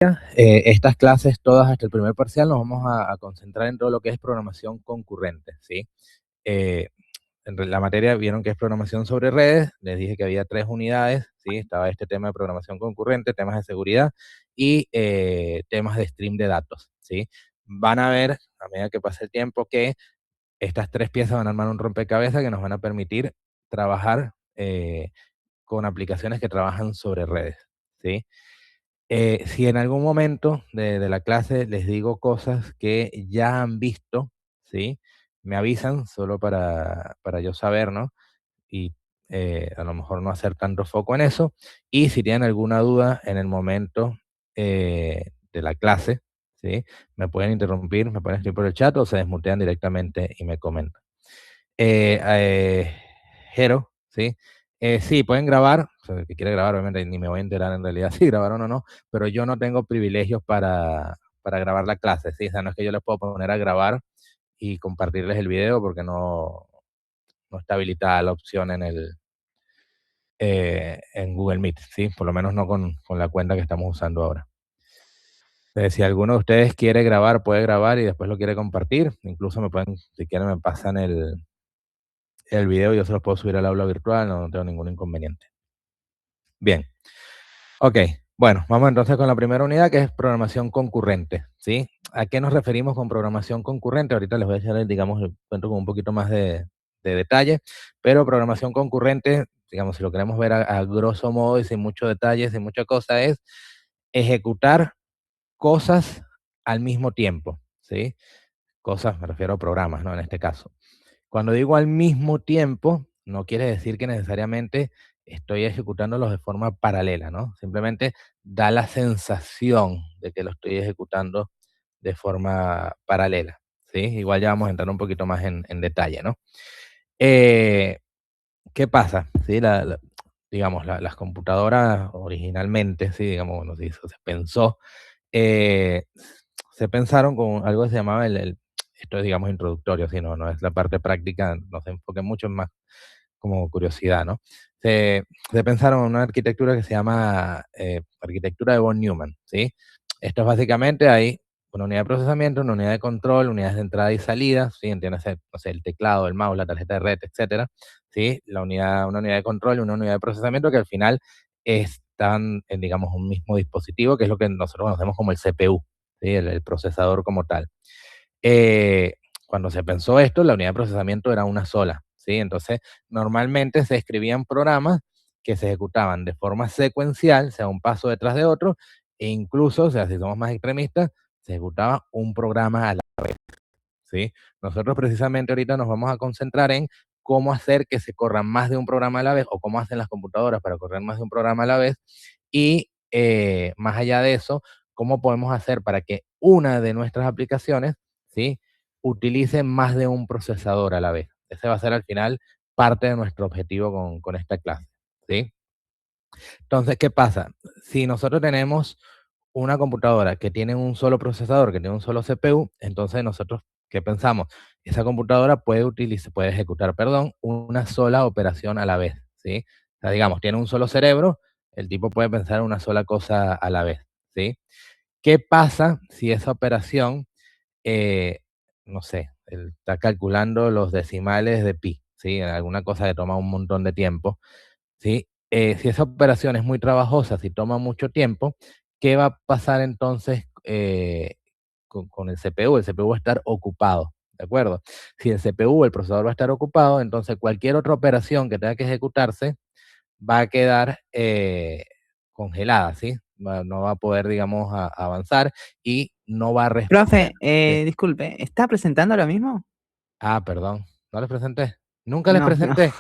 Estas clases, todas hasta el primer parcial, nos vamos a concentrar en todo lo que es programación concurrente, ¿sí? En la materia vieron que es programación sobre redes, les dije que había 3 unidades, ¿sí? Estaba este tema de programación concurrente, temas de seguridad y temas de stream de datos, ¿sí? Van a ver, a medida que pase el tiempo, que estas 3 piezas van a armar un rompecabezas que nos van a permitir trabajar con aplicaciones que trabajan sobre redes, ¿sí? Si en algún momento de la clase les digo cosas que ya han visto, ¿sí? Me avisan solo para yo saber, ¿no? Y a lo mejor no hacer tanto foco en eso. Y si tienen alguna duda en el momento de la clase, ¿sí? Me pueden interrumpir, me pueden escribir por el chat o se desmutean directamente y me comentan. Jero, ¿sí? Sí, pueden grabar, o sea, el que quiere grabar, obviamente ni me voy a enterar en realidad si grabaron o no, pero yo no tengo privilegios para grabar la clase, ¿sí? O sea, no es que yo les puedo poner a grabar y compartirles el video porque no está habilitada la opción en Google Meet, ¿sí? Por lo menos no con la cuenta que estamos usando ahora. Si alguno de ustedes quiere grabar, puede grabar y después lo quiere compartir. Incluso me pueden, si quieren, me pasan el video y yo se los puedo subir al aula virtual, no tengo ningún inconveniente. Bien. Ok, bueno, vamos entonces con la primera unidad, que es programación concurrente, ¿sí? ¿A qué nos referimos con programación concurrente? Ahorita les voy a echar, digamos, el cuento con un poquito más de detalle, pero programación concurrente, digamos, si lo queremos ver a grosso modo y sin mucho detalle, sin mucha cosa, es ejecutar cosas al mismo tiempo, ¿sí? Cosas, me refiero a programas, ¿no? En este caso. Cuando digo al mismo tiempo, no quiere decir que necesariamente estoy ejecutándolos de forma paralela, ¿no? Simplemente da la sensación de que lo estoy ejecutando de forma paralela, ¿sí? Igual ya vamos a entrar un poquito más en detalle, ¿no? Eh, ¿Qué pasa? ¿Sí? Digamos, las computadoras originalmente, sí, digamos, bueno, sí, eso se pensó, eh, se pensaron con algo que se llamaba esto es, digamos, introductorio, si no es la parte práctica, no se enfoque mucho, es más como curiosidad, ¿no? Se pensaron en una arquitectura que se llama arquitectura de von Neumann, ¿sí? Esto es básicamente, hay una unidad de procesamiento, una unidad de control, unidades de entrada y salida, ¿sí? Entiéndase, no sé, el teclado, el mouse, la tarjeta de red, etcétera, ¿sí? Una unidad de control y una unidad de procesamiento que al final están en, digamos, un mismo dispositivo, que es lo que nosotros conocemos como el CPU, ¿sí? El procesador como tal. Eh, Cuando se pensó esto, la unidad de procesamiento era una sola, ¿sí? Entonces, normalmente se escribían programas que se ejecutaban de forma secuencial, o sea, un paso detrás de otro, e incluso, o sea, si somos más extremistas, se ejecutaba un programa a la vez, ¿sí? Nosotros precisamente ahorita nos vamos a concentrar en cómo hacer que se corra más de un programa a la vez o cómo hacen las computadoras para correr más de un programa a la vez y más allá de eso, cómo podemos hacer para que una de nuestras aplicaciones, ¿sí? Utilice más de un procesador a la vez. Ese va a ser al final parte de nuestro objetivo con esta clase, ¿sí? Entonces, ¿qué pasa? Si nosotros tenemos una computadora que tiene un solo procesador, que tiene un solo CPU, entonces nosotros, ¿qué pensamos? Esa computadora puede ejecutar, perdón, una sola operación a la vez, ¿sí? O sea, digamos, tiene un solo cerebro, el tipo puede pensar una sola cosa a la vez, ¿sí? ¿Qué pasa si esa operación, eh, no sé, él está calculando los decimales de pi, ¿sí? Alguna cosa que toma un montón de tiempo, ¿sí? Si esa operación es muy trabajosa, si toma mucho tiempo, ¿qué va a pasar entonces con el CPU? El CPU va a estar ocupado, ¿de acuerdo? Si el CPU, el procesador va a estar ocupado, entonces cualquier otra operación que tenga que ejecutarse va a quedar congelada, ¿sí? No va a poder, digamos, avanzar y no va a responder. Profe, Sí. disculpe, ¿está presentando lo mismo? Ah, perdón, ¿no les presenté? Nunca les No, no. presenté.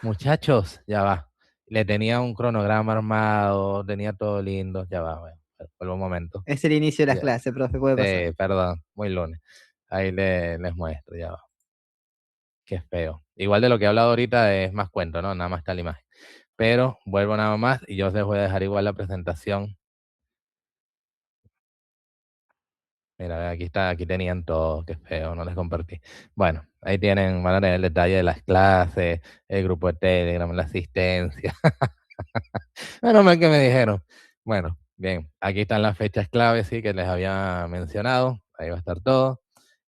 Muchachos, ya va. Le tenía un cronograma armado, tenía todo lindo, ya va, bueno, vuelvo un momento. Es el inicio de las Ya. clases, profe, puede pasar. Sí, perdón, muy lunes. Ahí les muestro, ya va. Qué feo. Igual de lo que he hablado ahorita es más cuento, ¿no? Nada más está la imagen. Pero vuelvo nada más y yo les voy a dejar igual la presentación. Mira, aquí está, aquí tenían todo, qué feo, no les compartí. Bueno, ahí tienen, van a tener el detalle de las clases, el grupo de Telegram, la asistencia. Menos mal que me dijeron. Bueno, Bien, aquí están las fechas claves, sí, que les había mencionado. Ahí va a estar todo.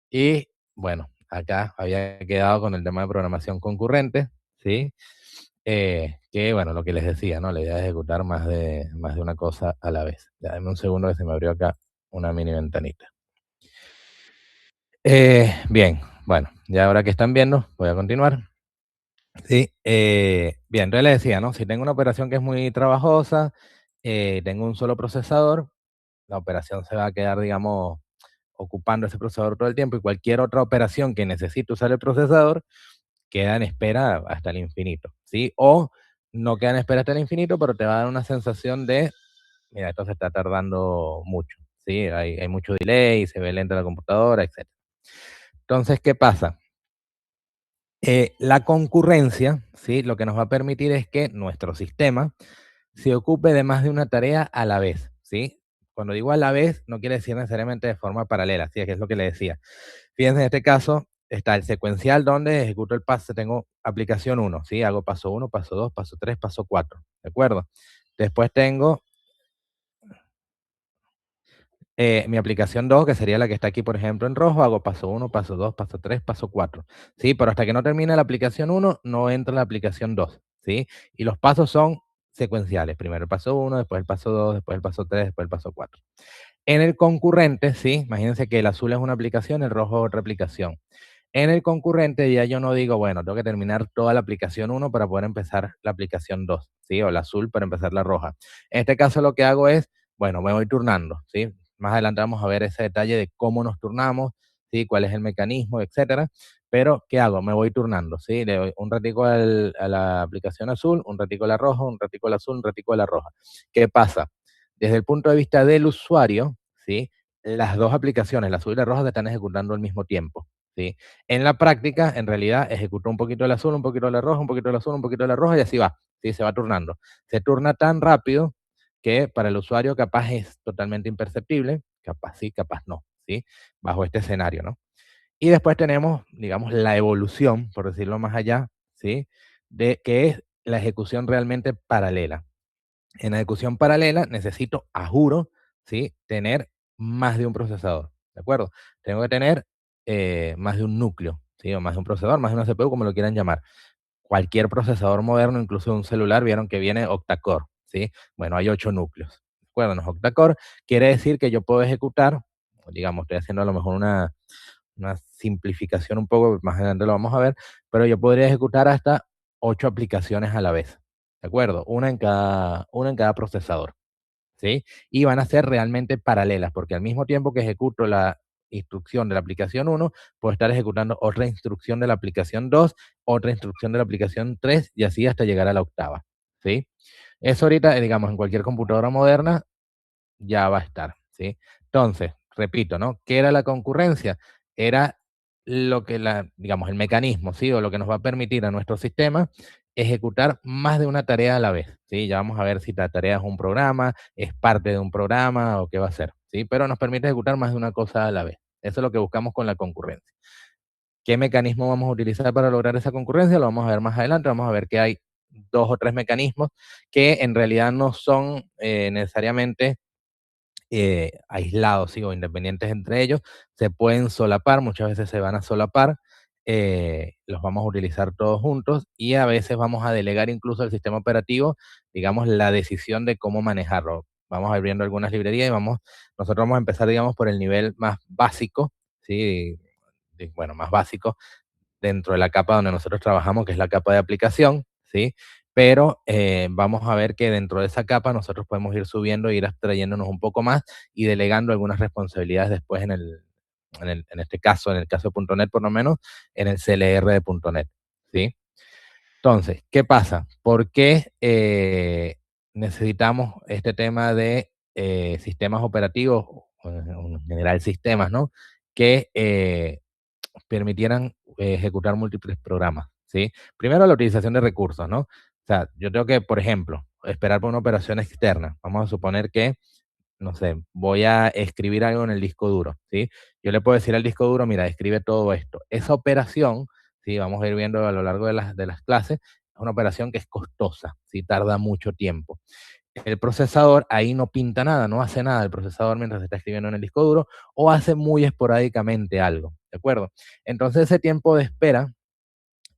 Y bueno, acá había quedado con el tema de programación concurrente, ¿sí? Que bueno, lo que les decía, ¿no? La idea es ejecutar más de una cosa a la vez. Ya, dame un segundo que se me abrió acá una mini ventanita. Bien, bueno, ya ahora que están viendo, voy a continuar. Sí, bien, entonces les decía, ¿no? Si tengo una operación que es muy trabajosa, tengo un solo procesador, la operación se va a quedar, digamos, ocupando ese procesador todo el tiempo y cualquier otra operación que necesite usar el procesador queda en espera hasta el infinito, ¿sí? O no queda en espera hasta el infinito, pero te va a dar una sensación de, mira, esto se está tardando mucho, ¿sí? Hay mucho delay, se ve lenta la computadora, etc. Entonces, ¿qué pasa? La concurrencia, ¿sí? Lo que nos va a permitir es que nuestro sistema se ocupe de más de una tarea a la vez, ¿sí? Cuando digo a la vez, no quiere decir necesariamente de forma paralela, ¿sí? Que es lo que le decía. Fíjense, en este caso está el secuencial donde ejecuto el paso, tengo aplicación 1, ¿sí? Hago paso 1, paso 2, paso 3, paso 4, ¿de acuerdo? Después tengo mi aplicación 2, que sería la que está aquí, por ejemplo, en rojo, hago paso 1, paso 2, paso 3, paso 4, ¿sí? Pero hasta que no termine la aplicación 1, no entra la aplicación 2, ¿sí? Y los pasos son secuenciales. Primero el paso 1, después el paso 2, después el paso 3, después el paso 4. En el concurrente, ¿sí? Imagínense que el azul es una aplicación, el rojo es otra aplicación. En el concurrente ya yo no digo, bueno, tengo que terminar toda la aplicación 1 para poder empezar la aplicación 2, ¿sí? O la azul para empezar la roja. En este caso lo que hago es, bueno, me voy turnando, ¿sí? Más adelante vamos a ver ese detalle de cómo nos turnamos, ¿sí? Cuál es el mecanismo, etcétera. Pero, ¿qué hago? Me voy turnando, ¿sí? Le doy un ratico a la aplicación azul, un ratico a la roja, un ratico a la azul, un ratico a la roja. ¿Qué pasa? Desde el punto de vista del usuario, ¿sí? Las dos aplicaciones, la azul y la roja, se están ejecutando al mismo tiempo, ¿sí? En la práctica, en realidad, ejecuto un poquito el azul, un poquito de la roja, un poquito del azul, un poquito de la roja y así va, ¿sí? Se va turnando. Se turna tan rápido que para el usuario capaz es totalmente imperceptible, capaz sí, capaz no, ¿sí? Bajo este escenario, ¿no? Y después tenemos, digamos, la evolución, por decirlo más allá, ¿sí? De que es la ejecución realmente paralela. En la ejecución paralela necesito, a juro, ¿sí? Tener más de un procesador, ¿de acuerdo? Tengo que tener más de un núcleo, ¿sí? O más de un procesador, más de una CPU, como lo quieran llamar. Cualquier procesador moderno, incluso un celular, vieron que viene octa-core, ¿sí? Bueno, hay 8 núcleos, ¿de acuerdo? No es octa-core, quiere decir que yo puedo ejecutar, digamos, estoy haciendo a lo mejor una simplificación un poco, más adelante lo vamos a ver, pero yo podría ejecutar hasta 8 aplicaciones a la vez, ¿de acuerdo? Una en cada procesador, ¿sí? Y van a ser realmente paralelas, porque al mismo tiempo que ejecuto la instrucción de la aplicación 1, puedo estar ejecutando otra instrucción de la aplicación 2, otra instrucción de la aplicación 3 y así hasta llegar a la octava, ¿sí? Eso ahorita, digamos, en cualquier computadora moderna ya va a estar, ¿sí? Entonces, repito, ¿no? ¿Qué era la concurrencia? Era lo que digamos, el mecanismo, ¿sí? O lo que nos va a permitir a nuestro sistema ejecutar más de una tarea a la vez, ¿sí? Ya vamos a ver si la tarea es un programa, es parte de un programa o qué va a ser, ¿sí? Pero nos permite ejecutar más de una cosa a la vez. Eso es lo que buscamos con la concurrencia. ¿Qué mecanismo vamos a utilizar para lograr esa concurrencia? Lo vamos a ver más adelante. Vamos a ver que hay 2 o 3 mecanismos que en realidad no son necesariamente aislados, ¿sí? O independientes entre ellos, se pueden solapar, muchas veces se van a solapar, los vamos a utilizar todos juntos y a veces vamos a delegar incluso al sistema operativo, digamos, la decisión de cómo manejarlo. Vamos a ir viendo algunas librerías y nosotros vamos a empezar, digamos, por el nivel más básico, ¿sí? Bueno, más básico, dentro de la capa donde nosotros trabajamos, que es la capa de aplicación, ¿sí? Pero vamos a ver que dentro de esa capa nosotros podemos ir subiendo, ir abstrayéndonos un poco más y delegando algunas responsabilidades después en este caso, en el caso de .NET por lo menos, en el CLR de .NET, ¿sí? Entonces, ¿qué pasa? ¿Por qué necesitamos este tema de sistemas operativos, o en general sistemas, ¿no? Que permitieran ejecutar múltiples programas, ¿sí? Primero, la utilización de recursos, ¿no? O sea, yo tengo que, por ejemplo, esperar por una operación externa. Vamos a suponer que, no sé, voy a escribir algo en el disco duro, ¿sí? Yo le puedo decir al disco duro, mira, escribe todo esto. Esa operación, ¿sí? Vamos a ir viendo a lo largo de las clases, es una operación que es costosa, ¿sí? Tarda mucho tiempo. el procesador ahí no pinta nada, no hace nada el procesador mientras se está escribiendo en el disco duro, o hace muy esporádicamente algo, ¿de acuerdo? Entonces ese tiempo de espera,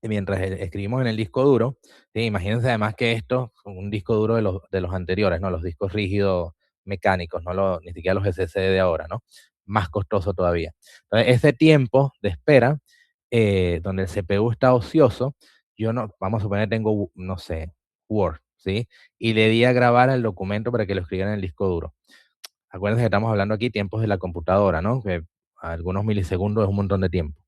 mientras escribimos en el disco duro, ¿sí? Imagínense además que esto es un disco duro de los anteriores, ¿no? Los discos rígidos mecánicos, ni siquiera los SSD de ahora, ¿no? Más costoso todavía. Entonces, ese tiempo de espera, donde el CPU está ocioso, yo no, vamos a suponer, tengo, no sé, Word, ¿sí? Y le di a grabar el documento para que lo escribiera en el disco duro. Acuérdense que estamos hablando aquí tiempos de la computadora, ¿no? Que algunos milisegundos es un montón de tiempo.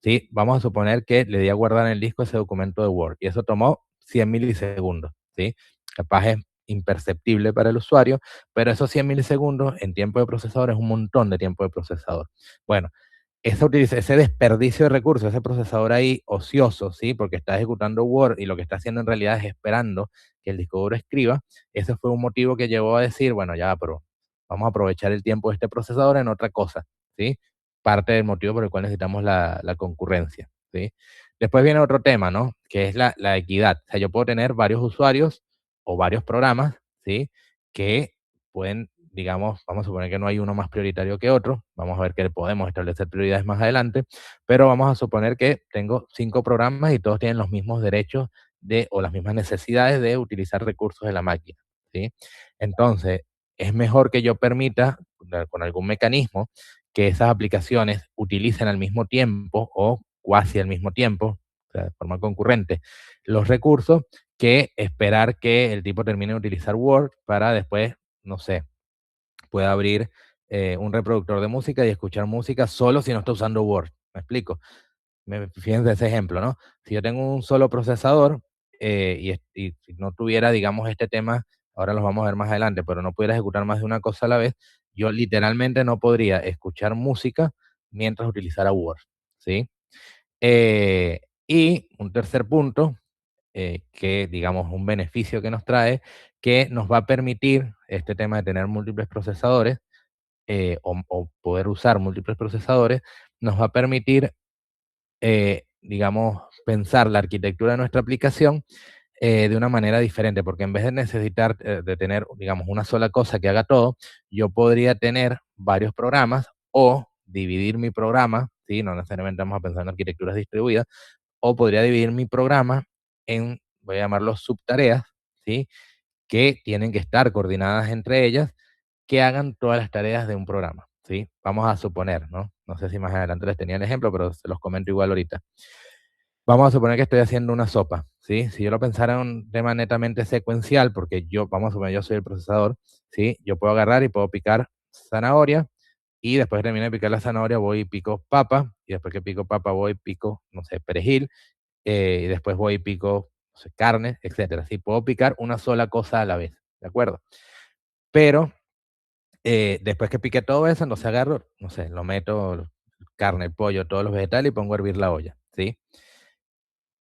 ¿Sí? Vamos a suponer que le di a guardar en el disco ese documento de Word y eso tomó 100 milisegundos, ¿sí? Capaz es imperceptible para el usuario, pero esos 100 milisegundos en tiempo de procesador es un montón de tiempo de procesador. Bueno, ese desperdicio de recursos, ese procesador ahí ocioso, ¿sí? Porque está ejecutando Word y lo que está haciendo en realidad es esperando que el disco duro escriba, ese fue un motivo que llevó a decir, bueno, ya, pero vamos a aprovechar el tiempo de este procesador en otra cosa, ¿sí? Parte del motivo por el cual necesitamos la concurrencia, ¿sí? Después viene otro tema, ¿no? Que es la equidad. O sea, yo puedo tener varios usuarios o varios programas, ¿sí? Que pueden, digamos, vamos a suponer que no hay uno más prioritario que otro, vamos a ver que podemos establecer prioridades más adelante, pero vamos a suponer que tengo 5 programas y todos tienen los mismos derechos o las mismas necesidades de utilizar recursos de la máquina, ¿sí? Entonces, es mejor que yo permita, con algún mecanismo, que esas aplicaciones utilicen al mismo tiempo o casi al mismo tiempo, o sea, de forma concurrente, los recursos, que esperar que el tipo termine de utilizar Word para después, no sé, pueda abrir un reproductor de música y escuchar música solo si no está usando Word. ¿Me explico? Fíjense ese ejemplo, ¿no? Si yo tengo un solo procesador y si no tuviera, digamos, este tema, ahora los vamos a ver más adelante, pero no pudiera ejecutar más de una cosa a la vez, yo literalmente no podría escuchar música mientras utilizara Word, ¿sí? Y un tercer punto, que digamos un beneficio que nos trae, que nos va a permitir este tema de tener múltiples procesadores o poder usar múltiples procesadores, nos va a permitir digamos, pensar la arquitectura de nuestra aplicación de una manera diferente, porque en vez de necesitar de tener, digamos, una sola cosa que haga todo, yo podría tener varios programas o dividir mi programa, ¿sí? No necesariamente vamos a pensar en arquitecturas distribuidas, o podría dividir mi programa en, voy a llamarlos subtareas, ¿sí? Que tienen que estar coordinadas entre ellas, que hagan todas las tareas de un programa, ¿sí? Vamos a suponer, ¿no? No sé si más adelante les tenía el ejemplo, pero se los comento igual ahorita. Vamos a suponer que estoy haciendo una sopa, ¿sí? Si yo lo pensara en un tema netamente secuencial, porque yo, vamos a suponer, yo soy el procesador, ¿sí? Yo puedo agarrar y puedo picar zanahoria, y después de terminar de picar la zanahoria voy y pico papa, y después que pico papa voy y pico, no sé, perejil, y después voy y pico, no sé, carne, etcétera, ¿sí? Puedo picar una sola cosa a la vez, ¿de acuerdo? Pero después que pique todo eso, entonces agarro, no sé, lo meto, carne, pollo, todos los vegetales y pongo a hervir la olla, ¿sí?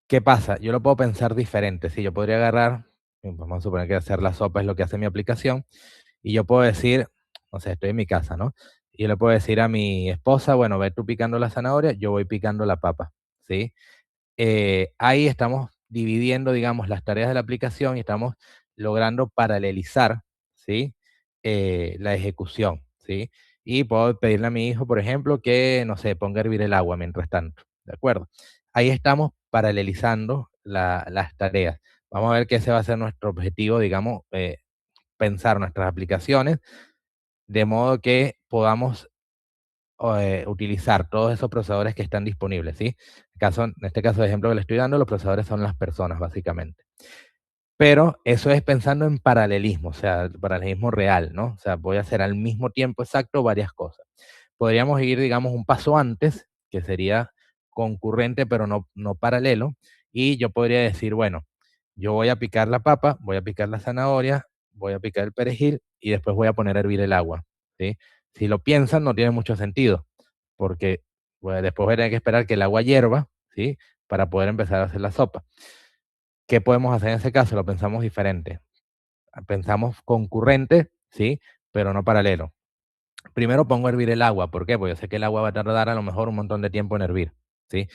¿Qué pasa? Yo lo puedo pensar diferente, ¿sí? Yo podría agarrar, vamos a suponer que hacer la sopa es lo que hace mi aplicación, y yo puedo decir, no sé, estoy en mi casa, ¿no? Y yo le puedo decir a mi esposa, bueno, ve tú picando la zanahoria, yo voy picando la papa, ¿sí? Ahí estamos dividiendo, digamos, las tareas de la aplicación y estamos logrando paralelizar, ¿sí? La ejecución, ¿sí? Y puedo pedirle a mi hijo, por ejemplo, que, no sé, ponga a hervir el agua mientras tanto, ¿de acuerdo? Ahí estamos paralelizando las tareas. Vamos a ver que ese va a ser nuestro objetivo, digamos, pensar nuestras aplicaciones de modo que podamos utilizar todos esos procesadores que están disponibles, ¿sí? En este caso de ejemplo que le estoy dando, los procesadores son las personas, básicamente. Pero eso es pensando en paralelismo, o sea, el paralelismo real, ¿no? O sea, voy a hacer al mismo tiempo exacto varias cosas. Podríamos ir, digamos, un paso antes, que sería concurrente, pero no paralelo, y yo podría decir, bueno, yo voy a picar la papa, voy a picar la zanahoria, voy a picar el perejil y después voy a poner a hervir el agua, ¿sí? Si lo piensan, no tiene mucho sentido, porque bueno, después voy a tener que esperar que el agua hierva, ¿sí? Para poder empezar a hacer la sopa. ¿Qué podemos hacer en ese caso? Lo pensamos diferente. Pensamos concurrente, ¿sí? Pero no paralelo. Primero pongo a hervir el agua. ¿Por qué? Porque yo sé que el agua va a tardar a lo mejor un montón de tiempo en hervir, ¿sí?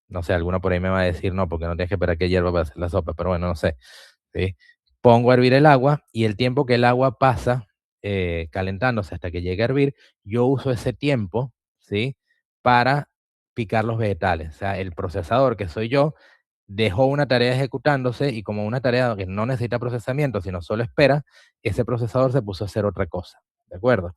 No sé, alguno por ahí me va a decir, no, porque no tienes que esperar que hierva para hacer la sopa, pero bueno, no sé, ¿sí? pongo a hervir el agua y el tiempo que el agua pasa calentándose hasta que llegue a hervir, yo uso ese tiempo, ¿sí? Para picar los vegetales. O sea, el procesador, que soy yo, dejó una tarea ejecutándose y como una tarea que no necesita procesamiento, sino solo espera, ese procesador se puso a hacer otra cosa, ¿de acuerdo?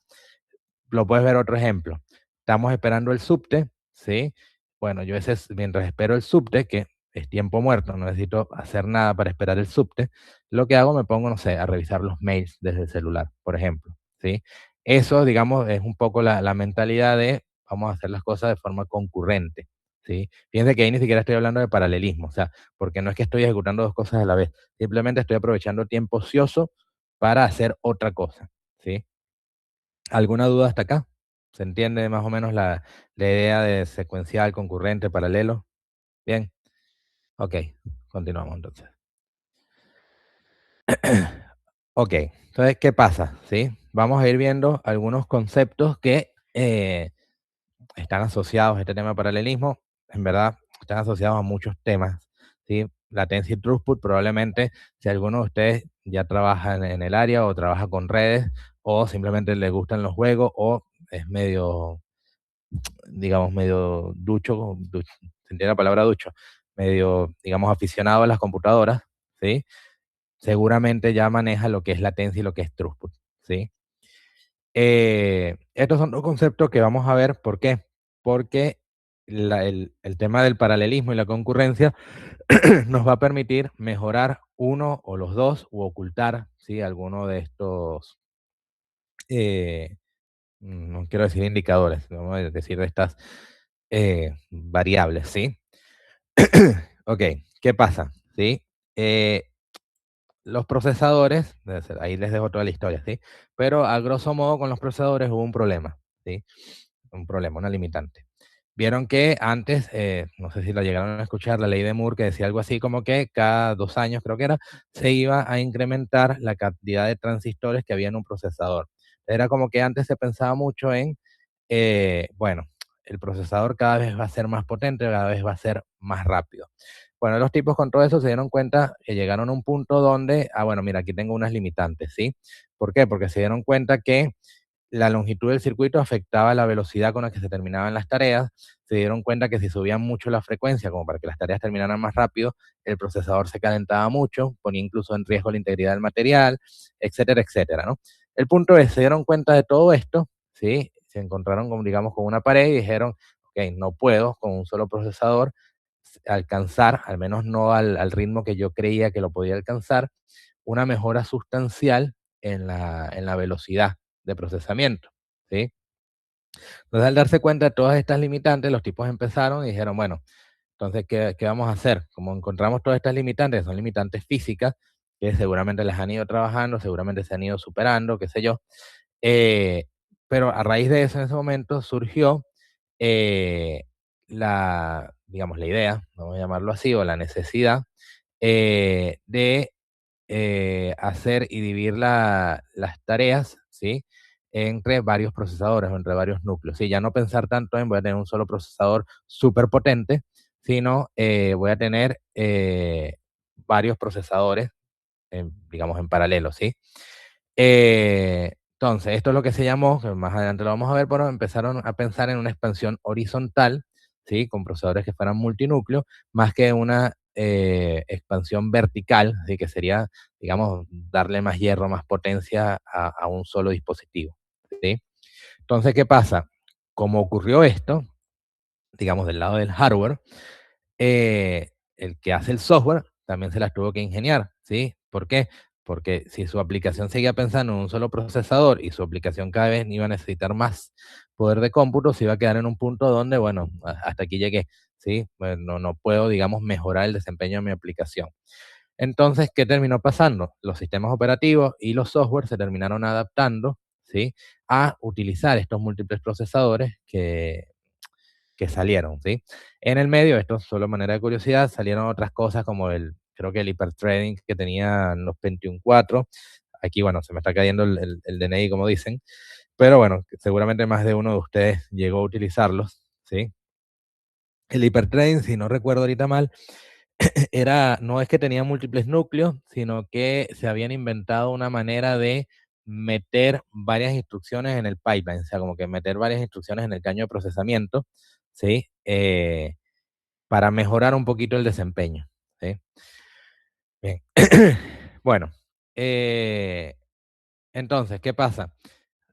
Lo puedes ver otro ejemplo. Estamos esperando el subte, ¿sí? Bueno, yo ese, mientras espero el subte, que es tiempo muerto, no necesito hacer nada para esperar el subte, lo que hago me pongo, no sé, a revisar los mails desde el celular, por ejemplo, ¿sí? Eso, digamos, es un poco la mentalidad de vamos a hacer las cosas de forma concurrente, ¿sí? Fíjense que ahí ni siquiera estoy hablando de paralelismo, o sea, porque no es que estoy ejecutando dos cosas a la vez, simplemente estoy aprovechando tiempo ocioso para hacer otra cosa, ¿sí? ¿Alguna duda hasta acá? ¿Se entiende más o menos la idea de secuencial, concurrente, paralelo? Bien. Ok, continuamos entonces. Ok, entonces, ¿qué pasa? ¿Sí? Vamos a ir viendo algunos conceptos que están asociados a este tema de paralelismo. En verdad, están asociados a muchos temas. ¿Sí? Latencia y throughput, probablemente, si alguno de ustedes ya trabaja en el área o trabaja con redes o simplemente le gustan los juegos o es medio, digamos, medio ducho, ¿se entiende la palabra ducho? Medio, digamos, aficionado a las computadoras, ¿sí? Seguramente ya maneja lo que es latencia y lo que es throughput, ¿sí? Estos son dos conceptos que vamos a ver. ¿Por qué? Porque el tema del paralelismo y la concurrencia nos va a permitir mejorar uno o los dos u ocultar, ¿sí? Alguno de estos, no quiero decir indicadores, vamos a decir de estas variables, ¿sí? Ok, ¿qué pasa? ¿Sí? Eh, los procesadores, ahí les dejo toda la historia, ¿sí? Pero a grosso modo con los procesadores hubo un problema, ¿sí? Un problema, una limitante. Vieron que antes, no sé si la llegaron a escuchar, la ley de Moore, que decía algo así como que cada 2 años, creo que era, se iba a incrementar la cantidad de transistores que había en un procesador. Era como que antes se pensaba mucho en, bueno, el procesador cada vez va a ser más potente, cada vez va a ser más rápido. Bueno, los tipos con todo eso se dieron cuenta que llegaron a un punto donde, bueno, mira, aquí tengo unas limitantes, ¿sí? ¿Por qué? Porque se dieron cuenta que la longitud del circuito afectaba la velocidad con la que se terminaban las tareas. Se dieron cuenta que si subían mucho la frecuencia, como para que las tareas terminaran más rápido, el procesador se calentaba mucho, ponía incluso en riesgo la integridad del material, etcétera, etcétera, ¿no? El punto es, se dieron cuenta de todo esto, ¿sí? Se encontraron, con, digamos, con una pared y dijeron, ok, no puedo con un solo procesador alcanzar, al menos no al ritmo que yo creía que lo podía alcanzar, una mejora sustancial en la velocidad de procesamiento, ¿sí? Entonces, al darse cuenta de todas estas limitantes, los tipos empezaron y dijeron, bueno, entonces, ¿qué vamos a hacer? Como encontramos todas estas limitantes, son limitantes físicas, que seguramente las han ido trabajando, seguramente se han ido superando, qué sé yo, eh, pero a raíz de eso, en ese momento, surgió eh, digamos, la idea, vamos a llamarlo así, o la necesidad de hacer y dividir las tareas, ¿sí? Entre varios procesadores o entre varios núcleos. ¿Sí? Ya no pensar tanto en voy a tener un solo procesador súper potente, sino voy a tener varios procesadores, digamos, en paralelo, ¿sí? Entonces, esto es lo que se llamó, que más adelante lo vamos a ver, pero empezaron a pensar en una expansión horizontal, ¿sí? Con procesadores que fueran multinúcleo, más que una expansión vertical, ¿sí? Que sería, digamos, darle más hierro, más potencia a un solo dispositivo, ¿sí? Entonces, ¿qué pasa? Como ocurrió esto, digamos, del lado del hardware, el que hace el software también se las tuvo que ingeniar, ¿sí? ¿Por qué? Porque si su aplicación seguía pensando en un solo procesador y su aplicación cada vez iba a necesitar más poder de cómputo, se iba a quedar en un punto donde, bueno, hasta aquí llegué, ¿sí? Bueno, no puedo, digamos, mejorar el desempeño de mi aplicación. Entonces, ¿qué terminó pasando? Los sistemas operativos y los software se terminaron adaptando, ¿sí? A utilizar estos múltiples procesadores que salieron, ¿sí? En el medio, esto solo manera de curiosidad, salieron otras cosas como creo que el hiperthreading que tenían los Pentium 4. Aquí, bueno, se me está cayendo el DNI, como dicen, pero bueno, seguramente más de uno de ustedes llegó a utilizarlos, ¿sí? El hiperthreading, si no recuerdo ahorita mal, no es que tenía múltiples núcleos, sino que se habían inventado una manera de meter varias instrucciones en el pipeline, o sea, como que meter varias instrucciones en el caño de procesamiento, ¿sí? Para mejorar un poquito el desempeño, ¿sí? Bien. Bueno, entonces, ¿qué pasa?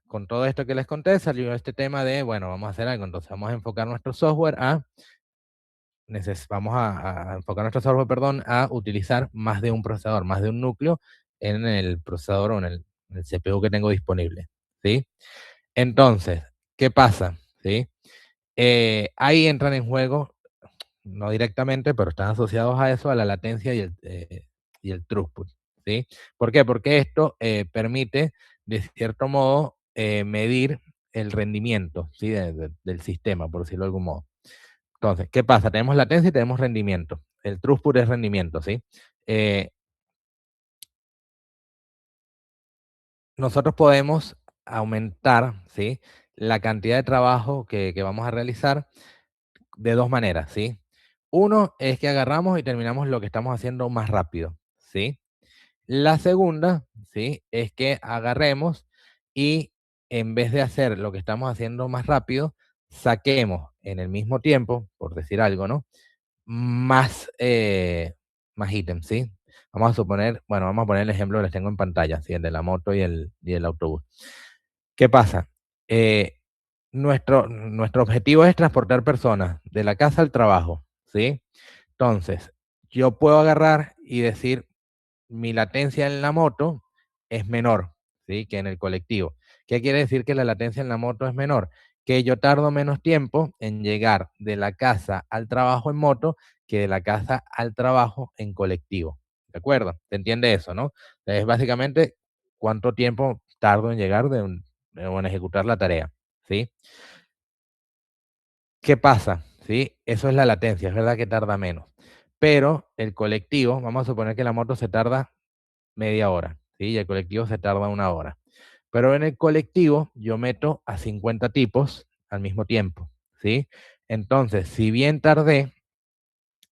Con todo esto que les conté, salió este tema de, bueno, vamos a hacer algo, entonces vamos a enfocar nuestro software vamos a enfocar nuestro software, perdón, a utilizar más de un procesador, más de un núcleo en el procesador o en el CPU que tengo disponible, ¿sí? Entonces, ¿qué pasa? ¿Sí? Ahí entran en juego, no directamente, pero están asociados a eso, a la latencia y el throughput, ¿sí? ¿Por qué? Porque esto permite, de cierto modo, medir el rendimiento, ¿sí? Del sistema, por decirlo de algún modo. Entonces, ¿qué pasa? Tenemos latencia y tenemos rendimiento. El throughput es rendimiento, ¿sí? Nosotros podemos aumentar, ¿sí? La cantidad de trabajo que vamos a realizar de dos maneras, ¿sí? Uno es que agarramos y terminamos lo que estamos haciendo más rápido, ¿sí? La segunda, ¿sí? Es que agarremos y en vez de hacer lo que estamos haciendo más rápido, saquemos en el mismo tiempo, por decir algo, ¿no? Más, más ítems, ¿sí? Vamos a suponer, bueno, vamos a poner el ejemplo que les tengo en pantalla, ¿sí? El de la moto y el autobús. ¿Qué pasa? Nuestro objetivo es transportar personas de la casa al trabajo, ¿sí? Entonces, yo puedo agarrar y decir, mi latencia en la moto es menor, ¿sí? Que en el colectivo. ¿Qué quiere decir que la latencia en la moto es menor? Que yo tardo menos tiempo en llegar de la casa al trabajo en moto que de la casa al trabajo en colectivo. ¿De acuerdo? ¿Se entiende eso, no? Es básicamente cuánto tiempo tardo en llegar o en ejecutar la tarea, ¿sí? ¿Qué pasa? ¿Sí? Eso es la latencia, es verdad que tarda menos. Pero el colectivo, vamos a suponer que la moto se tarda media hora, ¿sí? Y el colectivo se tarda una hora. Pero en el colectivo yo meto a 50 tipos al mismo tiempo, ¿sí? Entonces, si bien tardé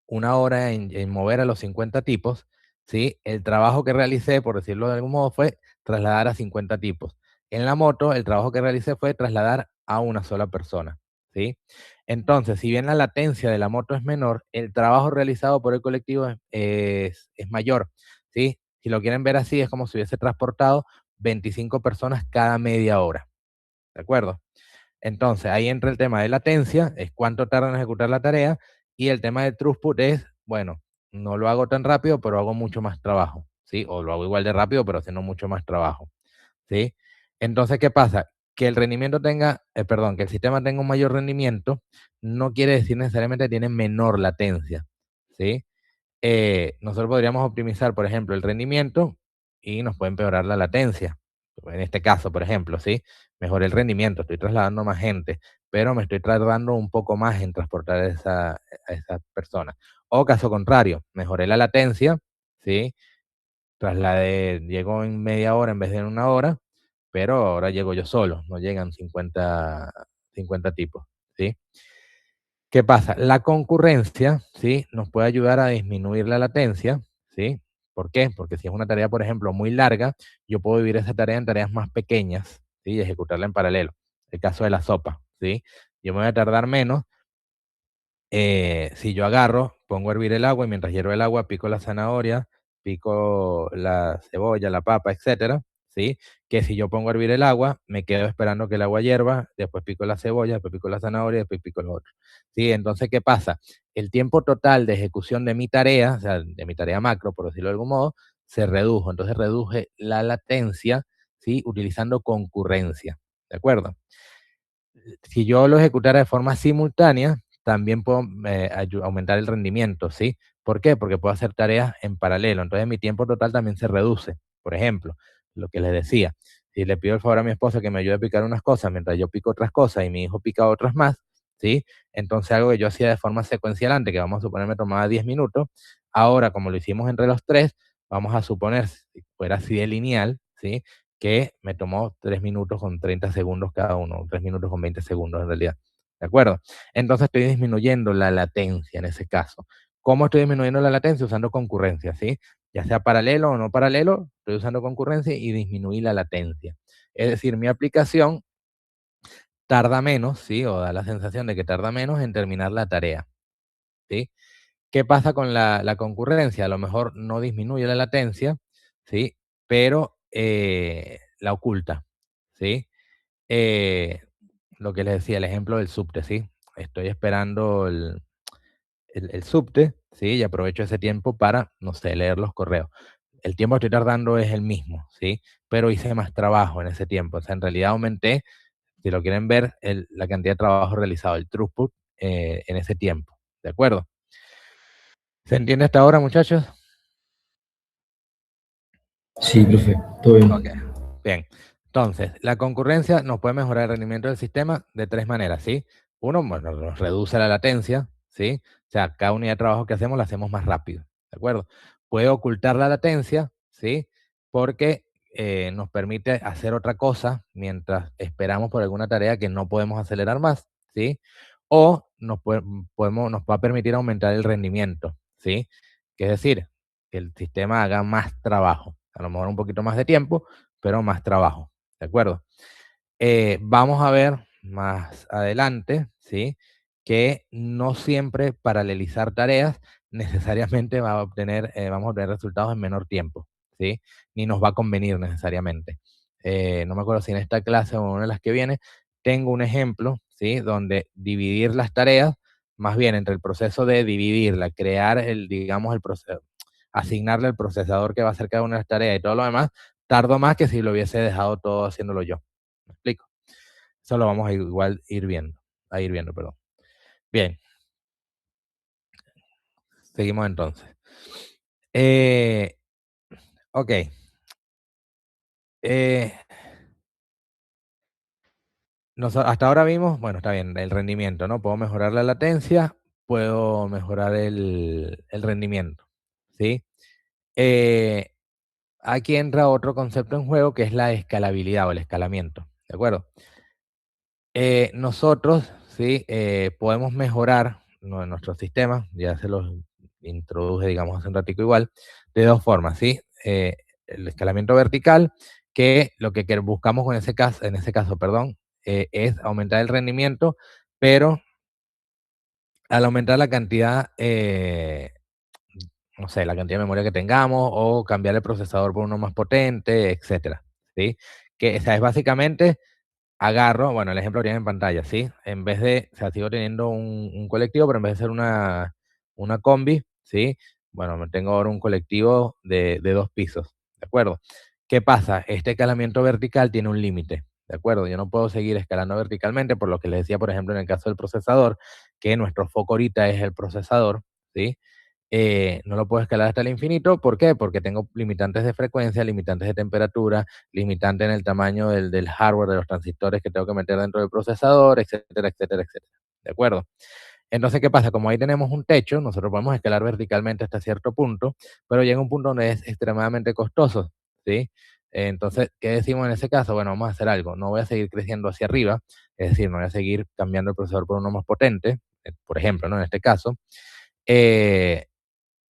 una hora en mover a los 50 tipos, ¿sí? El trabajo que realicé, por decirlo de algún modo, fue trasladar a 50 tipos. En la moto, el trabajo que realicé fue trasladar a una sola persona, ¿sí? Entonces, si bien la latencia de la moto es menor, el trabajo realizado por el colectivo es mayor, ¿sí? Si lo quieren ver así, es como si hubiese transportado 25 personas cada media hora, ¿de acuerdo? Entonces, ahí entra el tema de latencia, es cuánto tarda en ejecutar la tarea, y el tema de throughput es, bueno, no lo hago tan rápido, pero hago mucho más trabajo, ¿sí? O lo hago igual de rápido, pero haciendo mucho más trabajo, ¿sí? Entonces, ¿qué pasa? Que el rendimiento tenga, perdón, que el sistema tenga un mayor rendimiento, no quiere decir necesariamente que tiene menor latencia, ¿sí? Nosotros podríamos optimizar, por ejemplo, el rendimiento y nos puede empeorar la latencia. En este caso, por ejemplo, ¿sí? Mejoré el rendimiento, estoy trasladando más gente, pero me estoy tardando un poco más en transportar a esa persona. O caso contrario, mejoré la latencia, ¿sí? Trasladé, llego en media hora en vez de en una hora, pero ahora llego yo solo, no llegan 50 tipos, ¿sí? ¿Qué pasa? La concurrencia, ¿sí? Nos puede ayudar a disminuir la latencia, ¿sí? ¿Por qué? Porque si es una tarea, por ejemplo, muy larga, yo puedo dividir esa tarea en tareas más pequeñas, ¿sí? Y ejecutarla en paralelo. El caso de la sopa, ¿sí? Yo me voy a tardar menos si yo agarro, pongo a hervir el agua y mientras hierve el agua pico la zanahoria, pico la cebolla, la papa, etcétera, ¿sí? Que si yo pongo a hervir el agua, me quedo esperando que el agua hierva, después pico la cebolla, después pico la zanahoria, después pico lo otro, ¿sí? Entonces, ¿qué pasa? El tiempo total de ejecución de mi tarea, o sea, de mi tarea macro, por decirlo de algún modo, se redujo. Entonces, reduje la latencia, ¿sí? Utilizando concurrencia, ¿de acuerdo? Si yo lo ejecutara de forma simultánea, también puedo aumentar el rendimiento, ¿sí? ¿Por qué? Porque puedo hacer tareas en paralelo. Entonces mi tiempo total también se reduce. Por ejemplo, lo que les decía, si le pido el favor a mi esposa que me ayude a picar unas cosas mientras yo pico otras cosas y mi hijo pica otras más, ¿sí? Entonces algo que yo hacía de forma secuencial antes, que vamos a suponer me tomaba 10 minutos, ahora como lo hicimos entre los tres, vamos a suponer, si fuera así de lineal, ¿sí? Que me tomó 3 minutos con 30 segundos cada uno, 3 minutos con 20 segundos en realidad. ¿De acuerdo? Entonces estoy disminuyendo la latencia en ese caso. ¿Cómo estoy disminuyendo la latencia? Usando concurrencia, ¿sí? Ya sea paralelo o no paralelo, estoy usando concurrencia y disminuir la latencia. Es decir, mi aplicación tarda menos, ¿sí? O da la sensación de que tarda menos en terminar la tarea, ¿sí? ¿Qué pasa con la concurrencia? A lo mejor no disminuye la latencia, ¿sí? Pero la oculta, ¿sí? Lo que les decía, el ejemplo del subte, ¿sí? Estoy esperando el subte, ¿sí? Y aprovecho ese tiempo para, no sé, leer los correos. El tiempo que estoy tardando es el mismo, ¿sí? Pero hice más trabajo en ese tiempo. O sea, en realidad aumenté, si lo quieren ver, la cantidad de trabajo realizado, el throughput, en ese tiempo. ¿De acuerdo? ¿Se entiende hasta ahora, muchachos? Sí, profe, todo bien. Ok, bien. Entonces, la concurrencia nos puede mejorar el rendimiento del sistema de tres maneras, ¿sí? Uno, bueno, nos reduce la latencia, ¿sí? O sea, cada unidad de trabajo que hacemos la hacemos más rápido, ¿de acuerdo? Puede ocultar la latencia, ¿sí? Porque nos permite hacer otra cosa mientras esperamos por alguna tarea que no podemos acelerar más, ¿sí? O nos va a permitir aumentar el rendimiento, ¿sí? Que es decir, que el sistema haga más trabajo. A lo mejor un poquito más de tiempo, pero más trabajo. ¿De acuerdo? Vamos a ver más adelante, ¿sí? Que no siempre paralelizar tareas necesariamente vamos a obtener resultados en menor tiempo, ¿sí? Ni nos va a convenir necesariamente. No me acuerdo si en esta clase o en una de las que viene, tengo un ejemplo, ¿sí? Donde dividir las tareas, más bien entre el proceso de dividirla, crear digamos, el proceso, asignarle el procesador que va a hacer cada una de las tareas y todo lo demás, tardo más que si lo hubiese dejado todo haciéndolo yo. ¿Me explico? Eso lo vamos a ir viendo, perdón. Bien. Seguimos entonces. Ok. Hasta ahora vimos, bueno, está bien, el rendimiento, ¿no? Puedo mejorar la latencia, puedo mejorar el rendimiento, ¿sí? Aquí entra otro concepto en juego que es la escalabilidad o el escalamiento, ¿de acuerdo? Nosotros, ¿sí? Podemos mejorar nuestro sistema, ya se los introduje, digamos, hace un ratico igual, de dos formas, ¿sí? El escalamiento vertical, que lo que buscamos en ese caso, perdón, es aumentar el rendimiento, pero al aumentar la cantidad, no sé, la cantidad de memoria que tengamos o cambiar el procesador por uno más potente, etcétera, ¿sí? Que, o sea, es básicamente agarro, bueno, el ejemplo que tienen en pantalla, ¿sí? En vez de, o sea, sigo teniendo un colectivo, pero en vez de ser una combi, ¿sí? Bueno, tengo ahora un colectivo de 2 pisos, ¿de acuerdo? ¿Qué pasa? Este escalamiento vertical tiene un límite, ¿de acuerdo? Yo no puedo seguir escalando verticalmente, por lo que les decía, por ejemplo, en el caso del procesador, que nuestro foco ahorita es el procesador, ¿sí? No lo puedo escalar hasta el infinito. ¿Por qué? Porque tengo limitantes de frecuencia, limitantes de temperatura, limitante en el tamaño del hardware, de los transistores que tengo que meter dentro del procesador, etcétera, etcétera, etcétera. ¿De acuerdo? Entonces, ¿qué pasa? Como ahí tenemos un techo, nosotros podemos escalar verticalmente hasta cierto punto, pero llega un punto donde es extremadamente costoso, ¿sí? Entonces, ¿qué decimos en ese caso? Bueno, vamos a hacer algo. No voy a seguir creciendo hacia arriba, es decir, no voy a seguir cambiando el procesador por uno más potente, por ejemplo, ¿no? En este caso.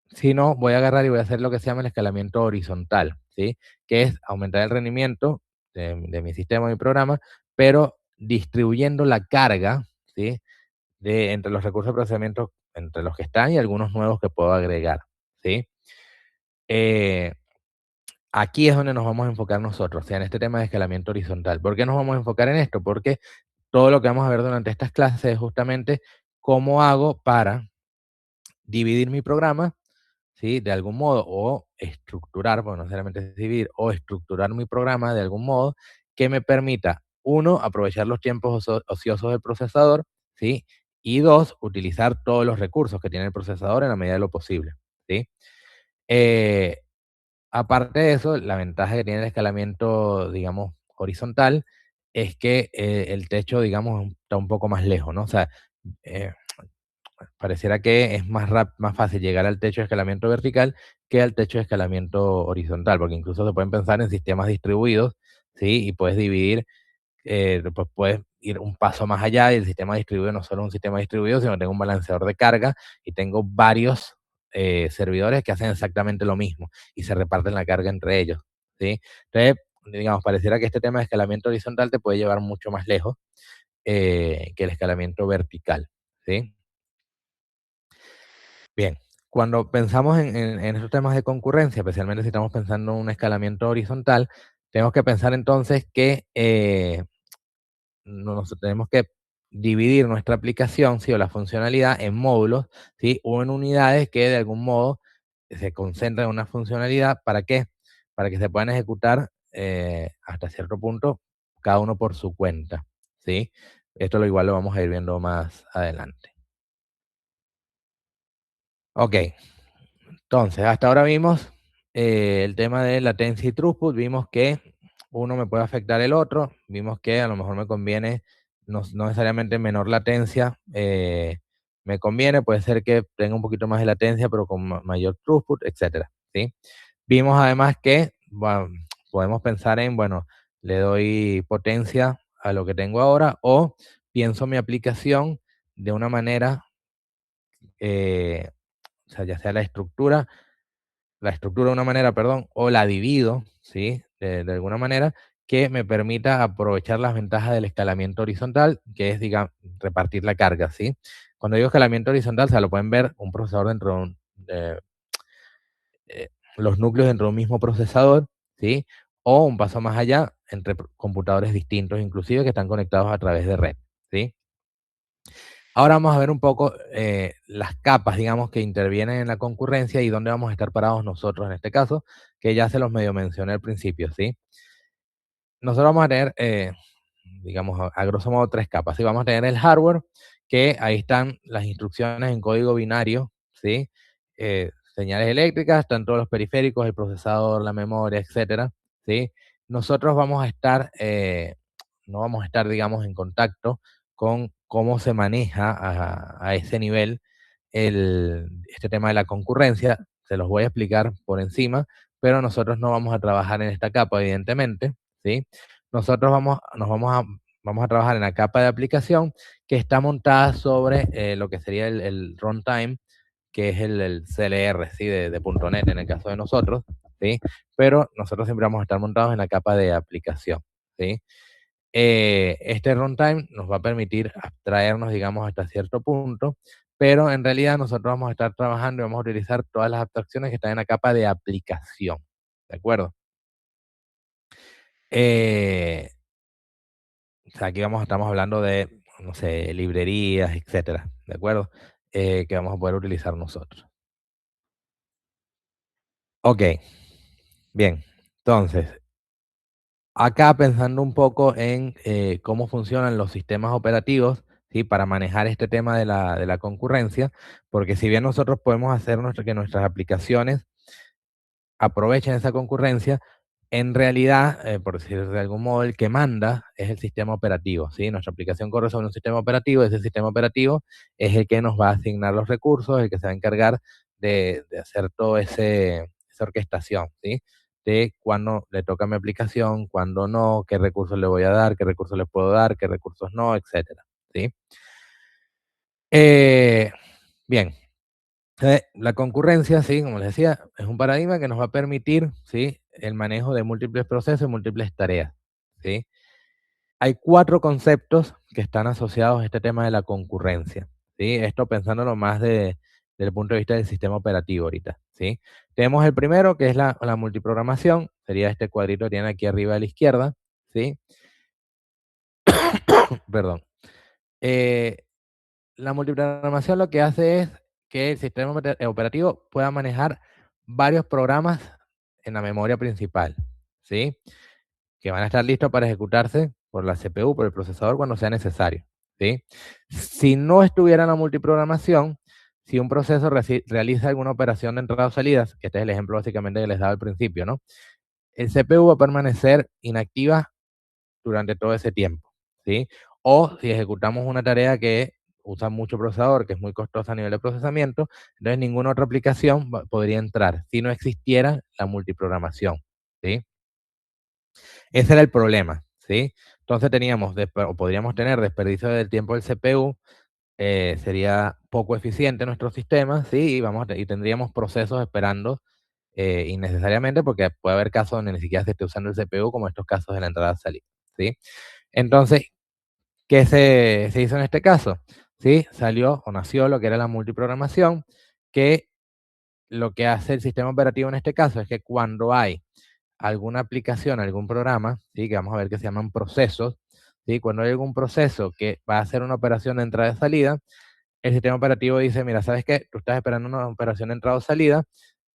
Si no, voy a agarrar y voy a hacer lo que se llama el escalamiento horizontal, ¿sí? Que es aumentar el rendimiento de mi sistema, de mi programa, pero distribuyendo la carga, ¿sí? Entre los recursos de procesamiento, entre los que están y algunos nuevos que puedo agregar, ¿sí? Aquí es donde nos vamos a enfocar nosotros, o sea, en este tema de escalamiento horizontal. ¿Por qué nos vamos a enfocar en esto? Porque todo lo que vamos a ver durante estas clases es justamente cómo hago para dividir mi programa, ¿sí? De algún modo, o estructurar, bueno, no necesariamente es dividir, o estructurar mi programa de algún modo que me permita, uno, aprovechar los tiempos ociosos del procesador, ¿sí? Y dos, utilizar todos los recursos que tiene el procesador en la medida de lo posible, ¿sí? Eh, Aparte de eso, la ventaja que tiene el escalamiento, digamos, horizontal, es que el techo, digamos, está un poco más lejos, ¿no? O sea, eh, pareciera que es más fácil llegar al techo de escalamiento vertical que al techo de escalamiento horizontal, porque incluso se pueden pensar en sistemas distribuidos, ¿sí? Y puedes dividir, pues puedes ir un paso más allá y el sistema distribuido no solo es un sistema distribuido, sino que tengo un balanceador de carga y tengo varios servidores que hacen exactamente lo mismo y se reparten la carga entre ellos, ¿sí? Entonces, digamos, pareciera que este tema de escalamiento horizontal te puede llevar mucho más lejos que el escalamiento vertical, ¿sí? Bien, cuando pensamos en estos temas de concurrencia, especialmente si estamos pensando en un escalamiento horizontal, tenemos que pensar entonces que tenemos que dividir nuestra aplicación, ¿sí? O la funcionalidad en módulos, ¿sí? O en unidades que de algún modo se concentran en una funcionalidad. ¿Para qué? Para que se puedan ejecutar hasta cierto punto, cada uno por su cuenta, ¿sí? Esto lo igual lo vamos a ir viendo más adelante. Ok, entonces hasta ahora vimos el tema de latencia y throughput, vimos que uno me puede afectar el otro, vimos que a lo mejor me conviene, no necesariamente menor latencia, me conviene, puede ser que tenga un poquito más de latencia, pero con mayor throughput, etcétera, ¿sí? Vimos además que bueno, podemos pensar en, bueno, le doy potencia a lo que tengo ahora o pienso mi aplicación de una manera, o sea, ya sea la estructura de una manera, perdón, o la divido, ¿sí? De alguna manera que me permita aprovechar las ventajas del escalamiento horizontal, que es, digamos, repartir la carga, ¿sí? Cuando digo escalamiento horizontal, o sea, lo pueden ver un procesador dentro de los núcleos dentro de un mismo procesador, ¿sí? O un paso más allá, entre computadores distintos, inclusive que están conectados a través de red, ¿sí? Ahora vamos a ver un poco las capas, digamos, que intervienen en la concurrencia y dónde vamos a estar parados nosotros en este caso, que ya se los medio mencioné al principio, ¿sí? Nosotros vamos a tener, digamos, a grosso modo 3 capas, ¿sí? Vamos a tener el hardware, que ahí están las instrucciones en código binario, ¿sí? Señales eléctricas, están todos los periféricos, el procesador, la memoria, etcétera, ¿sí? Nosotros vamos a estar, no vamos a estar, digamos, en contacto con cómo se maneja a ese nivel este tema de la concurrencia. Se los voy a explicar por encima, pero nosotros no vamos a trabajar en esta capa, evidentemente, ¿sí? Nosotros vamos a trabajar en la capa de aplicación que está montada sobre lo que sería el runtime, que es el CLR, ¿sí? de .NET en el caso de nosotros, ¿sí? Pero nosotros siempre vamos a estar montados en la capa de aplicación, ¿sí? Este runtime nos va a permitir abstraernos, digamos, hasta cierto punto, pero en realidad nosotros vamos a estar trabajando y vamos a utilizar todas las abstracciones que están en la capa de aplicación, ¿de acuerdo? O sea, aquí estamos hablando de, no sé, librerías, etcétera, ¿de acuerdo? Que vamos a poder utilizar nosotros. Ok, bien, entonces, acá pensando un poco en cómo funcionan los sistemas operativos, ¿sí? Para manejar este tema de la concurrencia, porque si bien nosotros podemos hacer que nuestras aplicaciones aprovechen esa concurrencia, en realidad, por decir de algún modo, el que manda es el sistema operativo, ¿sí? Nuestra aplicación corre sobre un sistema operativo, ese sistema operativo es el que nos va a asignar los recursos, el que se va a encargar de hacer toda esa orquestación, ¿sí? De cuándo le toca a mi aplicación, cuándo no, qué recursos le voy a dar, qué recursos le puedo dar, qué recursos no, etcétera, ¿sí? Bien, la concurrencia, sí, como les decía, es un paradigma que nos va a permitir, ¿sí? El manejo de múltiples procesos y múltiples tareas, ¿sí? Hay 4 conceptos que están asociados a este tema de la concurrencia, ¿sí? Esto pensándolo más desde el punto de vista del sistema operativo ahorita, ¿sí? Tenemos el primero, que es la multiprogramación, sería este cuadrito que tienen aquí arriba a la izquierda, ¿sí? Perdón. La multiprogramación lo que hace es que el sistema operativo pueda manejar varios programas en la memoria principal, ¿sí? Que van a estar listos para ejecutarse por la CPU, por el procesador, cuando sea necesario, ¿sí? Si no estuviera la multiprogramación, si un proceso realiza alguna operación de entrada o salidas, que este es el ejemplo básicamente que les daba al principio, ¿no? El CPU va a permanecer inactiva durante todo ese tiempo, ¿sí? O si ejecutamos una tarea que usa mucho procesador, que es muy costosa a nivel de procesamiento, entonces ninguna otra aplicación podría entrar si no existiera la multiprogramación, ¿sí? Ese era el problema, ¿sí? Entonces teníamos, o podríamos tener desperdicio del tiempo del CPU sería poco eficiente nuestro sistema, ¿sí? Y tendríamos procesos esperando innecesariamente, porque puede haber casos donde ni siquiera se esté usando el CPU, como estos casos de la entrada-salida, ¿sí? Entonces, ¿qué se hizo en este caso? ¿Sí? Salió o nació lo que era la multiprogramación, que lo que hace el sistema operativo en este caso es que cuando hay alguna aplicación, algún programa, ¿sí? Que vamos a ver que se llaman procesos, ¿sí? Cuando hay algún proceso que va a hacer una operación de entrada y salida, el sistema operativo dice, mira, ¿sabes qué? Tú estás esperando una operación de entrada o salida,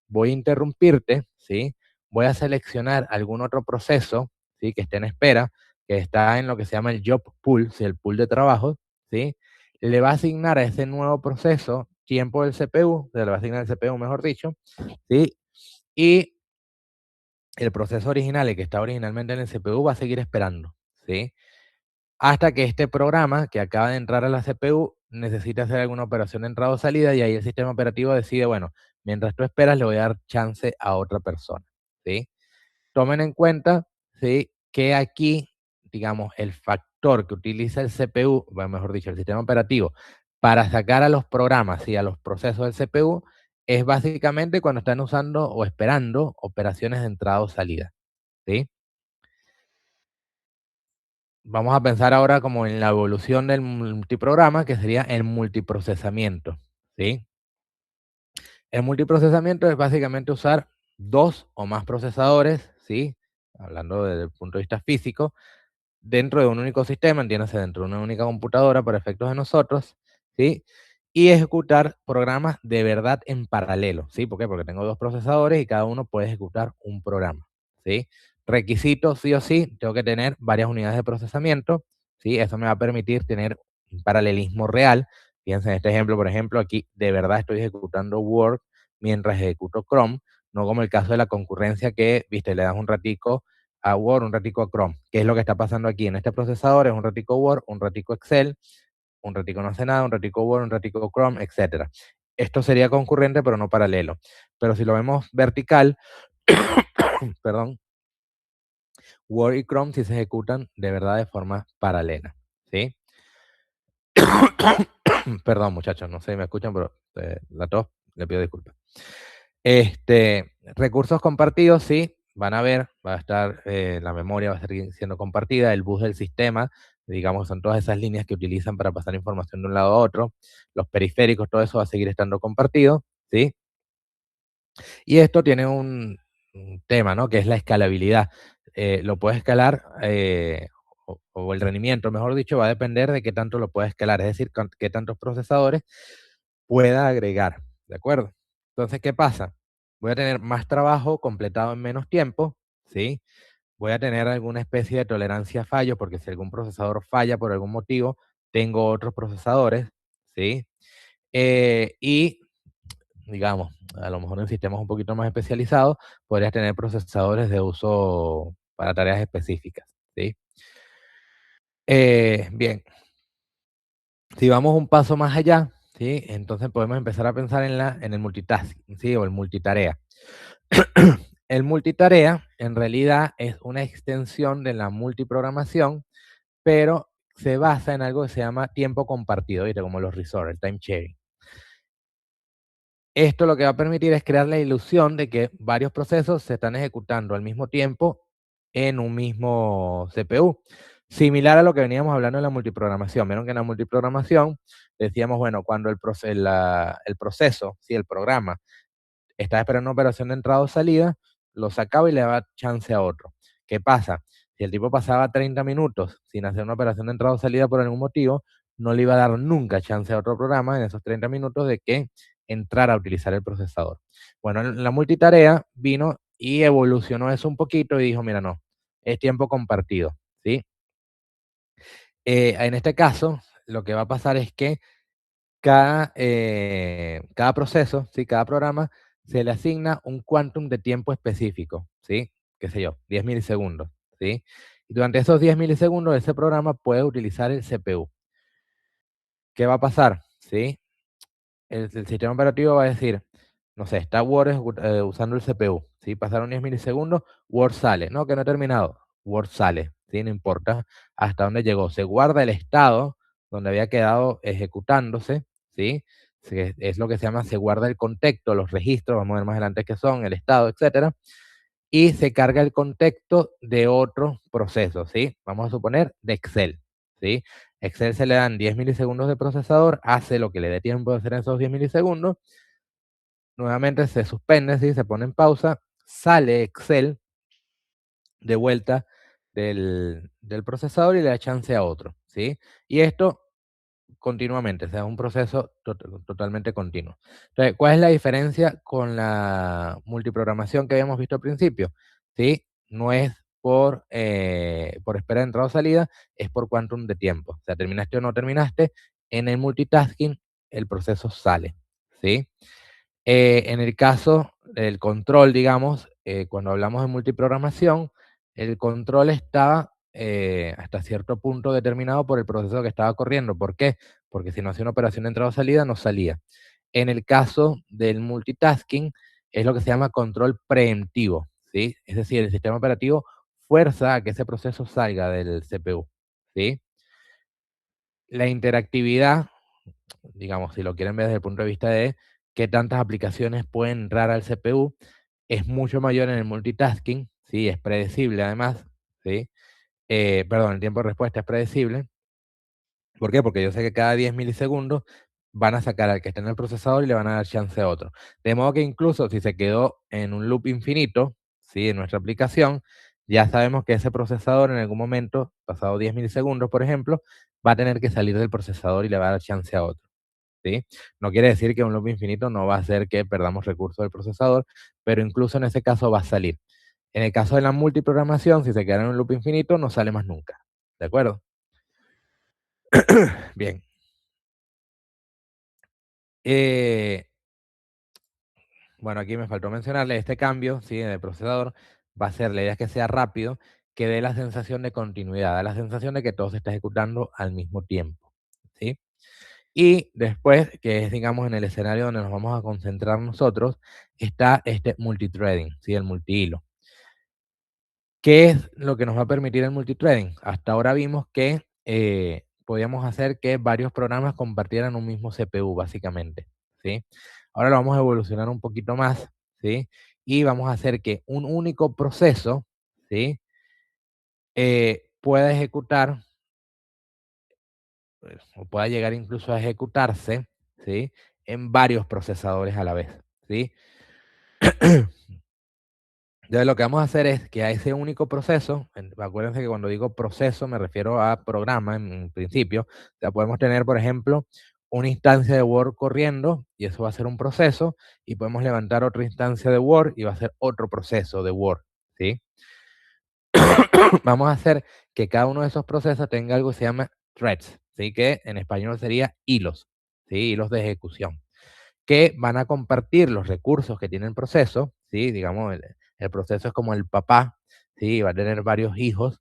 voy a interrumpirte, ¿sí? Voy a seleccionar algún otro proceso, ¿sí? Que esté en espera, que está en lo que se llama el job pool, ¿sí? El pool de trabajo, ¿sí? Le va a asignar a ese nuevo proceso tiempo del CPU, le va a asignar el CPU, mejor dicho, ¿sí? Y el proceso original, el que está originalmente en el CPU, va a seguir esperando, ¿sí? Hasta que este programa que acaba de entrar a la CPU necesita hacer alguna operación de entrada o salida, y ahí el sistema operativo decide, bueno, mientras tú esperas le voy a dar chance a otra persona, ¿sí? Tomen en cuenta, ¿sí? Que aquí, digamos, el factor que utiliza el CPU, bueno, mejor dicho, el sistema operativo, para sacar a los programas y a los procesos del CPU, es básicamente cuando están usando o esperando operaciones de entrada o salida, ¿sí? Vamos a pensar ahora como en la evolución del multiprograma, que sería el multiprocesamiento, ¿sí? El multiprocesamiento es básicamente usar dos o más procesadores, ¿sí? Hablando desde el punto de vista físico, dentro de un único sistema, entiéndase, dentro de una única computadora para efectos de nosotros, ¿sí? Y ejecutar programas de verdad en paralelo, ¿sí? ¿Por qué? Porque tengo dos procesadores y cada uno puede ejecutar un programa, ¿sí? Requisito, sí o sí, tengo que tener varias unidades de procesamiento, ¿sí? Eso me va a permitir tener un paralelismo real. Fíjense en este ejemplo, por ejemplo, aquí de verdad estoy ejecutando Word mientras ejecuto Chrome, no como el caso de la concurrencia que, viste, le das un ratico a Word, un ratico a Chrome. ¿Qué es lo que está pasando aquí? En este procesador es un ratico Word, un ratico Excel, un ratico no hace nada, un ratico Word, un ratico Chrome, etc. Esto sería concurrente, pero no paralelo. Pero si lo vemos vertical, perdón, Word y Chrome sí se ejecutan de verdad de forma paralela, ¿sí? Perdón, muchachos, no sé si me escuchan, pero la tos, le pido disculpas. Recursos compartidos, sí, van a ver, va a estar, la memoria va a seguir siendo compartida, el bus del sistema, digamos, son todas esas líneas que utilizan para pasar información de un lado a otro, los periféricos, todo eso va a seguir estando compartido, ¿sí? Y esto tiene un tema, ¿no? Que es la escalabilidad. Lo puedes escalar, o el rendimiento, mejor dicho, va a depender de qué tanto lo puedes escalar, es decir, qué tantos procesadores pueda agregar, ¿de acuerdo? Entonces, ¿qué pasa? Voy a tener más trabajo completado en menos tiempo, ¿sí? Voy a tener alguna especie de tolerancia a fallos, porque si algún procesador falla por algún motivo, tengo otros procesadores, ¿sí? Y, digamos, a lo mejor en sistemas un poquito más especializados, podrías tener procesadores de uso para tareas específicas, ¿sí? Bien, si vamos un paso más allá, ¿sí? Entonces podemos empezar a pensar en el multitasking, ¿sí? O el multitarea. El multitarea en realidad es una extensión de la multiprogramación, pero se basa en algo que se llama tiempo compartido, ¿viste? Como los resorts, el time sharing. Esto lo que va a permitir es crear la ilusión de que varios procesos se están ejecutando al mismo tiempo en un mismo CPU. Similar a lo que veníamos hablando en la multiprogramación. Vieron que en la multiprogramación decíamos, bueno, cuando el proceso, ¿sí? El programa, estaba esperando una operación de entrada o salida, lo sacaba y le daba chance a otro. ¿Qué pasa? Si el tipo pasaba 30 minutos sin hacer una operación de entrada o salida por algún motivo, no le iba a dar nunca chance a otro programa en esos 30 minutos de que entrara a utilizar el procesador. Bueno, en la multitarea vino y evolucionó eso un poquito y dijo, mira, no, es tiempo compartido, ¿sí? En este caso, lo que va a pasar es que cada proceso, ¿sí? Cada programa, se le asigna un quantum de tiempo específico, ¿sí? Qué sé yo, 10 milisegundos, ¿sí? Y durante esos 10 milisegundos, ese programa puede utilizar el CPU. ¿Qué va a pasar? ¿Sí? El sistema operativo va a decir, no sé, está Word usando el CPU, ¿sí? Pasaron 10 milisegundos, Word sale. No, que no he terminado. Word sale, ¿sí? No importa hasta dónde llegó. Se guarda el estado donde había quedado ejecutándose, ¿sí? Es lo que se llama, se guarda el contexto, los registros, vamos a ver más adelante qué son, el estado, etcétera, y se carga el contexto de otro proceso, ¿sí? Vamos a suponer de Excel, ¿sí? Excel se le dan 10 milisegundos de procesador, hace lo que le dé tiempo de hacer en esos 10 milisegundos, nuevamente se suspende, ¿sí? Se pone en pausa, sale Excel de vuelta del procesador y le da chance a otro, ¿sí? Y esto continuamente, o sea, es un proceso totalmente continuo. Entonces, ¿cuál es la diferencia con la multiprogramación que habíamos visto al principio? ¿Sí? No es por espera de entrada o salida, es por quantum de tiempo. O sea, terminaste o no terminaste, en el multitasking el proceso sale, ¿sí? En el caso del control, digamos, cuando hablamos de multiprogramación, el control estaba hasta cierto punto determinado por el proceso que estaba corriendo. ¿Por qué? Porque si no hacía una operación de entrada o salida, no salía. En el caso del multitasking, es lo que se llama control preemptivo, ¿sí? Es decir, el sistema operativo fuerza a que ese proceso salga del CPU, ¿sí? La interactividad, digamos, si lo quieren ver desde el punto de vista de qué tantas aplicaciones pueden entrar al CPU, es mucho mayor en el multitasking, ¿sí? Es predecible además, ¿sí? Perdón, el tiempo de respuesta es predecible. ¿Por qué? Porque yo sé que cada 10 milisegundos van a sacar al que está en el procesador y le van a dar chance a otro. De modo que incluso si se quedó en un loop infinito, ¿sí? En nuestra aplicación, ya sabemos que ese procesador en algún momento, pasado 10 milisegundos, por ejemplo, va a tener que salir del procesador y le va a dar chance a otro, ¿sí? No quiere decir que un loop infinito no va a hacer que perdamos recursos del procesador, pero incluso en ese caso va a salir. En el caso de la multiprogramación, si se queda en un loop infinito, no sale más nunca. ¿De acuerdo? Bien. Bueno, aquí me faltó mencionarle, este cambio, ¿sí? De procesador va a ser, la idea es que sea rápido, que dé la sensación de continuidad, da la sensación de que todo se está ejecutando al mismo tiempo, ¿sí? Y después, que es, digamos, en el escenario donde nos vamos a concentrar nosotros, está este multithreading, ¿sí? El multihilo. ¿Qué es lo que nos va a permitir el multithreading? Hasta ahora vimos que podíamos hacer que varios programas compartieran un mismo CPU, básicamente, ¿sí? Ahora lo vamos a evolucionar un poquito más, ¿sí? Y vamos a hacer que un único proceso, ¿sí? Pueda ejecutar, o pueda llegar incluso a ejecutarse, ¿sí? En varios procesadores a la vez, ¿sí? Entonces lo que vamos a hacer es que a ese único proceso, acuérdense que cuando digo proceso me refiero a programa en principio, o sea, podemos tener, por ejemplo, una instancia de Word corriendo y eso va a ser un proceso, y podemos levantar otra instancia de Word y va a ser otro proceso de Word, ¿sí? Vamos a hacer que cada uno de esos procesos tenga algo que se llama threads, ¿sí? Que en español sería hilos, ¿sí? Hilos de ejecución, que van a compartir los recursos que tiene el proceso, ¿sí? Digamos, el proceso es como el papá, ¿sí? Va a tener varios hijos,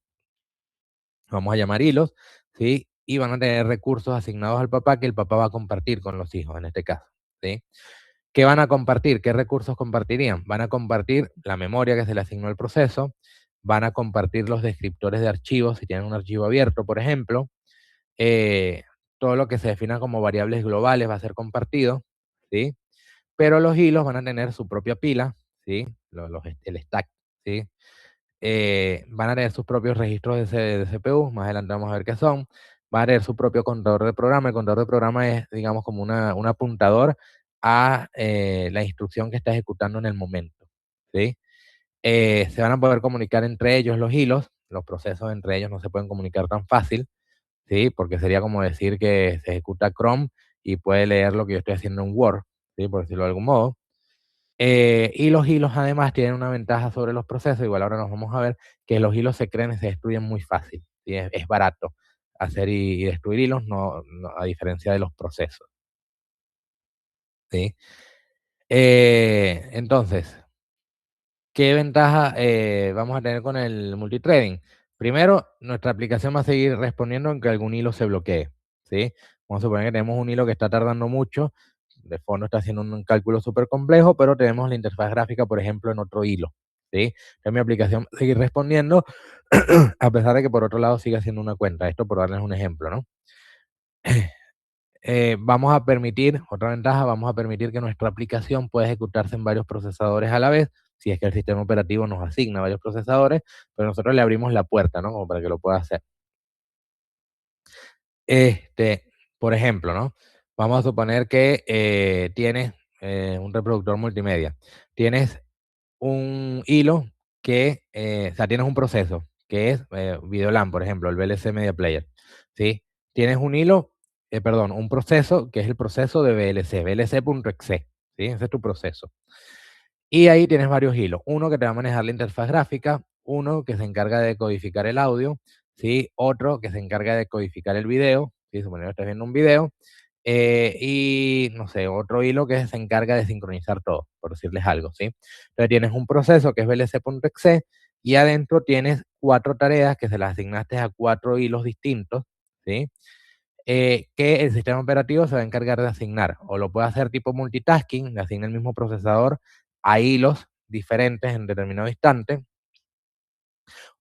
vamos a llamar hilos, ¿sí? Y van a tener recursos asignados al papá que el papá va a compartir con los hijos, en este caso, ¿sí? ¿Qué van a compartir? ¿Qué recursos compartirían? Van a compartir la memoria que se le asignó al proceso, van a compartir los descriptores de archivos, si tienen un archivo abierto, por ejemplo, eh, todo lo que se defina como variables globales va a ser compartido, ¿sí? Pero los hilos van a tener su propia pila, ¿sí? El stack, ¿sí? Van a tener sus propios registros de CPU, más adelante vamos a ver qué son. Van a tener su propio contador de programa. El contador de programa es, digamos, como un apuntador a la instrucción que está ejecutando en el momento, ¿sí? Se van a poder comunicar entre ellos los hilos, los procesos entre ellos no se pueden comunicar tan fácil, ¿sí? Porque sería como decir que se ejecuta Chrome y puede leer lo que yo estoy haciendo en Word, ¿sí? Por decirlo de algún modo. Y los hilos además tienen una ventaja sobre los procesos, igual ahora nos vamos a ver que los hilos se crean y se destruyen muy fácil, ¿sí? Es barato hacer y destruir hilos, a diferencia de los procesos, ¿sí? Entonces, ¿qué ventaja vamos a tener con el multithreading? Primero, nuestra aplicación va a seguir respondiendo aunque algún hilo se bloquee, ¿sí? Vamos a suponer que tenemos un hilo que está tardando mucho, de fondo está haciendo un cálculo súper complejo, pero tenemos la interfaz gráfica, por ejemplo, en otro hilo, ¿sí? Entonces mi aplicación va a seguir respondiendo, a pesar de que por otro lado siga haciendo una cuenta. Esto por darles un ejemplo, ¿no? vamos a permitir, otra ventaja, vamos a permitir que nuestra aplicación pueda ejecutarse en varios procesadores a la vez, si es que el sistema operativo nos asigna varios procesadores, pero nosotros le abrimos la puerta, ¿no? Como para que lo pueda hacer. Por ejemplo, ¿no? Vamos a suponer que tienes un reproductor multimedia. Tienes un hilo que, o sea, tienes un proceso que es Videolan, por ejemplo, el VLC Media Player, ¿sí? Tienes un hilo, perdón, un proceso que es el proceso de VLC, VLC.exe, ¿sí? Ese es tu proceso. Y ahí tienes varios hilos. Uno que te va a manejar la interfaz gráfica, uno que se encarga de codificar el audio, ¿sí? Otro que se encarga de codificar el video, ¿sí? Suponiendo que estás viendo un video, y no sé, otro hilo que se encarga de sincronizar todo, por decirles algo, ¿sí? Entonces tienes un proceso que es VLC.exe y adentro tienes 4 tareas que se las asignaste a 4 hilos distintos, ¿sí? Que el sistema operativo se va a encargar de asignar, o lo puede hacer tipo multitasking, le asigna el mismo procesador a hilos diferentes en determinado instante,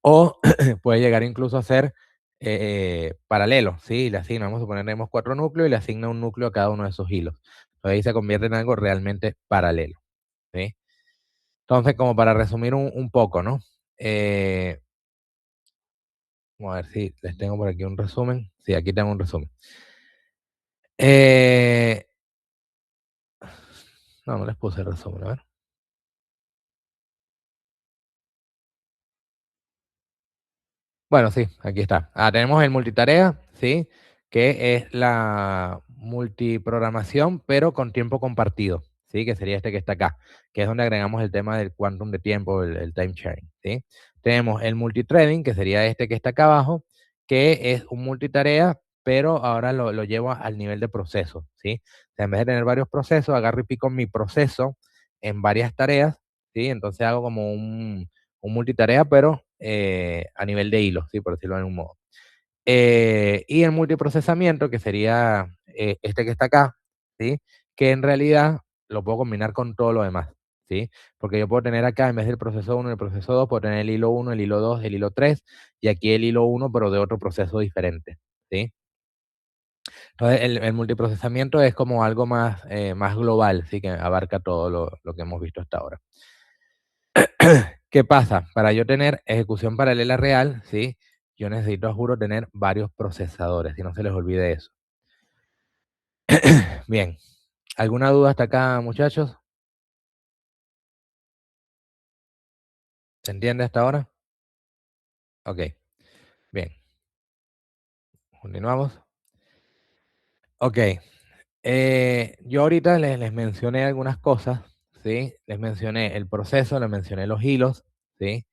o puede llegar incluso a ser paralelo, ¿sí? Le asigna, vamos a suponer, tenemos 4 núcleos y le asigna un núcleo a cada uno de esos hilos. Entonces ahí se convierte en algo realmente paralelo, ¿sí? Entonces, como para resumir un poco, ¿no? Vamos a ver si les tengo por aquí un resumen. Sí, aquí tengo un resumen. No les puse el resumen, a ver. Bueno, sí, aquí está. Tenemos el multitarea, ¿sí? Que es la multiprogramación, pero con tiempo compartido, ¿sí? Que sería este que está acá, que es donde agregamos el tema del quantum de tiempo, el time sharing, ¿sí? Tenemos el multithreading, que sería este que está acá abajo, que es un multitarea, pero ahora lo llevo al nivel de proceso, ¿sí? O sea, en vez de tener varios procesos, agarro y pico mi proceso en varias tareas, ¿sí? Entonces hago como un multitarea, pero a nivel de hilo, ¿sí? Por decirlo de algún modo. Y el multiprocesamiento, que sería este que está acá, ¿sí? Que en realidad lo puedo combinar con todo lo demás, ¿sí? Porque yo puedo tener acá, en vez del proceso 1 y el proceso 2, puedo tener el hilo 1, el hilo 2, el hilo 3, y aquí el hilo 1, pero de otro proceso diferente, ¿sí? Entonces, el multiprocesamiento es como algo más, más global, ¿sí? Que abarca todo lo que hemos visto hasta ahora. ¿Qué pasa? Para yo tener ejecución paralela real, ¿sí? Yo necesito, juro, tener varios procesadores, y no se les olvide eso. Bien. ¿Alguna duda hasta acá, muchachos? ¿Se entiende hasta ahora? Ok. Bien. Continuamos. Ok. Yo ahorita les mencioné algunas cosas, ¿sí? Les mencioné el proceso, les mencioné los hilos, ¿sí?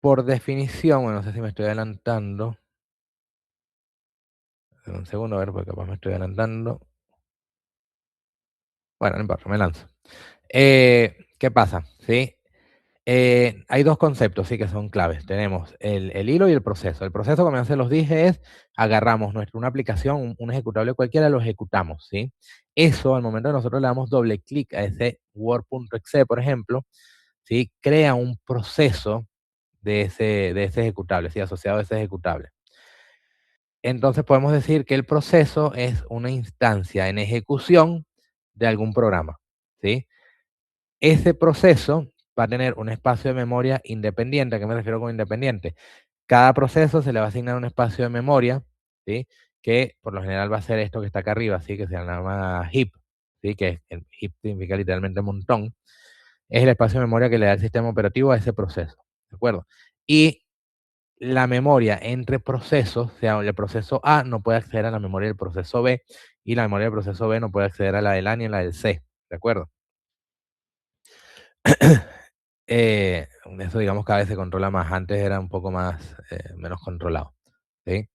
Por definición, bueno, no sé si me estoy adelantando. Un segundo, a ver, porque capaz me estoy adelantando. Bueno, no importa, me lanzo. ¿Qué pasa? ¿Sí? Hay dos conceptos, sí, que son claves. Tenemos el hilo y el proceso. El proceso, como ya se los dije, es agarramos una aplicación, un ejecutable cualquiera, lo ejecutamos, ¿sí? Eso, al momento de nosotros le damos doble clic a ese Word.exe, por ejemplo, ¿sí? Crea un proceso de ese ejecutable, ¿sí? Asociado a ese ejecutable. Entonces podemos decir que el proceso es una instancia en ejecución de algún programa, ¿sí? Ese proceso va a tener un espacio de memoria independiente. ¿A qué me refiero con independiente? Cada proceso se le va a asignar un espacio de memoria, ¿sí? Que por lo general va a ser esto que está acá arriba, ¿sí? Que se llama heap, ¿sí? Que el heap significa literalmente montón. Es el espacio de memoria que le da el sistema operativo a ese proceso, ¿de acuerdo? Y la memoria entre procesos, o sea, el proceso A no puede acceder a la memoria del proceso B y la memoria del proceso B no puede acceder a la del A ni a la del C, ¿de acuerdo? Eso digamos cada vez se controla más, antes era un poco más, menos controlado, ¿sí?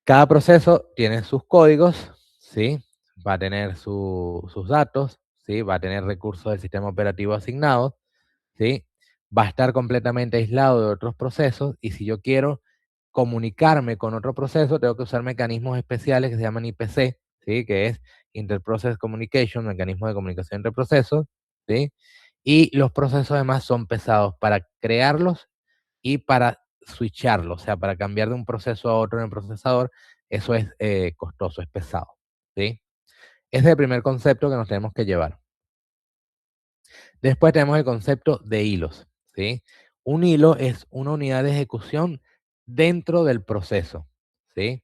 Cada proceso tiene sus códigos, ¿sí? Va a tener sus datos, ¿sí? Va a tener recursos del sistema operativo asignados, ¿sí? Va a estar completamente aislado de otros procesos y si yo quiero comunicarme con otro proceso, tengo que usar mecanismos especiales que se llaman IPC, ¿sí? Que es Interprocess Communication, mecanismo de comunicación entre procesos, ¿sí? Y los procesos además son pesados para crearlos y para switcharlo, o sea, para cambiar de un proceso a otro en el procesador, eso es costoso, es pesado, ¿sí? Ese es el primer concepto que nos tenemos que llevar. Después tenemos el concepto de hilos, ¿sí? Un hilo es una unidad de ejecución dentro del proceso, ¿sí?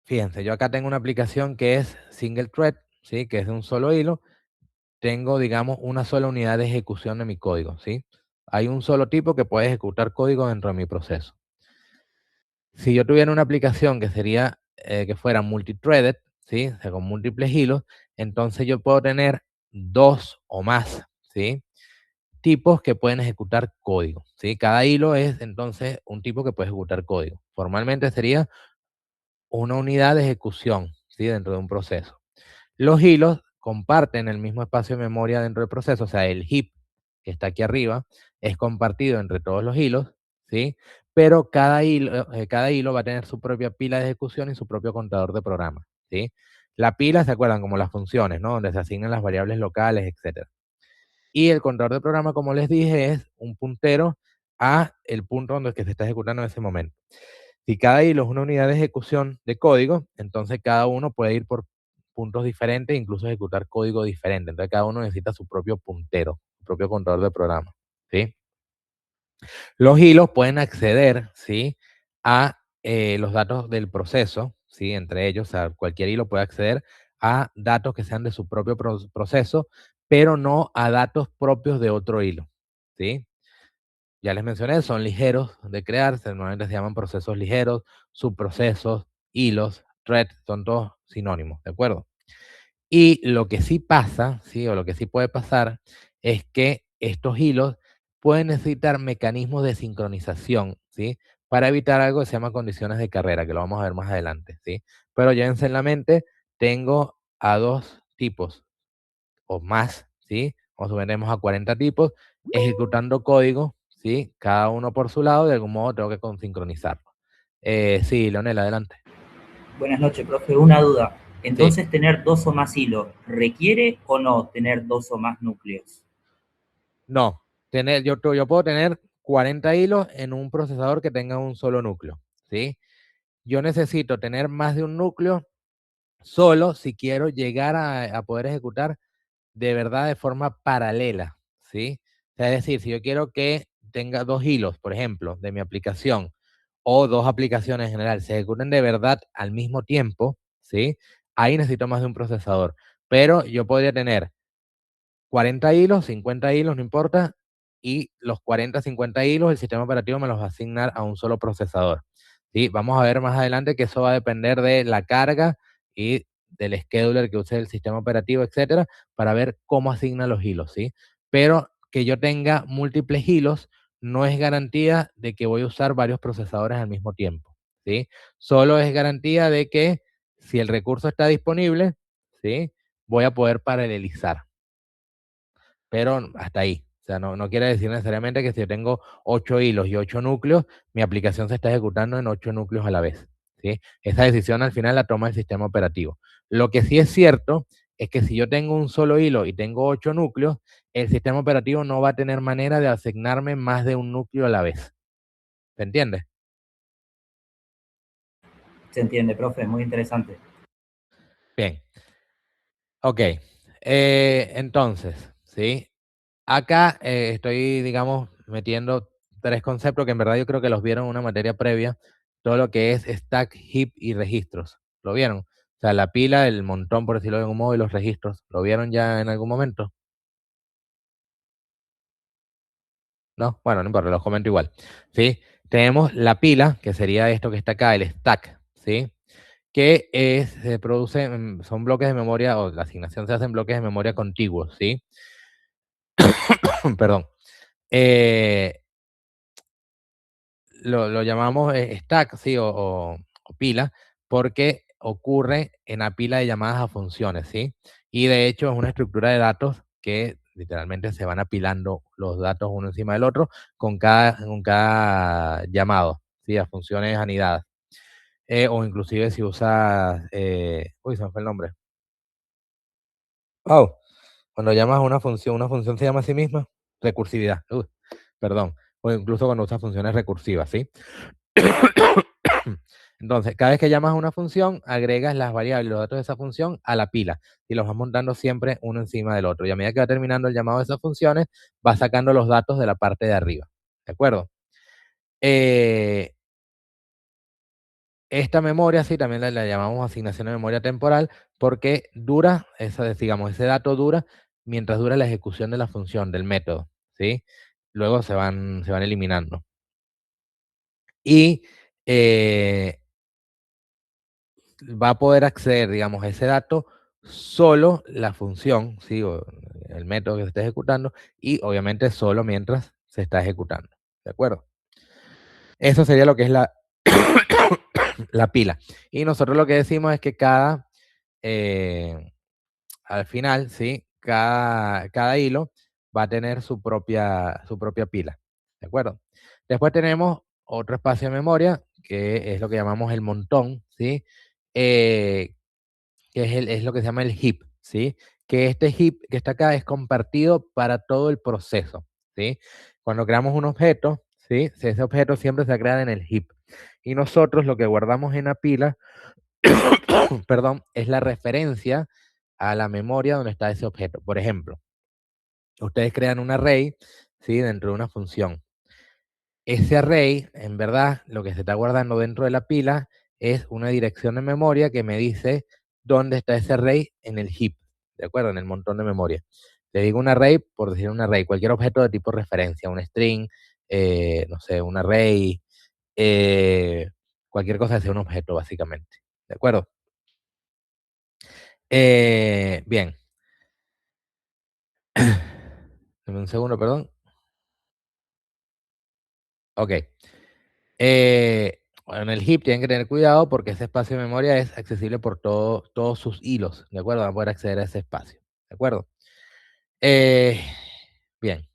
Fíjense, yo acá tengo una aplicación que es single thread, ¿sí? Que es de un solo hilo. Tengo, digamos, una sola unidad de ejecución de mi código, ¿sí? Hay un solo tipo que puede ejecutar código dentro de mi proceso. Si yo tuviera una aplicación que sería, que fuera multithreaded, ¿sí? O sea, con múltiples hilos, entonces yo puedo tener 2 o más, ¿sí? Tipos que pueden ejecutar código, ¿sí? Cada hilo es entonces un tipo que puede ejecutar código. Formalmente sería una unidad de ejecución, ¿sí? Dentro de un proceso. Los hilos comparten el mismo espacio de memoria dentro del proceso, o sea, el heap que está aquí arriba es compartido entre todos los hilos, ¿sí? Pero cada hilo va a tener su propia pila de ejecución y su propio contador de programa, ¿sí? La pila, ¿se acuerdan? Como las funciones, ¿no? Donde se asignan las variables locales, etc. Y el contador de programa, como les dije, es un puntero a el punto donde que se está ejecutando en ese momento. Si cada hilo es una unidad de ejecución de código, entonces cada uno puede ir por puntos diferentes, incluso ejecutar código diferente. Entonces cada uno necesita su propio puntero, su propio contador de programa, ¿sí? Los hilos pueden acceder, ¿sí? A los datos del proceso, ¿sí? Entre ellos, o sea, cualquier hilo puede acceder a datos que sean de su propio proceso, pero no a datos propios de otro hilo, ¿sí? Ya les mencioné, son ligeros de crearse, normalmente se llaman procesos ligeros, subprocesos, hilos, threads, son todos sinónimos, ¿de acuerdo? Y lo que sí pasa, ¿sí? O lo que sí puede pasar, es que estos hilos pueden necesitar mecanismos de sincronización, ¿sí? Para evitar algo que se llama condiciones de carrera, que lo vamos a ver más adelante, ¿sí? Pero llévense en la mente, tengo a 2 tipos o más, ¿sí? O subiremos a 40 tipos, ejecutando código, ¿sí? Cada uno por su lado, de algún modo tengo que sincronizarlo. Sí, Leonel, adelante. Buenas noches, profe. Una duda. Sí. Entonces, ¿tener 2 o más hilos requiere o no tener 2 o más núcleos? No, yo puedo tener 40 hilos en un procesador que tenga un solo núcleo, ¿sí? Yo necesito tener más de un núcleo solo si quiero llegar a poder ejecutar de verdad de forma paralela, ¿sí? O sea, es decir, si yo quiero que tenga 2 hilos, por ejemplo, de mi aplicación, o 2 aplicaciones en general, se ejecuten de verdad al mismo tiempo, ¿sí? Ahí necesito más de un procesador. Pero yo podría tener 40 hilos, 50 hilos, no importa, y los 40, 50 hilos, el sistema operativo me los va a asignar a un solo procesador, ¿sí? Vamos a ver más adelante que eso va a depender de la carga y del scheduler que use el sistema operativo, etcétera, para ver cómo asigna los hilos, ¿sí? Pero que yo tenga múltiples hilos no es garantía de que voy a usar varios procesadores al mismo tiempo, ¿sí? Solo es garantía de que si el recurso está disponible, ¿sí? Voy a poder paralelizar, pero hasta ahí. O sea, no quiere decir necesariamente que si yo tengo 8 hilos y 8 núcleos, mi aplicación se está ejecutando en 8 núcleos a la vez, ¿sí? Esa decisión al final la toma el sistema operativo. Lo que sí es cierto es que si yo tengo un solo hilo y tengo 8 núcleos, el sistema operativo no va a tener manera de asignarme más de un núcleo a la vez. ¿Se entiende? Se entiende, profe. Muy interesante. Bien. Ok. Entonces, ¿sí? Acá estoy, digamos, metiendo 3 conceptos que en verdad yo creo que los vieron en una materia previa, todo lo que es stack, heap y registros. ¿Lo vieron? O sea, la pila, el montón, por decirlo de algún modo, y los registros. ¿Lo vieron ya en algún momento? ¿No? Bueno, no importa, los comento igual. ¿Sí? Tenemos la pila, que sería esto que está acá, el stack, ¿sí? Que se produce, son bloques de memoria, o la asignación se hace en bloques de memoria contiguos, ¿sí? Perdón. Lo llamamos stack, ¿sí? O pila, porque ocurre en la pila de llamadas a funciones, ¿sí? Y de hecho es una estructura de datos que literalmente se van apilando los datos uno encima del otro con cada llamado, ¿sí? A funciones anidadas. O inclusive si usas, uy, se me fue el nombre. Cuando llamas a una función se llama a sí misma recursividad. Perdón. o incluso cuando usas funciones recursivas, ¿sí? Entonces, cada vez que llamas a una función, agregas las variables y los datos de esa función a la pila y los vas montando siempre uno encima del otro. Y a medida que va terminando el llamado de esas funciones, vas sacando los datos de la parte de arriba. ¿De acuerdo? Esta memoria, sí, también la llamamos asignación de memoria temporal porque dura, digamos, ese dato dura mientras dura la ejecución de la función, del método, ¿sí? Luego se van eliminando. Y va a poder acceder, digamos, a ese dato solo la función, ¿sí? O el método que se está ejecutando, y obviamente solo mientras se está ejecutando. ¿De acuerdo? Eso sería lo que es la, la pila. Y nosotros lo que decimos es que al final, ¿sí? Cada hilo va a tener su propia pila. ¿De acuerdo? Después tenemos otro espacio de memoria, que es lo que llamamos el montón, ¿sí? Que es lo que se llama el heap, ¿sí? Que este heap que está acá es compartido para todo el proceso, ¿sí? Cuando creamos un objeto, ¿sí? Ese objeto siempre se crea en el heap. Y nosotros lo que guardamos en la pila, perdón, es la referencia a la memoria donde está ese objeto. Por ejemplo, ustedes crean un array, ¿sí? Dentro de una función. Ese array, en verdad, lo que se está guardando dentro de la pila es una dirección de memoria que me dice dónde está ese array en el heap, ¿de acuerdo? En el montón de memoria. Le digo un array por decir un array, cualquier objeto de tipo referencia, un string, no sé, un array, cualquier cosa que sea un objeto, básicamente, ¿de acuerdo? Bien. Dame un segundo, perdón. Ok. Bueno, en el heap tienen que tener cuidado porque ese espacio de memoria es accesible por todos sus hilos, ¿de acuerdo? Van a poder acceder a ese espacio, ¿de acuerdo? Bien.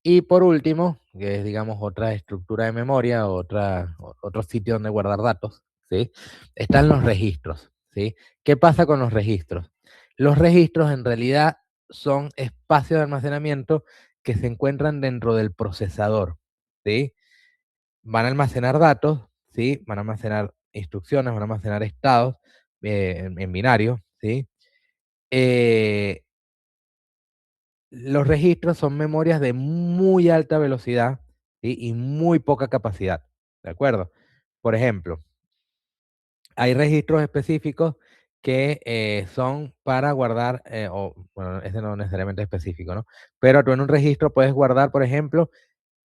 Y por último, que es, digamos, otra estructura de memoria, otro sitio donde guardar datos, ¿sí? Están los registros, ¿sí? ¿Qué pasa con los registros? Los registros en realidad son espacios de almacenamiento que se encuentran dentro del procesador, ¿sí? Van a almacenar datos, ¿sí? Van a almacenar instrucciones, van a almacenar estados en binario, ¿sí? Los registros son memorias de muy alta velocidad, ¿sí? Y muy poca capacidad, ¿de acuerdo? Por ejemplo, hay registros específicos que son para guardar, bueno, ese no necesariamente es específico, ¿no? Pero tú en un registro puedes guardar, por ejemplo,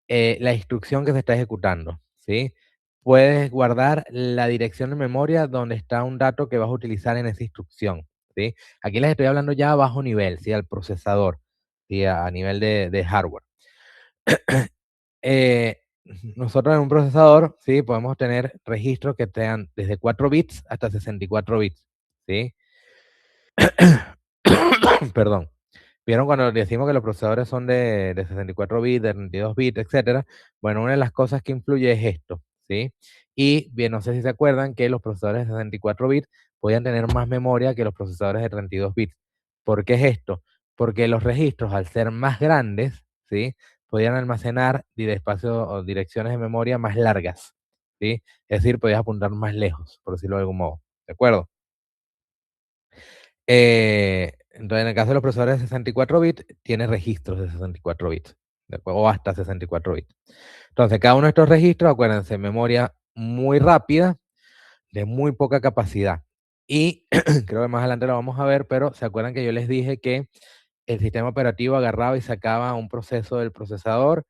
la instrucción que se está ejecutando, ¿sí? Puedes guardar la dirección de memoria donde está un dato que vas a utilizar en esa instrucción, ¿sí? Aquí les estoy hablando ya a bajo nivel, ¿sí? Al procesador, ¿sí? A nivel de hardware. Eh, nosotros en un procesador, ¿sí? Podemos tener registros que tengan desde 4 bits hasta 64 bits, ¿sí? Perdón. ¿Vieron cuando decimos que los procesadores son de 64 bits, de 32 bits, etcétera? Bueno, una de las cosas que influye es esto, ¿sí? Y bien, no sé si se acuerdan que los procesadores de 64 bits podían tener más memoria que los procesadores de 32 bits. ¿Por qué es esto? Porque los registros, al ser más grandes, ¿sí? Podían almacenar espacios o direcciones de memoria más largas, ¿sí? Es decir, podías apuntar más lejos, por decirlo de algún modo, ¿de acuerdo? Entonces, en el caso de los procesadores de 64 bits, tiene registros de 64 bits, o hasta 64 bits. Entonces, cada uno de estos registros, acuérdense, memoria muy rápida, de muy poca capacidad. Y creo que más adelante lo vamos a ver, pero ¿se acuerdan que yo les dije que el sistema operativo agarraba y sacaba un proceso del procesador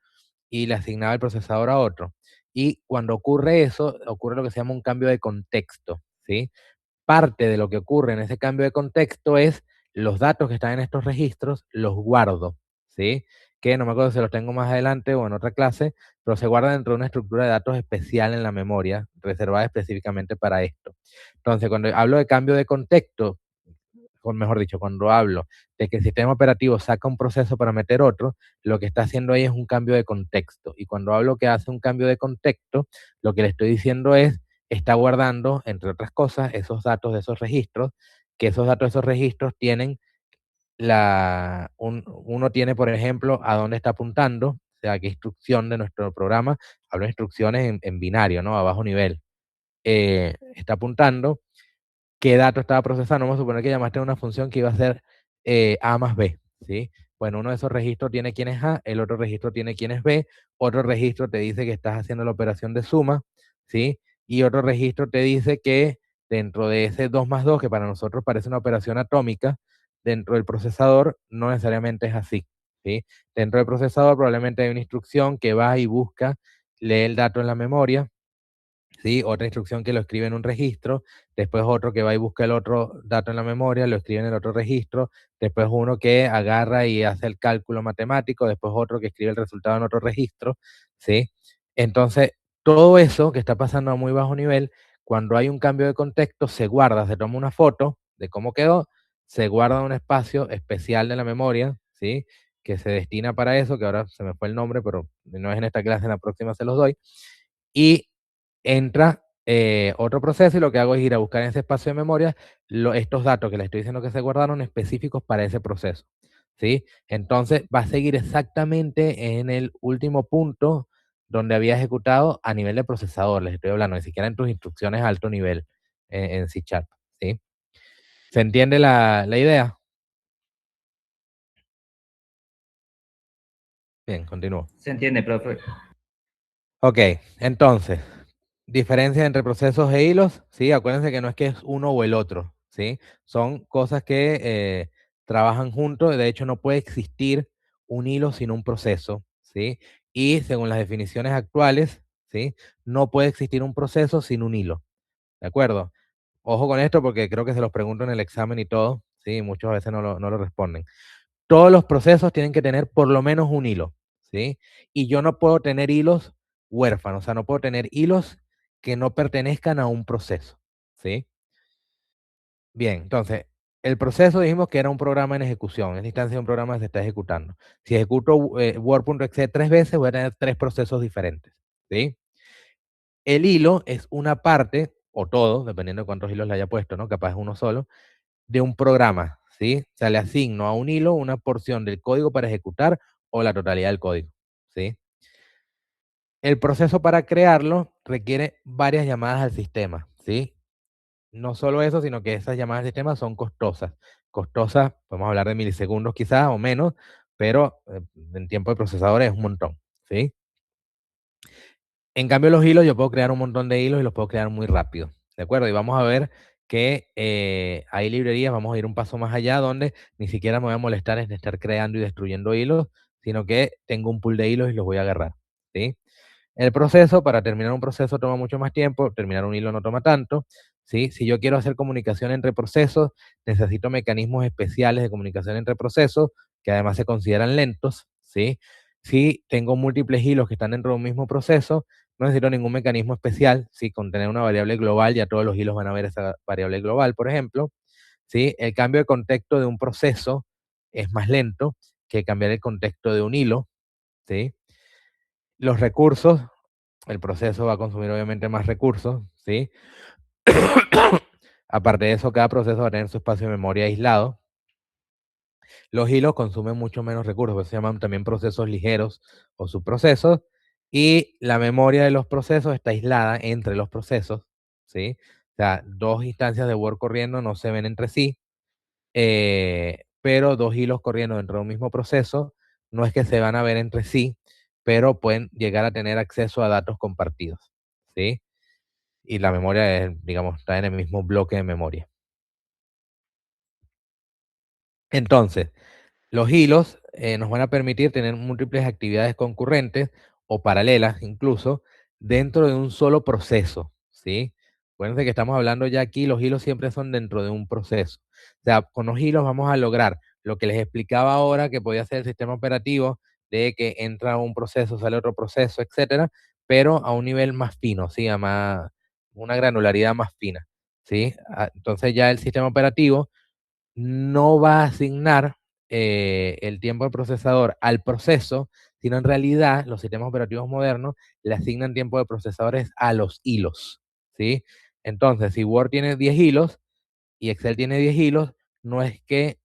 y le asignaba el procesador a otro? Y cuando ocurre eso, ocurre lo que se llama un cambio de contexto, ¿sí? Parte de lo que ocurre en ese cambio de contexto es los datos que están en estos registros, los guardo, ¿sí? Que no me acuerdo si los tengo más adelante o en otra clase, pero se guarda dentro de una estructura de datos especial en la memoria, reservada específicamente para esto. Entonces, cuando hablo de cambio de contexto, o mejor dicho, cuando hablo de que el sistema operativo saca un proceso para meter otro, lo que está haciendo ahí es un cambio de contexto. Y cuando hablo que hace un cambio de contexto, lo que le estoy diciendo es, está guardando, entre otras cosas, esos datos de esos registros, que esos datos de esos registros tienen uno tiene, por ejemplo, a dónde está apuntando, sea, qué instrucción de nuestro programa, hablo de instrucciones en binario, ¿no? A bajo nivel, está apuntando, qué dato estaba procesando. Vamos a suponer que llamaste a una función que iba a ser A más B, ¿sí? Bueno, uno de esos registros tiene quién es A, el otro registro tiene quién es B, otro registro te dice que estás haciendo la operación de suma, ¿sí? Y otro registro te dice que dentro de ese 2 más 2, que para nosotros parece una operación atómica, dentro del procesador no necesariamente es así, ¿sí? Dentro del procesador probablemente hay una instrucción que va y busca, lee el dato en la memoria, ¿sí? Otra instrucción que lo escribe en un registro, después otro que va y busca el otro dato en la memoria, lo escribe en el otro registro, después uno que agarra y hace el cálculo matemático, después otro que escribe el resultado en otro registro, ¿sí? Entonces, todo eso que está pasando a muy bajo nivel, cuando hay un cambio de contexto, se guarda, se toma una foto de cómo quedó, se guarda en un espacio especial de la memoria, ¿sí? Que se destina para eso, que ahora se me fue el nombre, pero no es en esta clase, en la próxima se los doy, y entra otro proceso y lo que hago es ir a buscar en ese espacio de memoria estos datos que les estoy diciendo que se guardaron específicos para ese proceso, ¿sí? Entonces va a seguir exactamente en el último punto donde había ejecutado a nivel de procesador, les estoy hablando, ni siquiera en tus instrucciones a alto nivel en C#, ¿sí? ¿Se entiende la idea? Bien, continúo. Se entiende, profe. Ok, entonces, diferencia entre procesos e hilos, ¿sí? Acuérdense que no es que es uno o el otro, ¿sí? Son cosas que trabajan juntos, de hecho no puede existir un hilo sin un proceso, ¿sí? Y según las definiciones actuales, ¿sí? No puede existir un proceso sin un hilo, ¿de acuerdo? Ojo con esto porque creo que se los pregunto en el examen y todo, ¿sí? Muchas veces no lo responden. Todos los procesos tienen que tener por lo menos un hilo, ¿sí? Y yo no puedo tener hilos huérfanos, o sea, no puedo tener hilos que no pertenezcan a un proceso, ¿sí? Bien, entonces, el proceso dijimos que era un programa en ejecución, en instancia de un programa que se está ejecutando. Si ejecuto Word.exe 3 veces, voy a tener 3 procesos diferentes, ¿sí? El hilo es una parte, o todo, dependiendo de cuántos hilos le haya puesto, ¿no? Capaz es uno solo, de un programa, ¿sí? O sea, le asigno a un hilo una porción del código para ejecutar o la totalidad del código, ¿sí? El proceso para crearlo requiere varias llamadas al sistema, ¿sí? No solo eso, sino que esas llamadas al sistema son costosas. Costosas, podemos hablar de milisegundos quizás o menos, pero en tiempo de procesador es un montón, ¿sí? En cambio, los hilos, yo puedo crear un montón de hilos y los puedo crear muy rápido, ¿de acuerdo? Y vamos a ver que hay librerías, vamos a ir un paso más allá, donde ni siquiera me voy a molestar en estar creando y destruyendo hilos, sino que tengo un pool de hilos y los voy a agarrar, ¿sí? El proceso, para terminar un proceso toma mucho más tiempo, terminar un hilo no toma tanto, ¿sí? Si yo quiero hacer comunicación entre procesos, necesito mecanismos especiales de comunicación entre procesos, que además se consideran lentos, ¿sí? Si tengo múltiples hilos que están dentro de un mismo proceso, no necesito ningún mecanismo especial, ¿sí? Con tener una variable global, ya todos los hilos van a ver esa variable global, por ejemplo, ¿sí? El cambio de contexto de un proceso es más lento que cambiar el contexto de un hilo, ¿sí? Los recursos, el proceso va a consumir obviamente más recursos, ¿sí? Aparte de eso, cada proceso va a tener su espacio de memoria aislado. Los hilos consumen mucho menos recursos, por eso se llaman también procesos ligeros o subprocesos. Y la memoria de los procesos está aislada entre los procesos, ¿sí? O sea, dos instancias de Word corriendo no se ven entre sí, pero dos hilos corriendo dentro de un mismo proceso no es que se van a ver entre sí, pero pueden llegar a tener acceso a datos compartidos, ¿sí? Y la memoria, digamos, está en el mismo bloque de memoria. Entonces, los hilos nos van a permitir tener múltiples actividades concurrentes o paralelas incluso dentro de un solo proceso, ¿sí? Acuérdense que estamos hablando ya aquí, los hilos siempre son dentro de un proceso. O sea, con los hilos vamos a lograr lo que les explicaba ahora que podía ser el sistema operativo, de que entra un proceso, sale otro proceso, etcétera, pero a un nivel más fino, ¿sí? Una granularidad más fina, ¿sí? Entonces ya el sistema operativo no va a asignar el tiempo del procesador al proceso, sino en realidad los sistemas operativos modernos le asignan tiempo de procesadores a los hilos, ¿sí? Entonces, si Word tiene 10 hilos y Excel tiene 10 hilos, no es que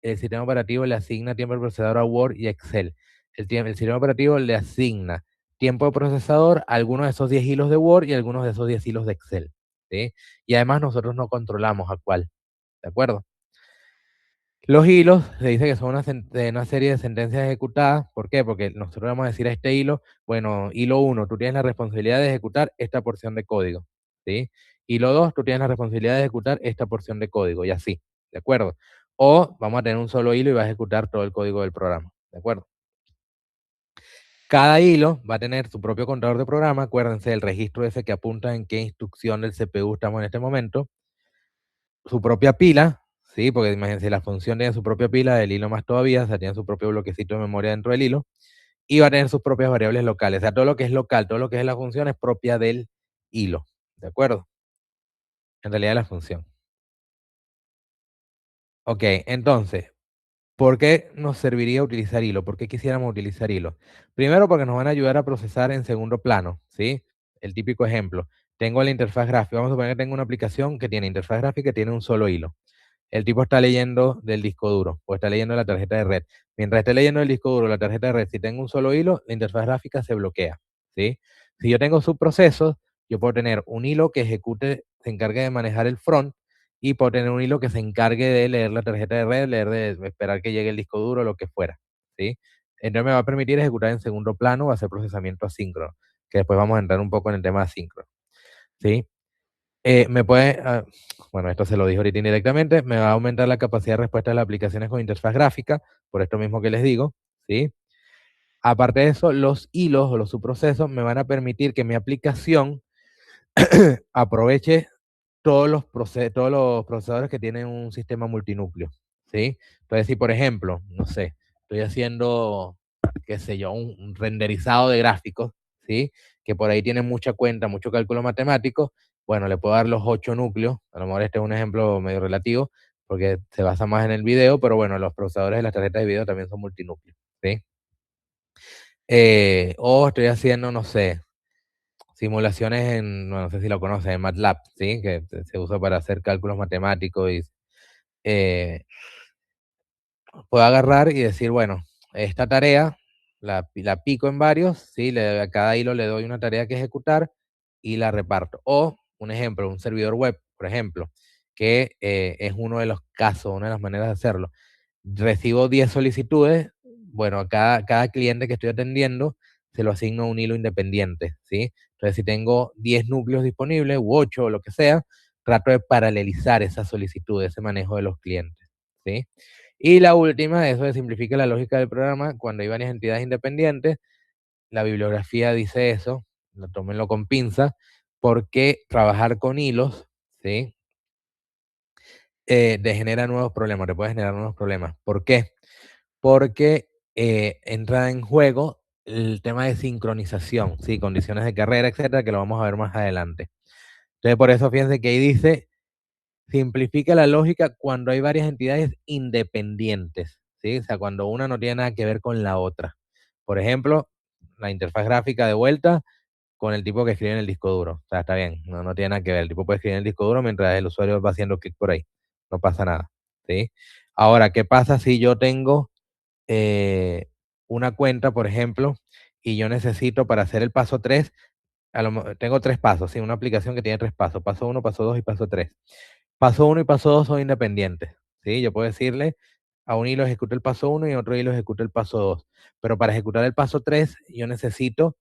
el sistema operativo le asigna tiempo del procesador a Word y Excel, el sistema operativo le asigna tiempo de procesador a algunos de esos 10 hilos de Word y a algunos de esos 10 hilos de Excel, ¿sí? Y además nosotros no controlamos a cuál, ¿de acuerdo? Los hilos se dice que son una serie de sentencias ejecutadas. ¿Por qué? Porque nosotros vamos a decir a este hilo, bueno, hilo 1, tú tienes la responsabilidad de ejecutar esta porción de código, ¿sí? Hilo 2, tú tienes la responsabilidad de ejecutar esta porción de código, y así, ¿de acuerdo? O vamos a tener un solo hilo y va a ejecutar todo el código del programa, ¿de acuerdo? Cada hilo va a tener su propio contador de programa. Acuérdense del registro ese que apunta en qué instrucción del CPU estamos en este momento. Su propia pila, ¿sí? Porque imagínense, la función tiene su propia pila, el hilo más todavía, o sea, tiene su propio bloquecito de memoria dentro del hilo, y va a tener sus propias variables locales. O sea, todo lo que es local, todo lo que es la función es propia del hilo, ¿de acuerdo? En realidad la función. Ok, entonces, ¿por qué nos serviría utilizar hilo? ¿Por qué quisiéramos utilizar hilo? Primero, porque nos van a ayudar a procesar en segundo plano, ¿sí? El típico ejemplo. Tengo la interfaz gráfica. Vamos a suponer que tengo una aplicación que tiene interfaz gráfica y tiene un solo hilo. El tipo está leyendo del disco duro o está leyendo la tarjeta de red. Mientras esté leyendo el disco duro, la tarjeta de red, si tengo un solo hilo, la interfaz gráfica se bloquea, ¿sí? Si yo tengo subprocesos, yo puedo tener un hilo que ejecute, se encargue de manejar el front, y puedo tener un hilo que se encargue de leer la tarjeta de red, esperar que llegue el disco duro, lo que fuera, ¿sí? Entonces me va a permitir ejecutar en segundo plano o hacer procesamiento asíncrono, que después vamos a entrar un poco en el tema asíncrono, ¿sí? Bueno, esto se lo dijo ahorita indirectamente, me va a aumentar la capacidad de respuesta de las aplicaciones con interfaz gráfica, por esto mismo que les digo, ¿sí? Aparte de eso, los hilos o los subprocesos me van a permitir que mi aplicación aproveche todos los procesadores que tienen un sistema multinúcleo, ¿sí? Entonces, si por ejemplo, no sé, estoy haciendo, qué sé yo, un renderizado de gráficos, ¿sí? Que por ahí tiene mucha cuenta, mucho cálculo matemático, bueno, le puedo dar los 8 núcleos, a lo mejor este es un ejemplo medio relativo, porque se basa más en el video, pero bueno, los procesadores de las tarjetas de video también son multinúcleos, ¿sí? O estoy haciendo, no sé, simulaciones no sé si lo conoces, en MATLAB, ¿sí? Que se usa para hacer cálculos matemáticos y puedo agarrar y decir, bueno, esta tarea la pico en varios, ¿sí? A cada hilo le doy una tarea que ejecutar y la reparto. O, un ejemplo, un servidor web, por ejemplo, que es uno de los casos, una de las maneras de hacerlo. Recibo 10 solicitudes, bueno, a cada cliente que estoy atendiendo se lo asigno un hilo independiente, ¿sí? Entonces, si tengo 10 núcleos disponibles, u 8 o lo que sea, trato de paralelizar esa solicitud, ese manejo de los clientes, ¿sí? Y la última, eso de simplifica la lógica del programa, cuando hay varias entidades independientes, la bibliografía dice eso, tómenlo con pinza, porque trabajar con hilos, ¿sí? Genera nuevos problemas, te puede generar nuevos problemas. ¿Por qué? Porque entra en juego el tema de sincronización, ¿sí? Condiciones de carrera, etcétera, que lo vamos a ver más adelante. Entonces, por eso fíjense que ahí dice, simplifica la lógica cuando hay varias entidades independientes, ¿sí? O sea, cuando una no tiene nada que ver con la otra. Por ejemplo, la interfaz gráfica de vuelta con el tipo que escribe en el disco duro. O sea, está bien, no tiene nada que ver. El tipo puede escribir en el disco duro mientras el usuario va haciendo clic por ahí. No pasa nada, ¿sí? Ahora, ¿qué pasa si yo tengo una cuenta, por ejemplo, y yo necesito para hacer el paso 3, tengo 3 pasos, ¿sí? Una aplicación que tiene 3 pasos, paso 1, paso 2 y paso 3. Paso 1 y paso 2 son independientes, ¿sí? Yo puedo decirle a un hilo ejecuta el paso 1 y a otro hilo ejecuta el paso 2. Pero para ejecutar el paso 3, yo necesito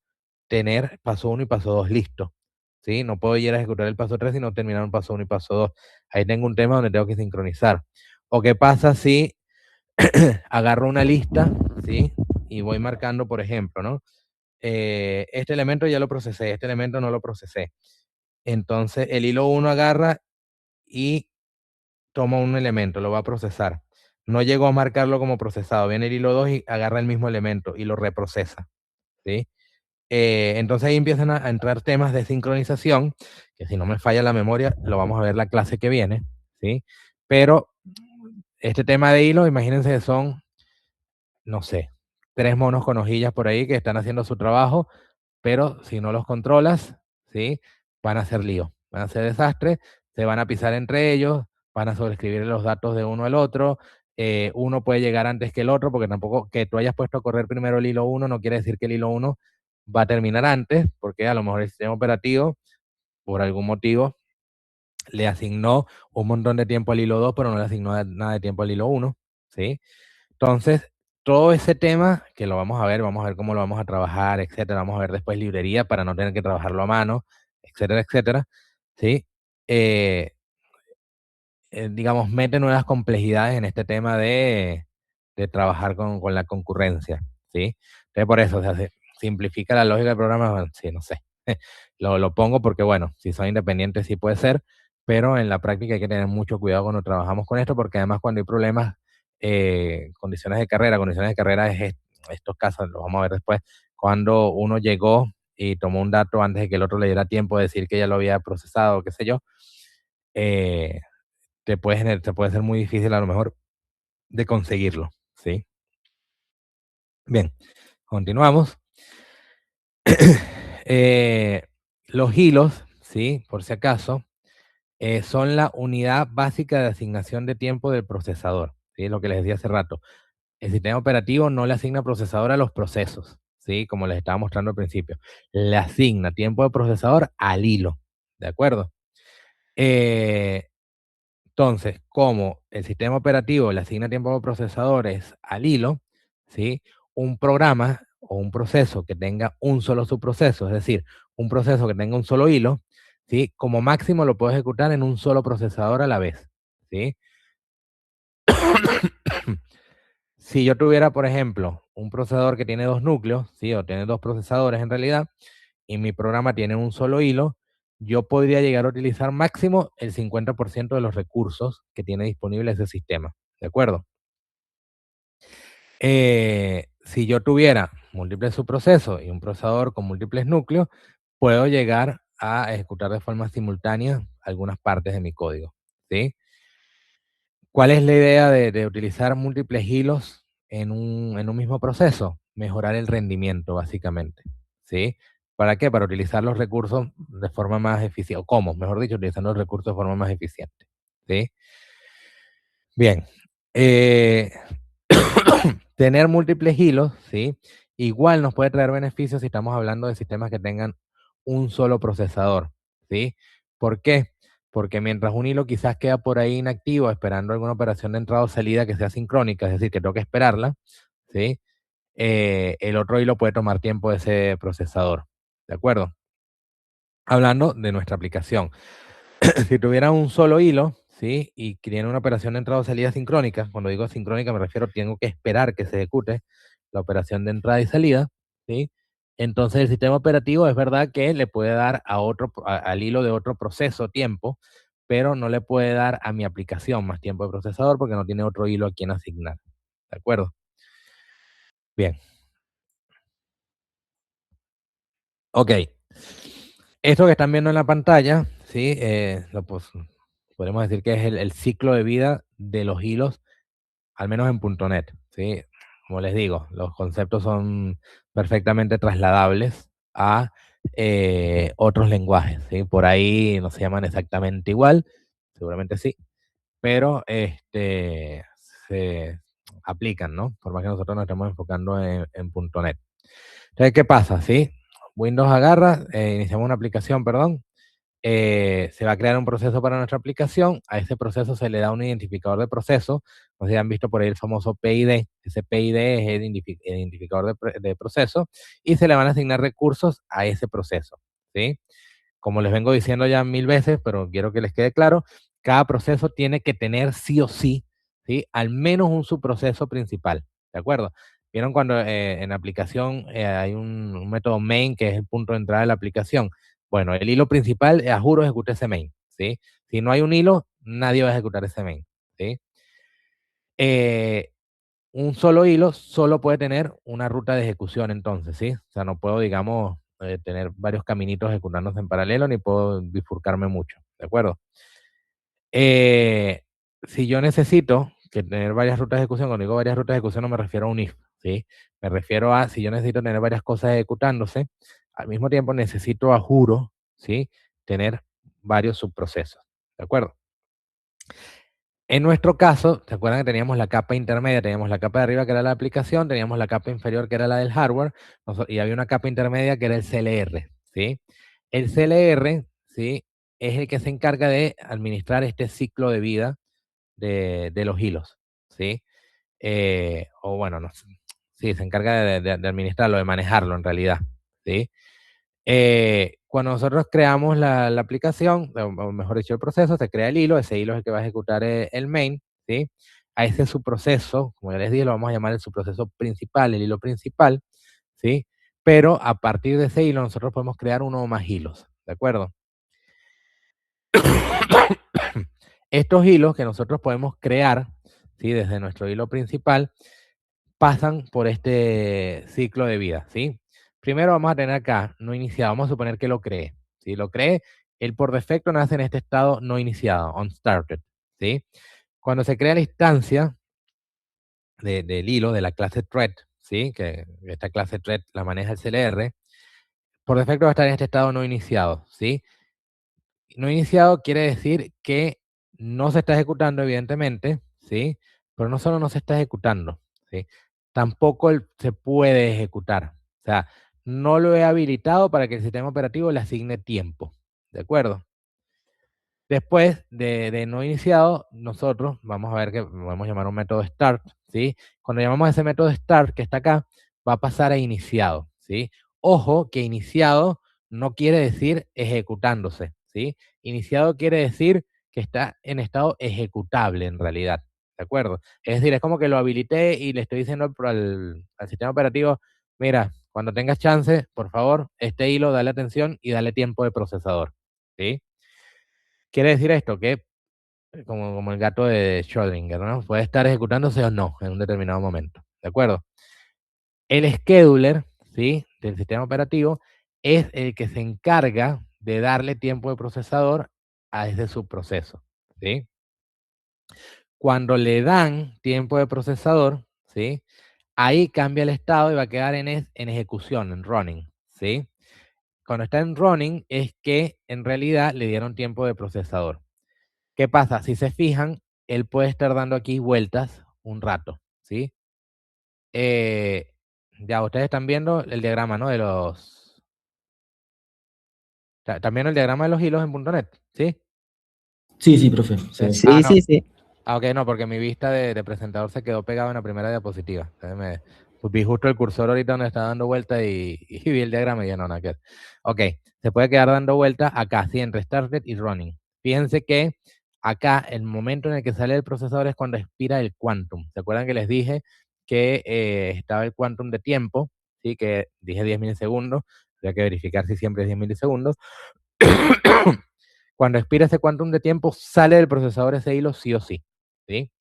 tener paso 1 y paso 2 listo, ¿sí? No puedo ir a ejecutar el paso 3 y no terminar un paso 1 y paso 2. Ahí tengo un tema donde tengo que sincronizar. ¿O qué pasa si agarro una lista, ¿sí? Y voy marcando, por ejemplo, ¿no? Este elemento ya lo procesé, este elemento no lo procesé. Entonces, el hilo 1 agarra y toma un elemento, lo va a procesar. No llegó a marcarlo como procesado. Viene el hilo 2 y agarra el mismo elemento y lo reprocesa, ¿sí? Entonces ahí empiezan a entrar temas de sincronización, que si no me falla la memoria, lo vamos a ver la clase que viene, ¿sí? Pero este tema de hilo, imagínense que son, no sé, 3 monos con hojillas por ahí que están haciendo su trabajo, pero si no los controlas, ¿sí? Van a hacer lío, van a hacer desastre, se van a pisar entre ellos, van a sobreescribir los datos de uno al otro, uno puede llegar antes que el otro, porque tampoco que tú hayas puesto a correr primero el hilo 1 no quiere decir que el hilo 1 va a terminar antes, porque a lo mejor el sistema operativo, por algún motivo, le asignó un montón de tiempo al hilo 2, pero no le asignó nada de tiempo al hilo 1, ¿sí? Entonces, todo ese tema, que lo vamos a ver cómo lo vamos a trabajar, etcétera, vamos a ver después librería para no tener que trabajarlo a mano, etcétera, etcétera, ¿sí? Digamos, mete nuevas complejidades en este tema de trabajar con la concurrencia, ¿sí? Entonces, por eso, o sea, se simplifica la lógica del programa, bueno, sí, no sé. Lo pongo porque, bueno, si son independientes sí puede ser, pero en la práctica hay que tener mucho cuidado cuando trabajamos con esto, porque además cuando hay problemas, condiciones de carrera es estos casos, lo vamos a ver después, cuando uno llegó y tomó un dato antes de que el otro le diera tiempo de decir que ya lo había procesado, qué sé yo, te puede ser muy difícil a lo mejor de conseguirlo, ¿sí? Bien, continuamos. Los hilos, ¿sí? Por si acaso, son la unidad básica de asignación de tiempo del procesador, ¿sí? Lo que les decía hace rato. El sistema operativo no le asigna procesador a los procesos, ¿sí? Como les estaba mostrando al principio. Le asigna tiempo de procesador al hilo, ¿de acuerdo? Entonces, como el sistema operativo le asigna tiempo de procesadores al hilo, ¿sí? Un programa o un proceso que tenga un solo subproceso, es decir, un proceso que tenga un solo hilo, ¿sí? Como máximo lo puedo ejecutar en un solo procesador a la vez, ¿sí? Si yo tuviera, por ejemplo, un procesador que tiene dos núcleos, ¿sí? O tiene dos procesadores en realidad, y mi programa tiene un solo hilo, yo podría llegar a utilizar máximo el 50% de los recursos que tiene disponible ese sistema, ¿de acuerdo? Si yo tuviera múltiples subprocesos y un procesador con múltiples núcleos, puedo llegar a ejecutar de forma simultánea algunas partes de mi código, ¿sí? ¿Cuál es la idea de utilizar múltiples hilos en un mismo proceso? Mejorar el rendimiento, básicamente, ¿sí? ¿Para qué? Para utilizar los recursos de forma más eficiente, o cómo, mejor dicho, utilizando los recursos de forma más eficiente, ¿sí? Bien. Tener múltiples hilos, ¿sí? Igual nos puede traer beneficios si estamos hablando de sistemas que tengan un solo procesador, ¿sí? ¿Por qué? Porque mientras un hilo quizás queda por ahí inactivo esperando alguna operación de entrada o salida que sea sincrónica, es decir, que tengo que esperarla, ¿sí? El otro hilo puede tomar tiempo de ese procesador, ¿de acuerdo? Hablando de nuestra aplicación. Si tuviera un solo hilo, ¿sí? Y tiene una operación de entrada o salida sincrónica, cuando digo sincrónica me refiero, tengo que esperar que se ejecute la operación de entrada y salida, ¿sí? Entonces el sistema operativo es verdad que le puede dar al hilo de otro proceso tiempo, pero no le puede dar a mi aplicación más tiempo de procesador porque no tiene otro hilo a quien asignar. ¿De acuerdo? Bien. Ok. Esto que están viendo en la pantalla, ¿sí? Podemos decir que es el ciclo de vida de los hilos, al menos en .NET, ¿sí? Como les digo, los conceptos son perfectamente trasladables a otros lenguajes, ¿sí? Por ahí no se llaman exactamente igual, seguramente sí, pero se aplican, ¿no? Por más que nosotros nos estemos enfocando en .NET. Entonces, ¿qué pasa? ¿Sí? Windows agarra, iniciamos una aplicación, perdón, se va a crear un proceso para nuestra aplicación, a ese proceso se le da un identificador de proceso, no sé si han visto por ahí el famoso PID, ese PID es el identificador de proceso, y se le van a asignar recursos a ese proceso, ¿sí? Como les vengo diciendo ya 1000 veces, pero quiero que les quede claro, cada proceso tiene que tener sí o sí, ¿sí? Al menos un subproceso principal, ¿de acuerdo? ¿Vieron cuando en la aplicación hay un método main que es el punto de entrada de la aplicación? Bueno, el hilo principal, a juro, ejecuta ese main, ¿sí? Si no hay un hilo, nadie va a ejecutar ese main, ¿sí? Un solo hilo solo puede tener una ruta de ejecución entonces, ¿sí? O sea, no puedo, digamos, tener varios caminitos ejecutándose en paralelo, ni puedo bifurcarme mucho, ¿de acuerdo? Si yo necesito que tener varias rutas de ejecución, cuando digo varias rutas de ejecución no me refiero a un if, ¿sí? Me refiero a, si yo necesito tener varias cosas ejecutándose, al mismo tiempo necesito, a juro, ¿sí? Tener varios subprocesos, ¿de acuerdo? En nuestro caso, ¿se acuerdan que teníamos la capa intermedia? Teníamos la capa de arriba que era la aplicación, teníamos la capa inferior que era la del hardware, y había una capa intermedia que era el CLR, ¿sí? El CLR, ¿sí? Es el que se encarga de administrar este ciclo de vida de los hilos, ¿sí? O bueno, no sé, sí, se encarga de administrarlo, de manejarlo en realidad, ¿sí? Cuando nosotros creamos la aplicación, o mejor dicho, el proceso, se crea el hilo, ese hilo es el que va a ejecutar el main, ¿sí? A ese subproceso, como ya les dije, lo vamos a llamar el subproceso principal, el hilo principal, ¿sí? Pero a partir de ese hilo nosotros podemos crear uno o más hilos, ¿de acuerdo? Estos hilos que nosotros podemos crear, ¿sí? Desde nuestro hilo principal, pasan por este ciclo de vida, ¿sí? Primero vamos a tener acá, no iniciado, vamos a suponer que lo cree. Si lo cree, él por defecto nace en este estado no iniciado, unstarted, ¿sí? Cuando se crea la instancia del hilo de la clase thread, ¿sí? Que esta clase thread la maneja el CLR, por defecto va a estar en este estado no iniciado, ¿sí? No iniciado quiere decir que no se está ejecutando, evidentemente, ¿sí? Pero no solo no se está ejecutando, ¿sí? Tampoco se puede ejecutar. O sea, no lo he habilitado para que el sistema operativo le asigne tiempo, ¿de acuerdo? Después de no iniciado, nosotros vamos a ver que vamos a llamar un método start, ¿sí? Cuando llamamos a ese método start que está acá, va a pasar a iniciado, ¿sí? Ojo que iniciado no quiere decir ejecutándose, ¿sí? Iniciado quiere decir que está en estado ejecutable en realidad, ¿de acuerdo? Es decir, es como que lo habilité y le estoy diciendo al sistema operativo, mira, cuando tengas chance, por favor, este hilo, dale atención y dale tiempo de procesador, ¿sí? Quiere decir esto, que como el gato de Schrödinger, ¿no? Puede estar ejecutándose o no en un determinado momento, ¿de acuerdo? El scheduler, ¿sí? Del sistema operativo es el que se encarga de darle tiempo de procesador a ese subproceso, ¿sí? Cuando le dan tiempo de procesador, ¿sí? Ahí cambia el estado y va a quedar en ejecución, en running, ¿sí? Cuando está en running es que en realidad le dieron tiempo de procesador. ¿Qué pasa? Si se fijan, él puede estar dando aquí vueltas un rato, ¿sí? Ya ustedes están viendo el diagrama, ¿no? También el diagrama de los hilos en .NET, ¿sí? Sí, profe. Sí. Sí, no. sí, sí. Ok, no, porque mi vista de presentador se quedó pegada en la primera diapositiva. Entonces pues vi justo el cursor ahorita donde está dando vuelta y vi el diagrama y ya no, nada que ver. Ok, se puede quedar dando vuelta acá, sí, en Restarted y Running. Fíjense que acá el momento en el que sale el procesador es cuando expira el quantum. ¿Se acuerdan que les dije que estaba el quantum de tiempo? Sí, que dije 10 milisegundos. Habría que verificar si siempre es 10 milisegundos. Cuando expira ese quantum de tiempo, sale del procesador ese hilo sí o sí, ¿sí?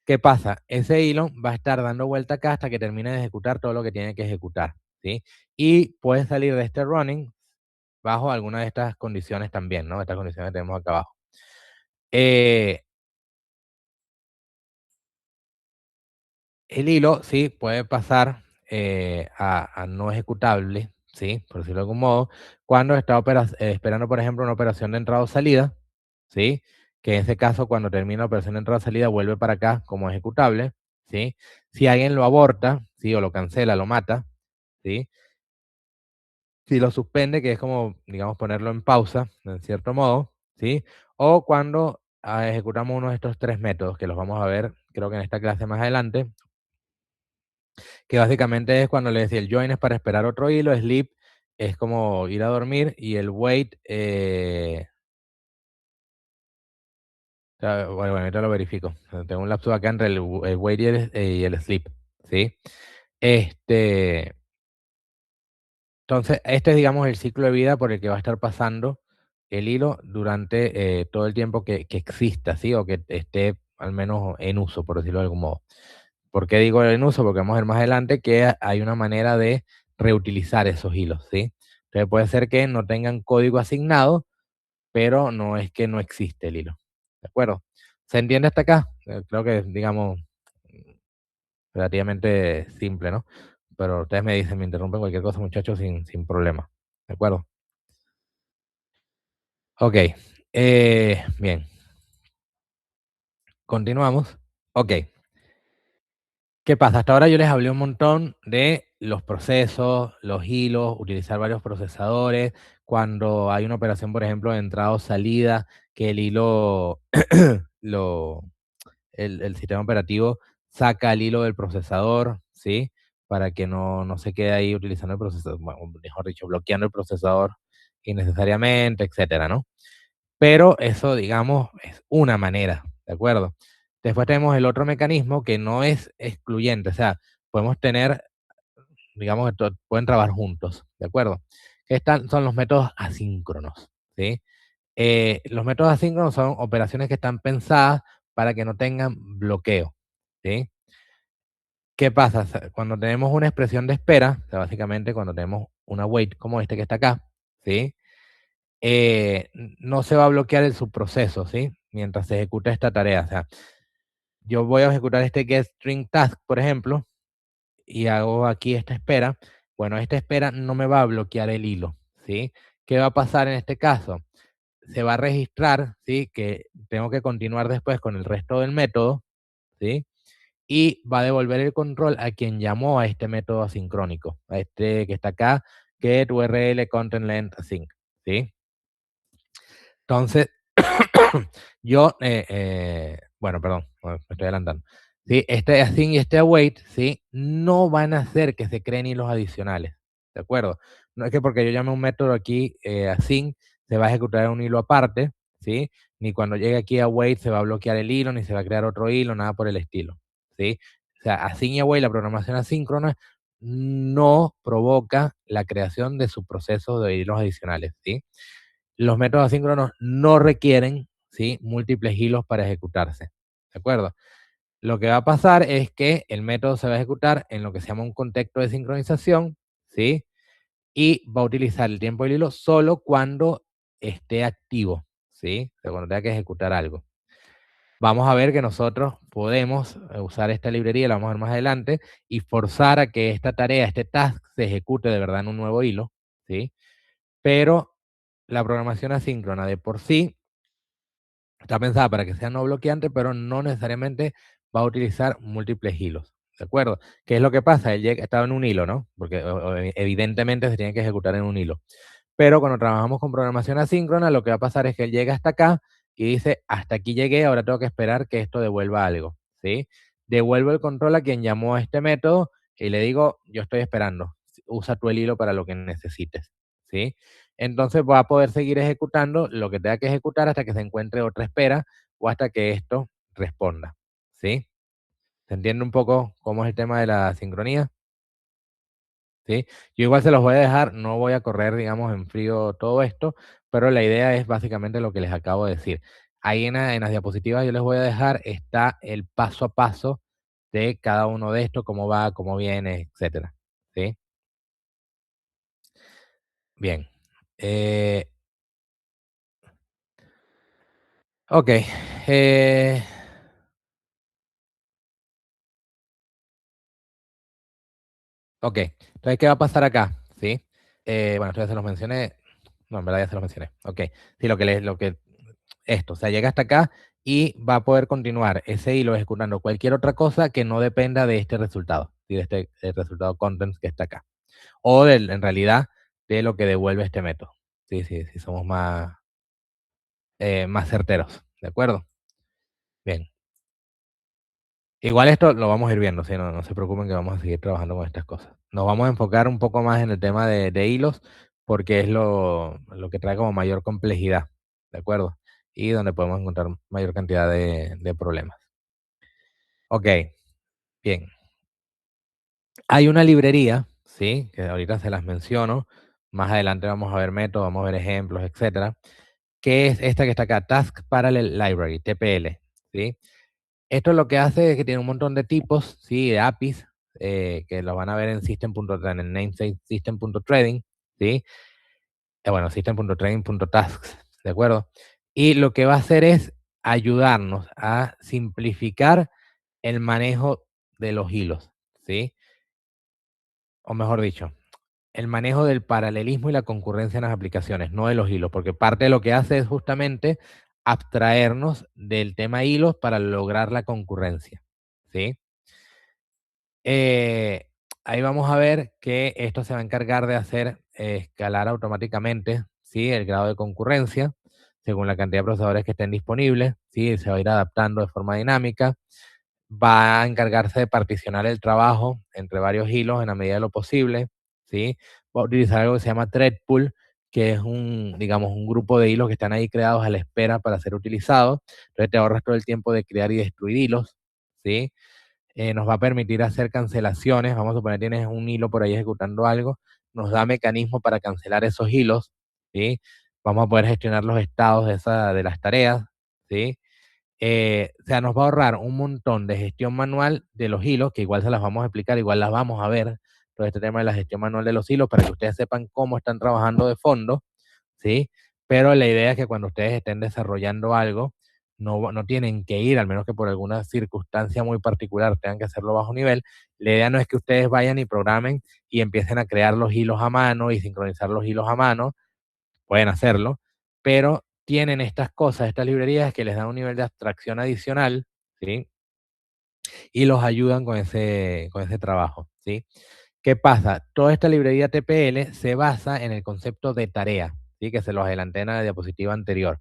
¿Qué pasa? Ese hilo va a estar dando vuelta acá hasta que termine de ejecutar todo lo que tiene que ejecutar, ¿sí? Y puede salir de este running bajo alguna de estas condiciones también, ¿no? Estas condiciones que tenemos acá abajo. El hilo, sí, puede pasar a no ejecutable, ¿sí? Por decirlo de algún modo, cuando está esperando, por ejemplo, una operación de entrada o salida, ¿sí? Que en ese caso, cuando termina la operación de entrada o salida, vuelve para acá como ejecutable, ¿sí? Si alguien lo aborta, ¿sí? O lo cancela, lo mata, ¿sí? Si lo suspende, que es como, digamos, ponerlo en pausa, en cierto modo, ¿sí? O cuando ejecutamos uno de estos tres métodos, que los vamos a ver, creo que en esta clase más adelante, que básicamente es cuando le decía el join es para esperar otro hilo, sleep es como ir a dormir y el wait, bueno, ahorita lo verifico. Tengo un lapso acá entre el wait y el sleep, ¿sí? Entonces, este es, digamos, el ciclo de vida por el que va a estar pasando el hilo durante todo el tiempo que exista, ¿sí? O que esté al menos en uso, por decirlo de algún modo. ¿Por qué digo en uso? Porque vamos a ver más adelante que hay una manera de reutilizar esos hilos, ¿sí? Entonces puede ser que no tengan código asignado, pero no es que no existe el hilo. ¿De acuerdo? ¿Se entiende hasta acá? Creo que es, digamos, relativamente simple, ¿no? Pero ustedes me dicen, me interrumpen cualquier cosa, muchachos, sin problema. ¿De acuerdo? Ok. Bien. continuamos. Ok. ¿Qué pasa? Hasta ahora yo les hablé un montón de los procesos, los hilos, utilizar varios procesadores, cuando hay una operación, por ejemplo, de entrada o salida, que el hilo, el sistema operativo saca el hilo del procesador, ¿sí? Para que no se quede ahí utilizando el procesador, bueno, mejor dicho, bloqueando el procesador innecesariamente, etcétera, ¿no? Pero eso, digamos, es una manera, ¿de acuerdo? Después tenemos el otro mecanismo que no es excluyente, o sea, podemos tener, digamos, pueden trabajar juntos, ¿de acuerdo? Son los métodos asíncronos, ¿sí? Los métodos asíncronos son operaciones que están pensadas para que no tengan bloqueo, ¿sí? ¿Qué pasa? Cuando tenemos una expresión de espera, o sea, básicamente cuando tenemos una wait como este que está acá, ¿sí? No se va a bloquear el subproceso, ¿sí? Mientras se ejecuta esta tarea. O sea, yo voy a ejecutar este getStringTask, por ejemplo, y hago aquí esta espera. Bueno, esta espera no me va a bloquear el hilo, ¿sí? ¿Qué va a pasar en este caso? Se va a registrar, ¿sí? Que tengo que continuar después con el resto del método, ¿sí? Y va a devolver el control a quien llamó a este método asincrónico, a este que está acá, getURLContentLengthAsync, ¿sí? Entonces, bueno, perdón, me estoy adelantando. ¿Sí? Este async y este await, ¿sí? No van a hacer que se creen hilos adicionales, ¿de acuerdo? No es que porque yo llame un método aquí async, se va a ejecutar un hilo aparte, ¿sí? Ni cuando llegue aquí a await se va a bloquear el hilo, ni se va a crear otro hilo, nada por el estilo, ¿sí? O sea, async y await, la programación asíncrona, no provoca la creación de subprocesos de hilos adicionales, ¿sí? Los métodos asíncronos no requieren, ¿sí? Múltiples hilos para ejecutarse, ¿de acuerdo? Lo que va a pasar es que el método se va a ejecutar en lo que se llama un contexto de sincronización, ¿sí? Y va a utilizar el tiempo del hilo solo cuando esté activo, ¿sí? O sea, cuando tenga que ejecutar algo. Vamos a ver que nosotros podemos usar esta librería, la vamos a ver más adelante, y forzar a que esta tarea, este task, se ejecute de verdad en un nuevo hilo, ¿sí? Pero la programación asíncrona de por sí está pensada para que sea no bloqueante, pero no necesariamente va a utilizar múltiples hilos, ¿de acuerdo? ¿Qué es lo que pasa? Él estaba en un hilo, ¿no? Porque evidentemente se tiene que ejecutar en un hilo. Pero cuando trabajamos con programación asíncrona, lo que va a pasar es que él llega hasta acá y dice, hasta aquí llegué, ahora tengo que esperar que esto devuelva algo, ¿sí? Devuelvo el control a quien llamó a este método y le digo, yo estoy esperando, usa tú el hilo para lo que necesites, ¿sí? Entonces va a poder seguir ejecutando lo que tenga que ejecutar hasta que se encuentre otra espera o hasta que esto responda, ¿sí? ¿Se entiende un poco cómo es el tema de la sincronía? ¿Sí? Yo igual se los voy a dejar, no voy a correr, digamos, en frío todo esto, pero la idea es básicamente lo que les acabo de decir. Ahí en las diapositivas yo les voy a dejar, está el paso a paso de cada uno de estos, cómo va, cómo viene, etcétera, ¿sí? Bien. Ok. Ok. Entonces, ¿qué va a pasar acá? ¿Sí? Bueno, esto ya se los mencioné. No, en verdad ya se los mencioné. Ok. Sí, esto, o sea, llega hasta acá y va a poder continuar ese hilo ejecutando cualquier otra cosa que no dependa de este resultado, ¿sí? De este el resultado contents que está acá. O en realidad, de lo que devuelve este método. Sí, somos más certeros, ¿de acuerdo? Bien. Igual esto lo vamos a ir viendo, ¿sí? No se preocupen que vamos a seguir trabajando con estas cosas. Nos vamos a enfocar un poco más en el tema de hilos, porque es lo que trae como mayor complejidad, ¿de acuerdo? Y donde podemos encontrar mayor cantidad de problemas. Ok, bien. Hay una librería, ¿sí? Que ahorita se las menciono. Más adelante vamos a ver métodos, vamos a ver ejemplos, etcétera. Que es esta que está acá, Task Parallel Library, TPL, ¿sí? Esto lo que hace es que tiene un montón de tipos, ¿sí? De APIs, que lo van a ver en en el namespace system.trading, ¿sí? Bueno, system.trading.tasks, ¿de acuerdo? Y lo que va a hacer es ayudarnos a simplificar el manejo de los hilos, ¿sí? O mejor dicho, el manejo del paralelismo y la concurrencia en las aplicaciones, no de los hilos, porque parte de lo que hace es justamente abstraernos del tema hilos para lograr la concurrencia, ¿sí? Ahí vamos a ver que esto se va a encargar de hacer escalar automáticamente, ¿sí? El grado de concurrencia según la cantidad de procesadores que estén disponibles, ¿sí? Se va a ir adaptando de forma dinámica. Va a encargarse de particionar el trabajo entre varios hilos en la medida de lo posible, ¿sí? Va a utilizar algo que se llama thread pool, que es digamos, un grupo de hilos que están ahí creados a la espera para ser utilizados. Entonces te ahorras todo el tiempo de crear y destruir hilos, ¿sí? Nos va a permitir hacer cancelaciones. Vamos a suponer que tienes un hilo por ahí ejecutando algo, nos da mecanismos para cancelar esos hilos, ¿sí? Vamos a poder gestionar los estados de las tareas, ¿sí? O sea, nos va a ahorrar un montón de gestión manual de los hilos, que igual se las vamos a explicar, igual las vamos a ver, todo este tema de la gestión manual de los hilos, para que ustedes sepan cómo están trabajando de fondo, ¿sí? Pero la idea es que cuando ustedes estén desarrollando algo, no tienen que ir, al menos que por alguna circunstancia muy particular tengan que hacerlo bajo nivel. La idea no es que ustedes vayan y programen y empiecen a crear los hilos a mano y sincronizar los hilos a mano. Pueden hacerlo, pero tienen estas cosas, estas librerías que les dan un nivel de abstracción adicional, ¿sí? Y los ayudan con ese trabajo, ¿sí? ¿Qué pasa? Toda esta librería TPL se basa en el concepto de tarea, ¿sí? Que se los adelanté en la diapositiva anterior.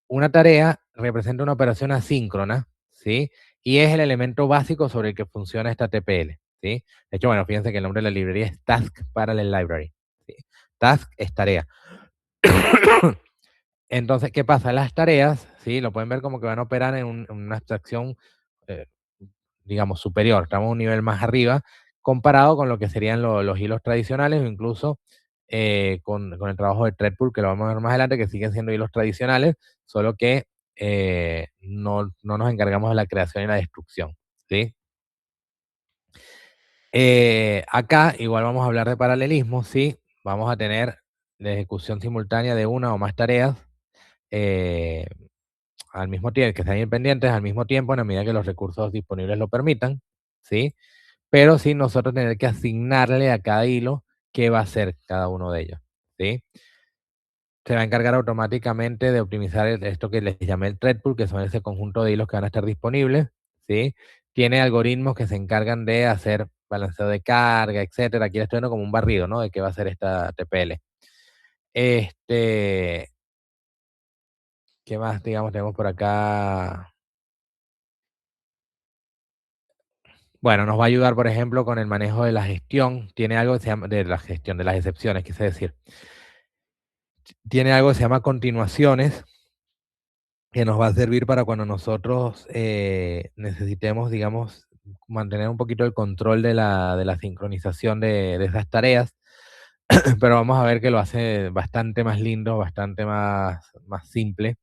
Una tarea representa una operación asíncrona, ¿sí? Y es el elemento básico sobre el que funciona esta TPL, ¿sí? De hecho, bueno, fíjense que el nombre de la librería es Task Parallel Library, ¿sí? Task es tarea. Entonces, ¿qué pasa? Las tareas, ¿sí? Lo pueden ver como que van a operar en una abstracción, eh, digamos, superior. Estamos a un nivel más arriba comparado con lo que serían los hilos tradicionales o incluso con el trabajo de Threadpool, que lo vamos a ver más adelante, que siguen siendo hilos tradicionales, solo que no nos encargamos de la creación y la destrucción, ¿sí? Acá igual vamos a hablar de paralelismo, ¿sí? Vamos a tener la ejecución simultánea de una o más tareas al mismo tiempo, que estén independientes al mismo tiempo, en la medida que los recursos disponibles lo permitan, ¿sí? Pero sin nosotros tener que asignarle a cada hilo qué va a hacer cada uno de ellos, ¿sí? Se va a encargar automáticamente de optimizar esto que les llamé el thread pool, que son ese conjunto de hilos que van a estar disponibles, ¿sí? Tiene algoritmos que se encargan de hacer balanceo de carga, etcétera. Aquí estoy viendo como un barrido, ¿no? De qué va a hacer esta TPL. ¿Qué más, digamos, tenemos por acá? Bueno, nos va a ayudar, por ejemplo, con el manejo de la gestión. Tiene algo que se llama, de la gestión de las excepciones, quise decir. Tiene algo que se llama continuaciones, que nos va a servir para cuando nosotros necesitemos, digamos, mantener un poquito el control de la sincronización de esas tareas. Pero vamos a ver que lo hace bastante más lindo, bastante más simple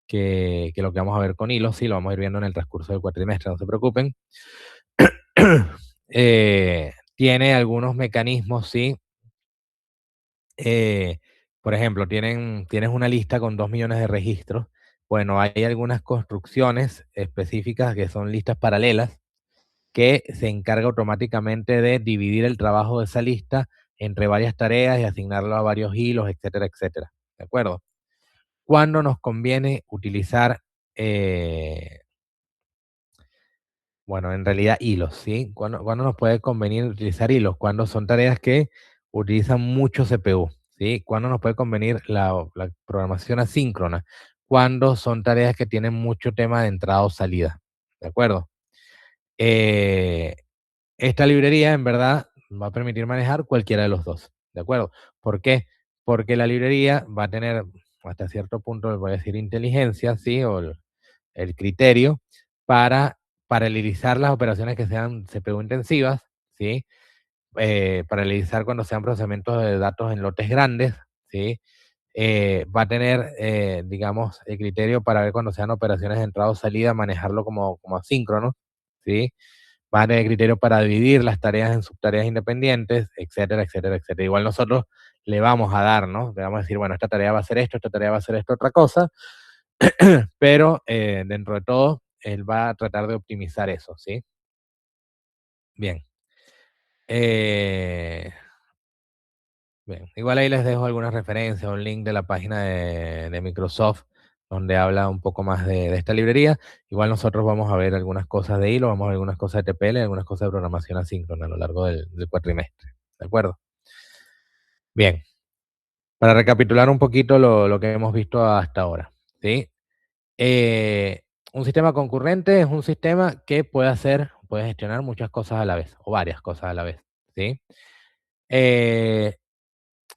que lo que vamos a ver con hilos. Sí, lo vamos a ir viendo en el transcurso del cuatrimestre, no se preocupen. Tiene algunos mecanismos, ¿sí? Por ejemplo, tienes una lista con 2 millones de registros. Bueno, hay algunas construcciones específicas que son listas paralelas que se encarga automáticamente de dividir el trabajo de esa lista entre varias tareas y asignarlo a varios hilos, etcétera, etcétera. ¿De acuerdo? ¿Cuándo nos conviene utilizar bueno, en realidad hilos, ¿sí? ¿Cuándo nos puede convenir utilizar hilos? Cuando son tareas que utilizan mucho CPU, ¿sí? ¿Cuándo nos puede convenir la programación asíncrona? Cuando son tareas que tienen mucho tema de entrada o salida, ¿de acuerdo? Esta librería, en verdad, va a permitir manejar cualquiera de los dos, ¿de acuerdo? ¿Por qué? Porque la librería va a tener, hasta cierto punto, voy a decir, inteligencia, ¿sí? O el criterio para paralelizar las operaciones que sean CPU intensivas, ¿sí? Paralelizar cuando sean procesamientos de datos en lotes grandes, ¿sí? Va a tener, digamos, el criterio para ver cuando sean operaciones de entrada o salida, manejarlo como asíncrono, ¿sí? Va a tener criterio para dividir las tareas en subtareas independientes, etcétera, etcétera, etcétera. Igual nosotros le vamos a dar, ¿no? Le vamos a decir, bueno, esta tarea va a ser esto, esta tarea va a ser esto, otra cosa, pero dentro de todo, él va a tratar de optimizar eso, ¿sí? Bien. Bien, igual ahí les dejo algunas referencias, un link de la página de Microsoft donde habla un poco más de esta librería. Igual nosotros vamos a ver algunas cosas de hilo, vamos a ver algunas cosas de TPL, algunas cosas de programación asíncrona a lo largo del cuatrimestre. ¿De acuerdo? Bien. Para recapitular un poquito lo que hemos visto hasta ahora, ¿sí? Un sistema concurrente es un sistema que puede gestionar muchas cosas a la vez, o varias cosas a la vez, ¿sí?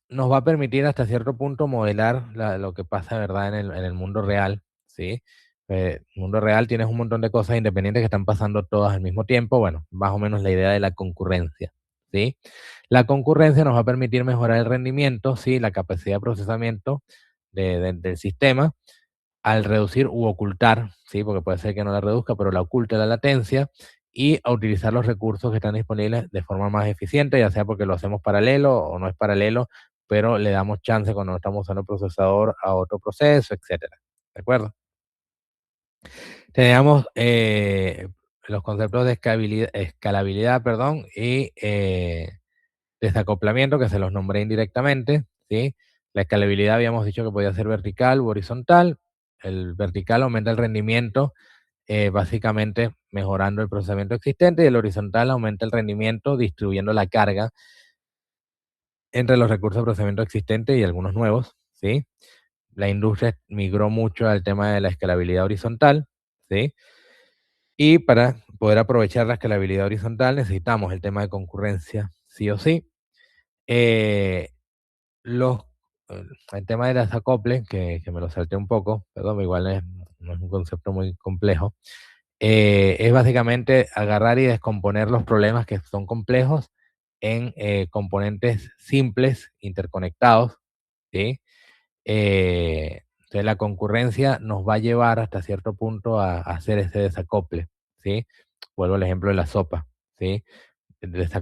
Nos va a permitir hasta cierto punto modelar lo que pasa, ¿verdad?, en el mundo real, ¿sí? El mundo real tienes un montón de cosas independientes que están pasando todas al mismo tiempo. Bueno, más o menos la idea de la concurrencia, ¿sí? La concurrencia nos va a permitir mejorar el rendimiento, ¿sí?, la capacidad de procesamiento del sistema al reducir u ocultar, ¿sí?, porque puede ser que no la reduzca, pero la oculte la latencia, y a utilizar los recursos que están disponibles de forma más eficiente, ya sea porque lo hacemos paralelo o no es paralelo, pero le damos chance cuando estamos usando el procesador a otro proceso, etcétera. ¿De acuerdo? Tenemos los conceptos de escalabilidad, perdón, y desacoplamiento, que se los nombré indirectamente, ¿sí? La escalabilidad habíamos dicho que podía ser vertical u horizontal. El vertical aumenta el rendimiento, básicamente mejorando el procesamiento existente, y el horizontal aumenta el rendimiento distribuyendo la carga entre los recursos de procesamiento existentes y algunos nuevos, ¿sí? La industria migró mucho al tema de la escalabilidad horizontal, ¿sí? Y para poder aprovechar la escalabilidad horizontal necesitamos el tema de concurrencia, sí o sí. Los, el tema de las acoples, que me lo salté un poco, perdón, igual no es un concepto muy complejo, es básicamente agarrar y descomponer los problemas que son complejos en componentes simples, interconectados, ¿sí? Entonces la concurrencia nos va a llevar hasta cierto punto a hacer ese desacople, ¿sí? Vuelvo al ejemplo de la sopa, ¿sí?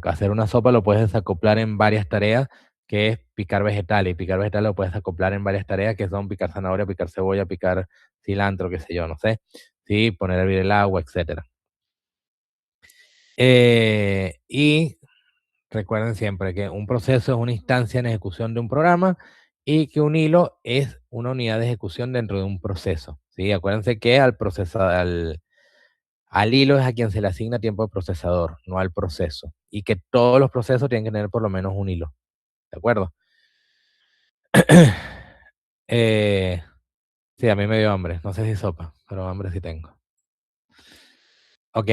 Hacer una sopa lo puedes desacoplar en varias tareas, que es picar vegetales, y picar vegetales lo puedes acoplar en varias tareas, que son picar zanahoria, picar cebolla, picar cilantro, qué sé yo, no sé, ¿sí? Poner a hervir el agua, etcétera. Y recuerden siempre que un proceso es una instancia en ejecución de un programa, y que un hilo es una unidad de ejecución dentro de un proceso, ¿sí? Acuérdense que al hilo es a quien se le asigna tiempo de procesador, no al proceso. Y que todos los procesos tienen que tener por lo menos un hilo. ¿De acuerdo? Sí, a mí me dio hambre. No sé si sopa, pero hambre sí tengo. Ok.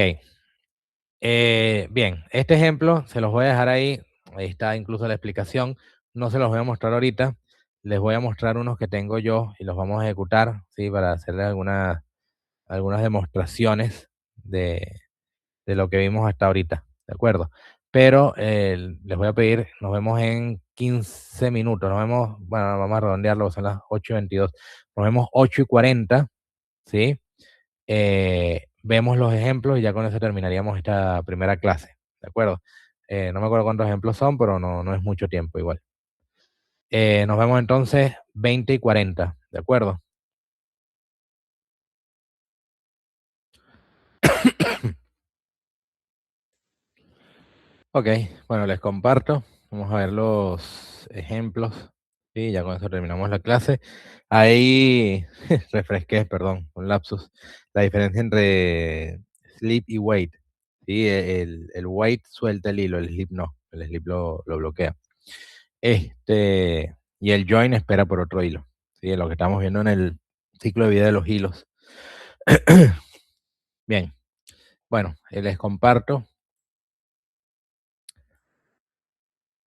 Bien, este ejemplo se los voy a dejar ahí. Ahí está incluso la explicación. No se los voy a mostrar ahorita. Les voy a mostrar unos que tengo yo y los vamos a ejecutar, ¿sí? Para hacerles algunas demostraciones de lo que vimos hasta ahorita, ¿de acuerdo? Pero les voy a pedir, nos vemos en 15 minutos, nos vemos, bueno, vamos a redondearlo, son las 8:22, nos vemos 8:40, ¿sí? Vemos los ejemplos y ya con eso terminaríamos esta primera clase, ¿de acuerdo? No me acuerdo cuántos ejemplos son, pero no es mucho tiempo igual. Nos vemos entonces 20:40, ¿de acuerdo? Ok, bueno, les comparto. Vamos a ver los ejemplos. Sí, ya con eso terminamos la clase. Ahí refresqué, perdón, un lapsus. La diferencia entre sleep y wait. Sí, el wait suelta el hilo, el sleep no. El sleep lo bloquea. Y el join espera por otro hilo. Sí, lo que estamos viendo en el ciclo de vida de los hilos. Bien, bueno, les comparto.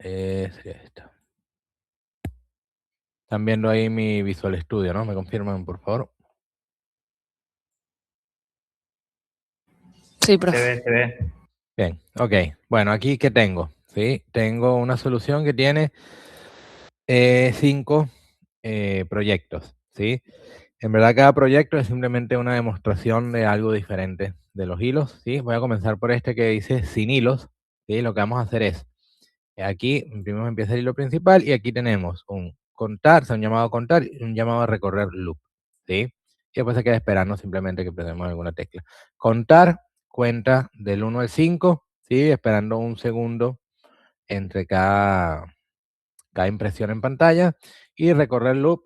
Sería esta. Están viendo ahí mi Visual Studio, ¿no? ¿Me confirman, por favor? Sí, profe. Se ve. Bien, ok. Bueno, aquí, ¿qué tengo? ¿Sí? Tengo una solución que tiene 5 proyectos, ¿sí? En verdad, cada proyecto es simplemente una demostración de algo diferente de los hilos, ¿sí? Voy a comenzar por este que dice sin hilos, ¿sí? Lo que vamos a hacer es, aquí primero empieza el hilo principal, y aquí tenemos un contar, o sea, un llamado a contar y un llamado a recorrer loop, ¿sí? Y después se queda esperando simplemente que prendamos alguna tecla. Contar cuenta del 1 al 5, ¿sí? Esperando un segundo entre cada impresión en pantalla, y recorrer loop,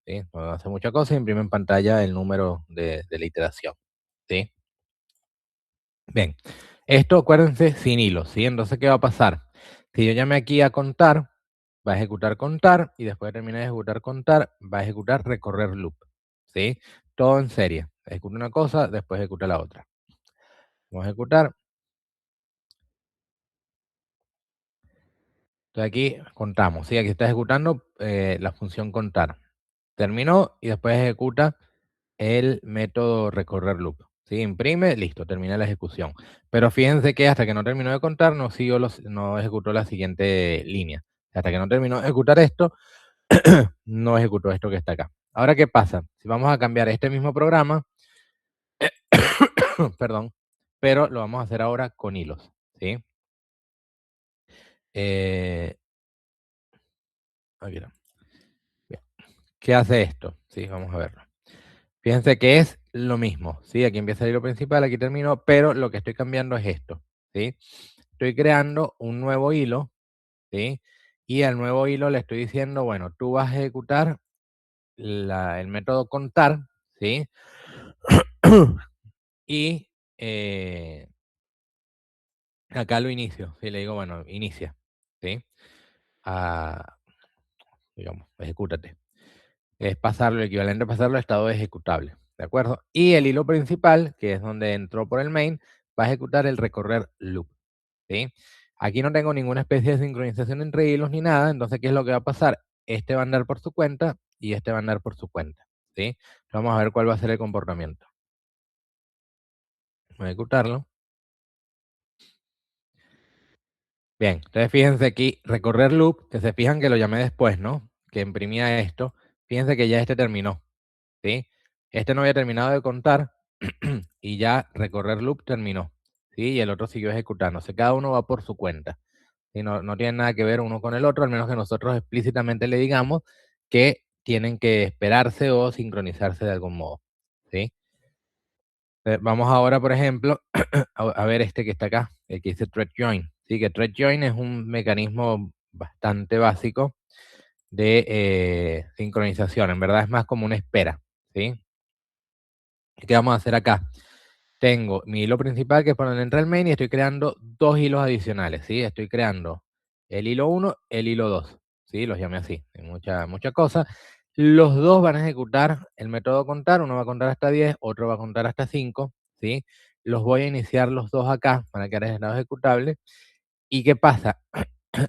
¿sí? No hace mucha cosa, imprime en pantalla el número de la iteración, ¿sí? Bien, esto acuérdense sin hilos, ¿sí? Entonces, ¿qué va a pasar? Si yo llame aquí a contar, va a ejecutar contar, y después de terminar de ejecutar contar, va a ejecutar recorrer loop, ¿sí? Todo en serie. Ejecuta una cosa, después ejecuta la otra. Vamos a ejecutar. Entonces aquí contamos, ¿sí? Aquí está ejecutando la función contar. Terminó y después ejecuta el método recorrer loop. ¿Sí? Imprime, listo, termina la ejecución. Pero fíjense que hasta que no terminó de contar, no ejecutó la siguiente línea. Hasta que no terminó de ejecutar esto, no ejecutó esto que está acá. Ahora, ¿qué pasa? Si vamos a cambiar este mismo programa, perdón, pero lo vamos a hacer ahora con hilos, ¿sí? Aquí está. Bien. ¿Qué hace esto? Sí, vamos a verlo. Fíjense que es lo mismo, ¿sí? Aquí empieza el hilo principal, aquí terminó, pero lo que estoy cambiando es esto, ¿sí? Estoy creando un nuevo hilo, ¿sí? Y al nuevo hilo le estoy diciendo, bueno, tú vas a ejecutar el método contar, ¿sí? Y acá lo inicio, ¿sí? Le digo, bueno, inicia, ¿sí? Digamos, ejecútate. Es pasarlo, el equivalente a pasarlo a estado ejecutable, ¿de acuerdo? Y el hilo principal, que es donde entró por el main, va a ejecutar el recorrer loop, ¿sí? Aquí no tengo ninguna especie de sincronización entre hilos ni nada, entonces, ¿qué es lo que va a pasar? Este va a andar por su cuenta y este va a andar por su cuenta, ¿sí? Vamos a ver cuál va a ser el comportamiento. Voy a ejecutarlo. Bien, entonces fíjense aquí, recorrer loop, que se fijan que lo llamé después, ¿no? Que imprimía esto. Fíjense que ya este terminó, ¿sí? Este no había terminado de contar y ya recorrer loop terminó, ¿sí? Y el otro siguió ejecutándose. Cada uno va por su cuenta. ¿Sí? No tienen nada que ver uno con el otro, al menos que nosotros explícitamente le digamos que tienen que esperarse o sincronizarse de algún modo, ¿sí? Vamos ahora, por ejemplo, a ver este que está acá, el que dice thread join. Sí, que thread join es un mecanismo bastante básico de sincronización. En verdad es más como una espera, ¿sí? ¿Qué vamos a hacer acá? Tengo mi hilo principal que es por donde entra el main y estoy creando dos hilos adicionales, ¿sí? Estoy creando el hilo 1, el hilo 2, ¿sí? Los llamé así, hay mucha cosa. Los dos van a ejecutar el método contar, uno va a contar hasta 10, otro va a contar hasta 5, ¿sí? Los voy a iniciar los dos acá para quedar en estado ejecutable. ¿Y qué pasa?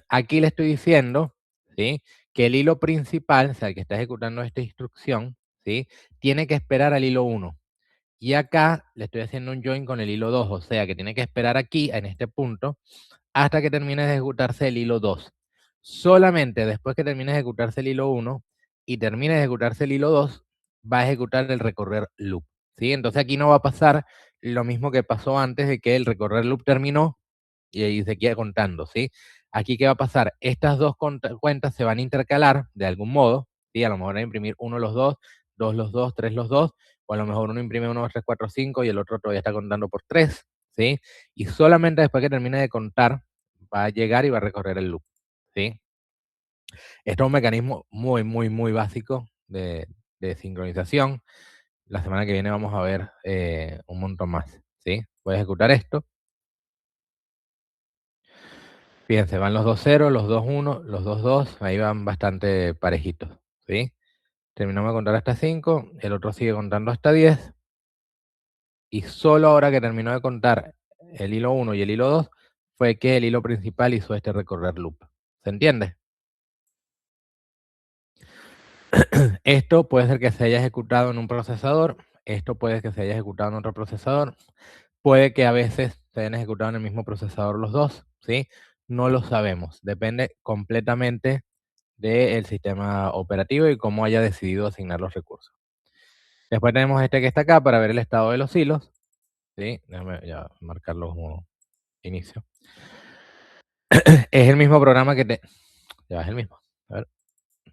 Aquí le estoy diciendo, ¿sí? Que el hilo principal, o sea, el que está ejecutando esta instrucción, ¿sí? Tiene que esperar al hilo 1. Y acá le estoy haciendo un join con el hilo 2, o sea que tiene que esperar aquí, en este punto, hasta que termine de ejecutarse el hilo 2. Solamente después que termine de ejecutarse el hilo 1 y termine de ejecutarse el hilo 2, va a ejecutar el recorrer loop, ¿sí? Entonces aquí no va a pasar lo mismo que pasó antes de que el recorrer loop terminó y ahí se queda contando, ¿sí? Aquí, ¿qué va a pasar? Estas dos cuentas se van a intercalar de algún modo, ¿sí? A lo mejor va a imprimir uno los dos los dos, tres los dos, o a lo mejor uno imprime 1, 2, 3, 4, 5 y el otro todavía está contando por 3, ¿sí? Y solamente después que termine de contar, va a llegar y va a recorrer el loop, ¿sí? Esto es un mecanismo muy básico de sincronización. La semana que viene vamos a ver un montón más, ¿sí? Voy a ejecutar esto. Fíjense, van los 2 0, los 2 1, los 2 2, ahí van bastante parejitos, ¿sí? Terminamos de contar hasta 5, el otro sigue contando hasta 10, y solo ahora que terminó de contar el hilo 1 y el hilo 2, fue que el hilo principal hizo este recorrer loop. ¿Se entiende? Esto puede ser que se haya ejecutado en un procesador, esto puede que se haya ejecutado en otro procesador, puede que a veces se hayan ejecutado en el mismo procesador los dos, ¿sí? No lo sabemos, depende completamente del sistema operativo y cómo haya decidido asignar los recursos. Después tenemos este que está acá para ver el estado de los hilos, ¿sí? Déjame ya marcarlo como inicio. Es el mismo programa que ya es el mismo. A ver.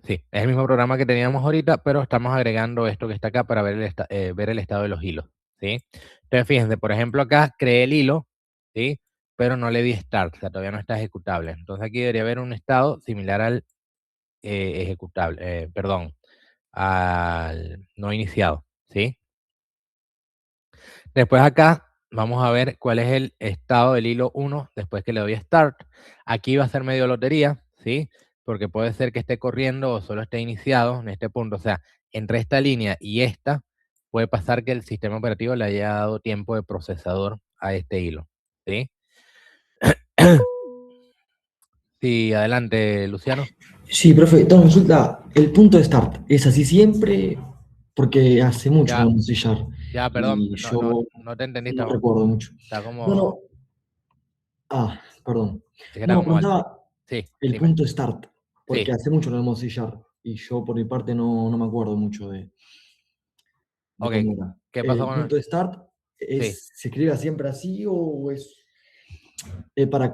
Sí, es el mismo programa que teníamos ahorita, pero estamos agregando esto que está acá para ver el estado de los hilos, ¿sí? Entonces, fíjense, por ejemplo, acá creé el hilo, ¿sí? Pero no le di start, o sea, todavía no está ejecutable. Entonces, aquí debería haber un estado similar al ejecutable, perdón, al no iniciado, ¿sí? Después acá vamos a ver cuál es el estado del hilo 1 después que le doy Start. Aquí va a ser medio lotería, ¿sí? Porque puede ser que esté corriendo o solo esté iniciado en este punto. O sea, entre esta línea y esta, puede pasar que el sistema operativo le haya dado tiempo de procesador a este hilo, ¿sí? Sí, adelante, Luciano. Sí, profe, tengo una consulta. El punto de start, ¿es así siempre? Porque hace mucho Ya, que no uso C#. ya, perdón, Y yo no te entendí, no recuerdo mucho. está No, como, no. Ah, perdón. es que está No, como alto. preguntaba Sí, el dime. punto de start, porque Sí, hace mucho no hemos C#. Y yo por mi parte no me acuerdo mucho de ok, cómo era. ¿qué pasó ¿El con...? punto de start Sí. se escribe siempre así o es para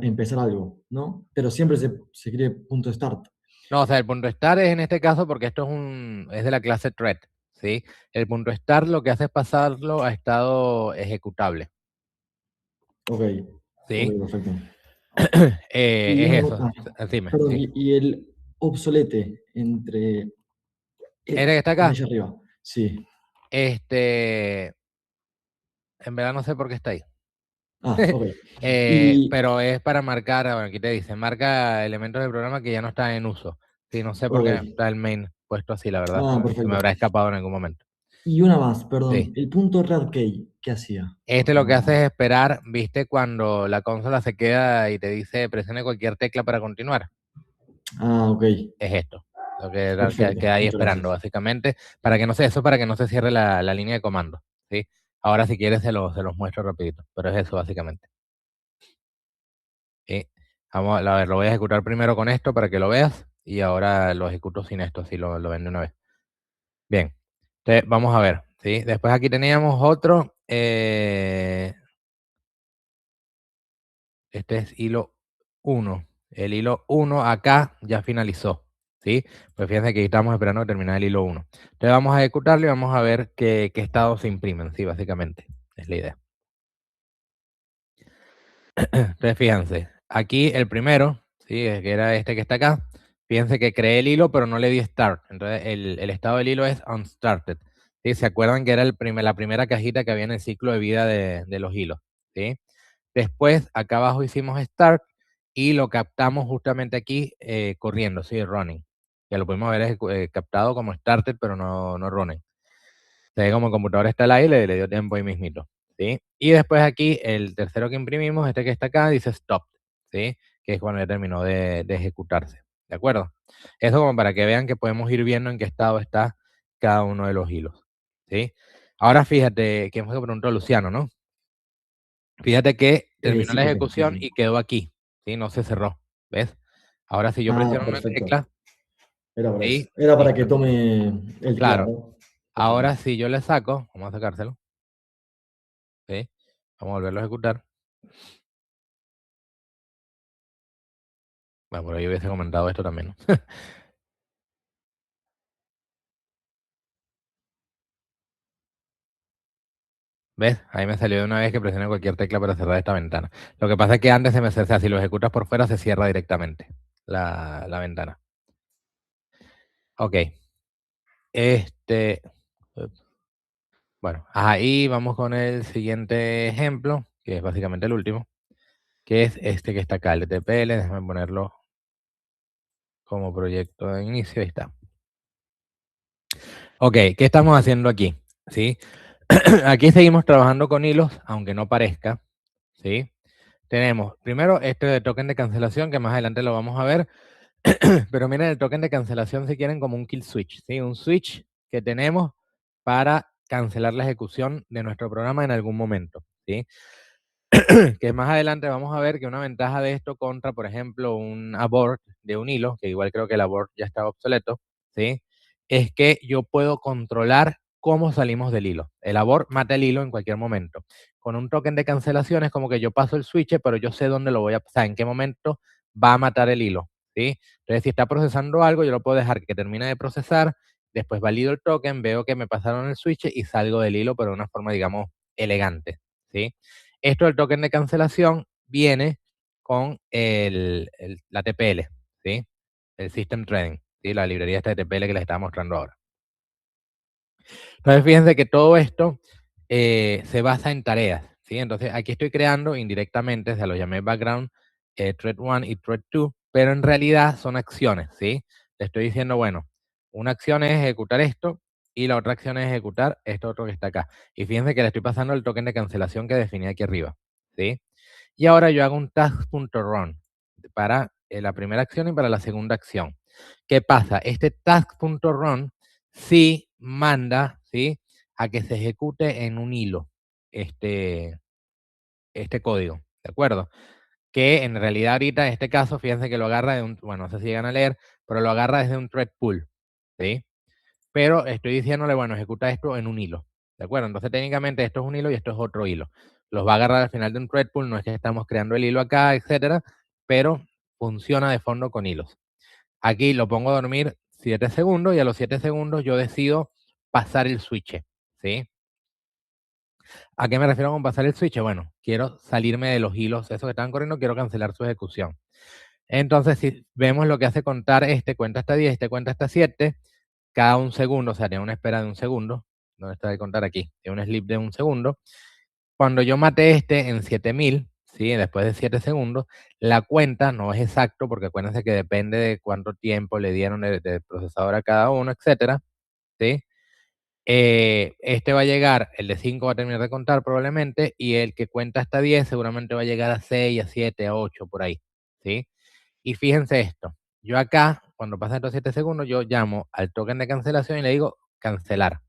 empezar algo, ¿no? Pero siempre se escribe punto de start. No, o sea, el punto start es en este caso porque esto es de la clase thread, ¿sí? El punto start lo que hace es pasarlo a estado ejecutable, Ok, ¿sí? perfecto. Y Es una eso, cosa, dime, perdón, sí. y el obsolete entre ¿Este que está acá? allá arriba. Sí. En verdad no sé por qué está ahí. Ah, ok. Y, Pero es para marcar, bueno, aquí te dice, marca elementos del programa que ya no están en uso. Sí, no sé por qué ok. está el main puesto así, la verdad. Ah, Se me perfecto. habrá escapado en algún momento. Y una más, Sí. perdón. El punto red key, ¿qué hacía? Este lo que hace es esperar, ¿viste? Cuando la consola se queda y te dice presione cualquier tecla para continuar. Ah, ok. Es esto. Lo que Perfecto. queda ahí Muchas esperando, gracias. básicamente, para que no se, eso para que no se cierre la línea de comando. ¿Sí? Ahora si quieres se los muestro rapidito, pero es eso básicamente. ¿Sí? Vamos a ver, lo voy a ejecutar primero con esto para que lo veas y ahora lo ejecuto sin esto, así lo ven de una vez. Bien, entonces vamos a ver. ¿Sí? Después aquí teníamos otro. Este es hilo 1. El hilo 1 acá ya finalizó, ¿sí? Pues fíjense que aquí estamos esperando terminar el hilo 1. Entonces vamos a ejecutarlo y vamos a ver qué estados se imprimen, sí, básicamente. Es la idea. Entonces fíjense, aquí el primero, ¿sí? Que era este que está acá. Fíjense que creé el hilo, pero no le di start. Entonces el estado del hilo es unstarted. ¿Sí? ¿Se acuerdan que era la primera cajita que había en el ciclo de vida de los hilos? ¿Sí? Después, acá abajo hicimos start y lo captamos justamente aquí corriendo, ¿sí? Running. Ya lo pudimos haber captado como started, pero no running. Entonces, como el computador está al aire, le dio tiempo ahí mismito, ¿sí? Y después aquí, el tercero que imprimimos, este que está acá, dice stop, ¿sí? Que es cuando ya terminó de ejecutarse, ¿de acuerdo? Eso como para que vean que podemos ir viendo en qué estado está cada uno de los hilos, ¿sí? Ahora fíjate, que hemos preguntado a Luciano, ¿no? Fíjate que terminó Sí, la profe. Sí, ejecución sí. y quedó aquí, ¿sí? No se cerró, ¿ves? Ahora si yo Ah, presiono una perfecto. tecla, Era para eso. ¿sí? Era para que Listo. tome el Claro. claro. Ahora Perfecto. si yo le saco, vamos a sacárselo, ¿sí? Vamos a volverlo a ejecutar. Bueno, por ahí hubiese comentado esto también, ¿no? ¿Ves? Ahí me salió de una vez que presione cualquier tecla para cerrar esta ventana. Lo que pasa es que antes o sea, si lo ejecutas por fuera, se cierra directamente la ventana. Ok. Bueno, ahí vamos con el siguiente ejemplo, que es básicamente el último, que es este que está acá, el TPL. Déjame ponerlo como proyecto de inicio. Ahí está. Ok, ¿qué estamos haciendo aquí? ¿Sí? Aquí seguimos trabajando con hilos, aunque no parezca. ¿Sí? Tenemos primero este de token de cancelación, que más adelante lo vamos a ver. Pero miren el token de cancelación si quieren como un kill switch. ¿Sí? Un switch que tenemos para cancelar la ejecución de nuestro programa en algún momento. ¿Sí? Que más adelante vamos a ver que una ventaja de esto contra, por ejemplo, un abort de un hilo, que igual creo que el abort ya estaba obsoleto, ¿sí? Es que yo puedo controlar cómo salimos del hilo. El abort mata el hilo en cualquier momento. Con un token de cancelación es como que yo paso el switch, pero yo sé dónde lo voy a pasar, en qué momento va a matar el hilo, ¿sí? Entonces, si está procesando algo, yo lo puedo dejar que termine de procesar, después valido el token, veo que me pasaron el switch y salgo del hilo, pero de una forma, digamos, elegante, ¿sí? Esto del token de cancelación viene con la TPL, ¿sí? El System Threading, ¿sí? La librería esta de TPL que les estaba mostrando ahora. Entonces, fíjense que todo esto se basa en tareas, ¿sí? Entonces, aquí estoy creando indirectamente, se lo llamé background, thread 1 y thread 2, pero en realidad son acciones, ¿sí? Le estoy diciendo, bueno, una acción es ejecutar esto y la otra acción es ejecutar esto otro que está acá. Y fíjense que le estoy pasando el token de cancelación que definí aquí arriba, ¿sí? Y ahora yo hago un task.run para la primera acción y para la segunda acción. ¿Qué pasa? Este task.run sí manda, ¿sí?, a que se ejecute en un hilo este código, ¿de acuerdo? Que en realidad ahorita en este caso, fíjense que lo agarra de un, bueno, no sé si llegan a leer, pero lo agarra desde un thread pool, ¿sí? Pero estoy diciéndole, bueno, ejecuta esto en un hilo, ¿de acuerdo? Entonces técnicamente esto es un hilo y esto es otro hilo. Los va a agarrar al final de un thread pool, no es que estamos creando el hilo acá, etcétera, pero funciona de fondo con hilos. Aquí lo pongo a dormir 7 segundos y a los 7 segundos yo decido pasar el switch, ¿sí? ¿A qué me refiero con pasar el switch? Bueno, quiero salirme de los hilos, esos que están corriendo, quiero cancelar su ejecución. Entonces, si vemos lo que hace contar cuenta hasta 10, cuenta hasta 7, cada un segundo, o sea, tiene una espera de un segundo. ¿Dónde está de contar aquí? Tiene un sleep de un segundo. Cuando yo mate en 7000, ¿sí? Después de 7 segundos, la cuenta no es exacto, porque acuérdense que depende de cuánto tiempo le dieron de procesador a cada uno, etcétera, ¿sí? Va a llegar, el de 5 va a terminar de contar probablemente, y el que cuenta hasta 10 seguramente va a llegar a 6, a 7, a 8, por ahí, ¿sí? Y fíjense esto, yo acá, cuando pasan estos 7 segundos, yo llamo al token de cancelación y le digo cancelar.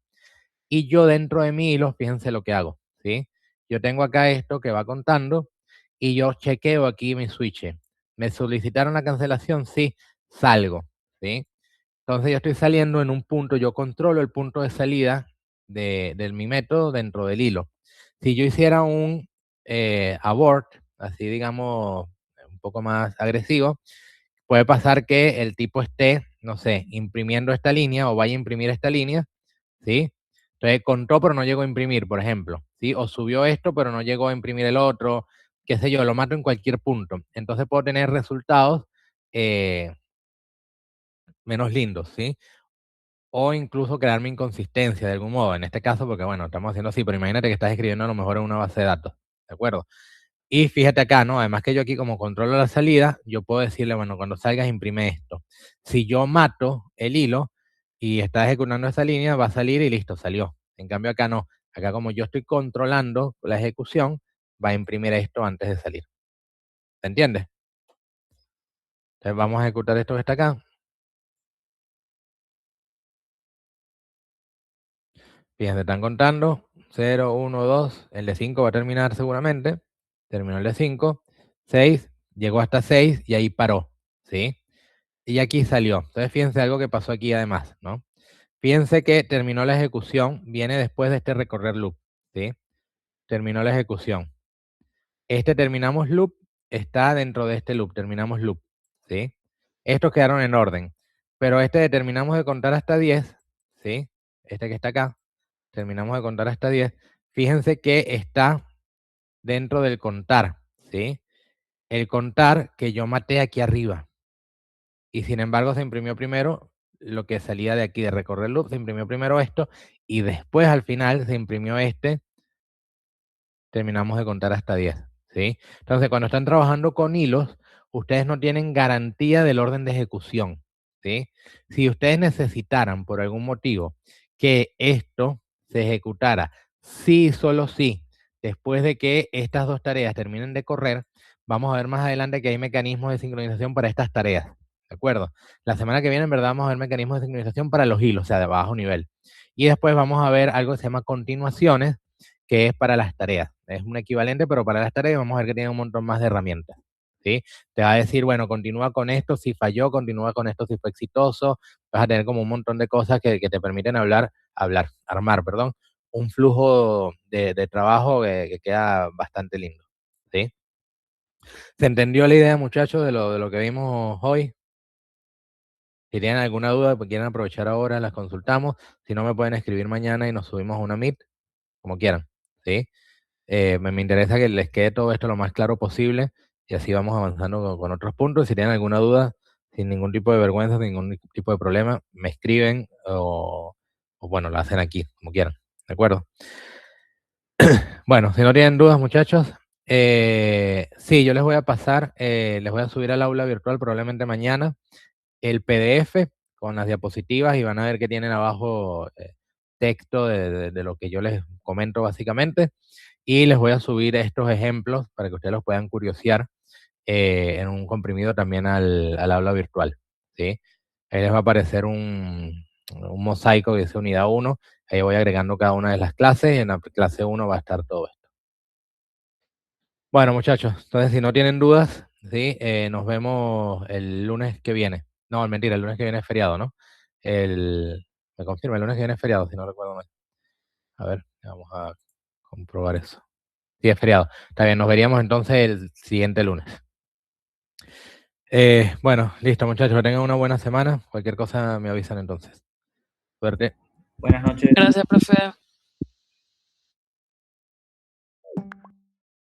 Y yo dentro de mi hilo, fíjense lo que hago, ¿sí? Yo tengo acá esto que va contando y yo chequeo aquí mi switch. ¿Me solicitaron la cancelación? Sí, salgo, ¿sí? Entonces yo estoy saliendo en un punto, yo controlo el punto de salida de mi método dentro del hilo. Si yo hiciera un abort, así digamos, un poco más agresivo, puede pasar que el tipo esté, no sé, imprimiendo esta línea o vaya a imprimir esta línea, ¿sí? Entonces contó pero no llegó a imprimir, por ejemplo, ¿sí? O subió esto pero no llegó a imprimir el otro, qué sé yo, lo mato en cualquier punto. Entonces puedo tener resultados menos lindos, ¿sí? O incluso crearme inconsistencia de algún modo, en este caso, porque bueno, estamos haciendo así, pero imagínate que estás escribiendo a lo mejor en una base de datos, ¿de acuerdo? Y fíjate acá, ¿no? Además que yo aquí como controlo la salida, yo puedo decirle, bueno, cuando salgas imprime esto. Si yo mato el hilo y está ejecutando esa línea, va a salir y listo, salió. En cambio acá no. Acá como yo estoy controlando la ejecución, va a imprimir esto antes de salir. ¿Se entiende? Entonces vamos a ejecutar esto que está acá. Fíjense, están contando 0, 1, 2, el de 5 va a terminar seguramente, terminó el de 5, 6, llegó hasta 6 y ahí paró, ¿sí? Y aquí salió. Entonces fíjense algo que pasó aquí además, ¿no? Fíjense que terminó la ejecución, viene después de este recorrer loop, ¿sí? Terminó la ejecución. Este terminamos loop está dentro de este loop, terminamos loop, ¿sí? Estos quedaron en orden, pero terminamos de contar hasta 10, ¿sí? Este que está acá, terminamos de contar hasta 10, fíjense que está dentro del contar, ¿sí? El contar que yo maté aquí arriba. Y sin embargo se imprimió primero lo que salía de aquí de recorrer loop, se imprimió primero esto y después al final se imprimió terminamos de contar hasta 10, ¿sí? Entonces cuando están trabajando con hilos, ustedes no tienen garantía del orden de ejecución, ¿sí? Si ustedes necesitaran por algún motivo que esto se ejecutara sí, solo sí, después de que estas dos tareas terminen de correr, vamos a ver más adelante que hay mecanismos de sincronización para estas tareas, ¿de acuerdo? La semana que viene en verdad vamos a ver mecanismos de sincronización para los hilos, o sea, de bajo nivel. Y después vamos a ver algo que se llama continuaciones, que es para las tareas. Es un equivalente, pero para las tareas vamos a ver que tiene un montón más de herramientas, ¿sí? Te va a decir, bueno, continúa con esto si falló, continúa con esto si fue exitoso. Vas a tener como un montón de cosas que te permiten armar, perdón, un flujo de trabajo que queda bastante lindo, ¿sí? ¿Se entendió la idea, muchachos, de lo que vimos hoy? Si tienen alguna duda, pues quieren aprovechar ahora, las consultamos. Si no, me pueden escribir mañana y nos subimos a una Meet, como quieran, ¿sí? Me interesa que les quede todo esto lo más claro posible y así vamos avanzando con otros puntos. Si tienen alguna duda, sin ningún tipo de vergüenza, sin ningún tipo de problema, me escriben o bueno, lo hacen aquí, como quieran, ¿de acuerdo? Bueno, si no tienen dudas, muchachos, sí, yo les voy a pasar, les voy a subir al aula virtual probablemente mañana el PDF con las diapositivas y van a ver que tienen abajo texto de lo que yo les comento básicamente, y les voy a subir estos ejemplos para que ustedes los puedan curiosear en un comprimido también al aula virtual, ¿sí? Ahí les va a aparecer un mosaico que dice unidad 1, ahí voy agregando cada una de las clases y en la clase 1 va a estar todo esto. Bueno, muchachos, entonces si no tienen dudas, ¿sí? Nos vemos el lunes que viene. No, mentira, el lunes que viene es feriado, ¿no? Me confirma, el lunes que viene es feriado, si no recuerdo mal. A ver, vamos a comprobar eso. Sí, es feriado. Está bien, nos veríamos entonces el siguiente lunes. Bueno, listo, muchachos, que tengan una buena semana. Cualquier cosa me avisan entonces. Suerte. Buenas noches. Gracias, profe.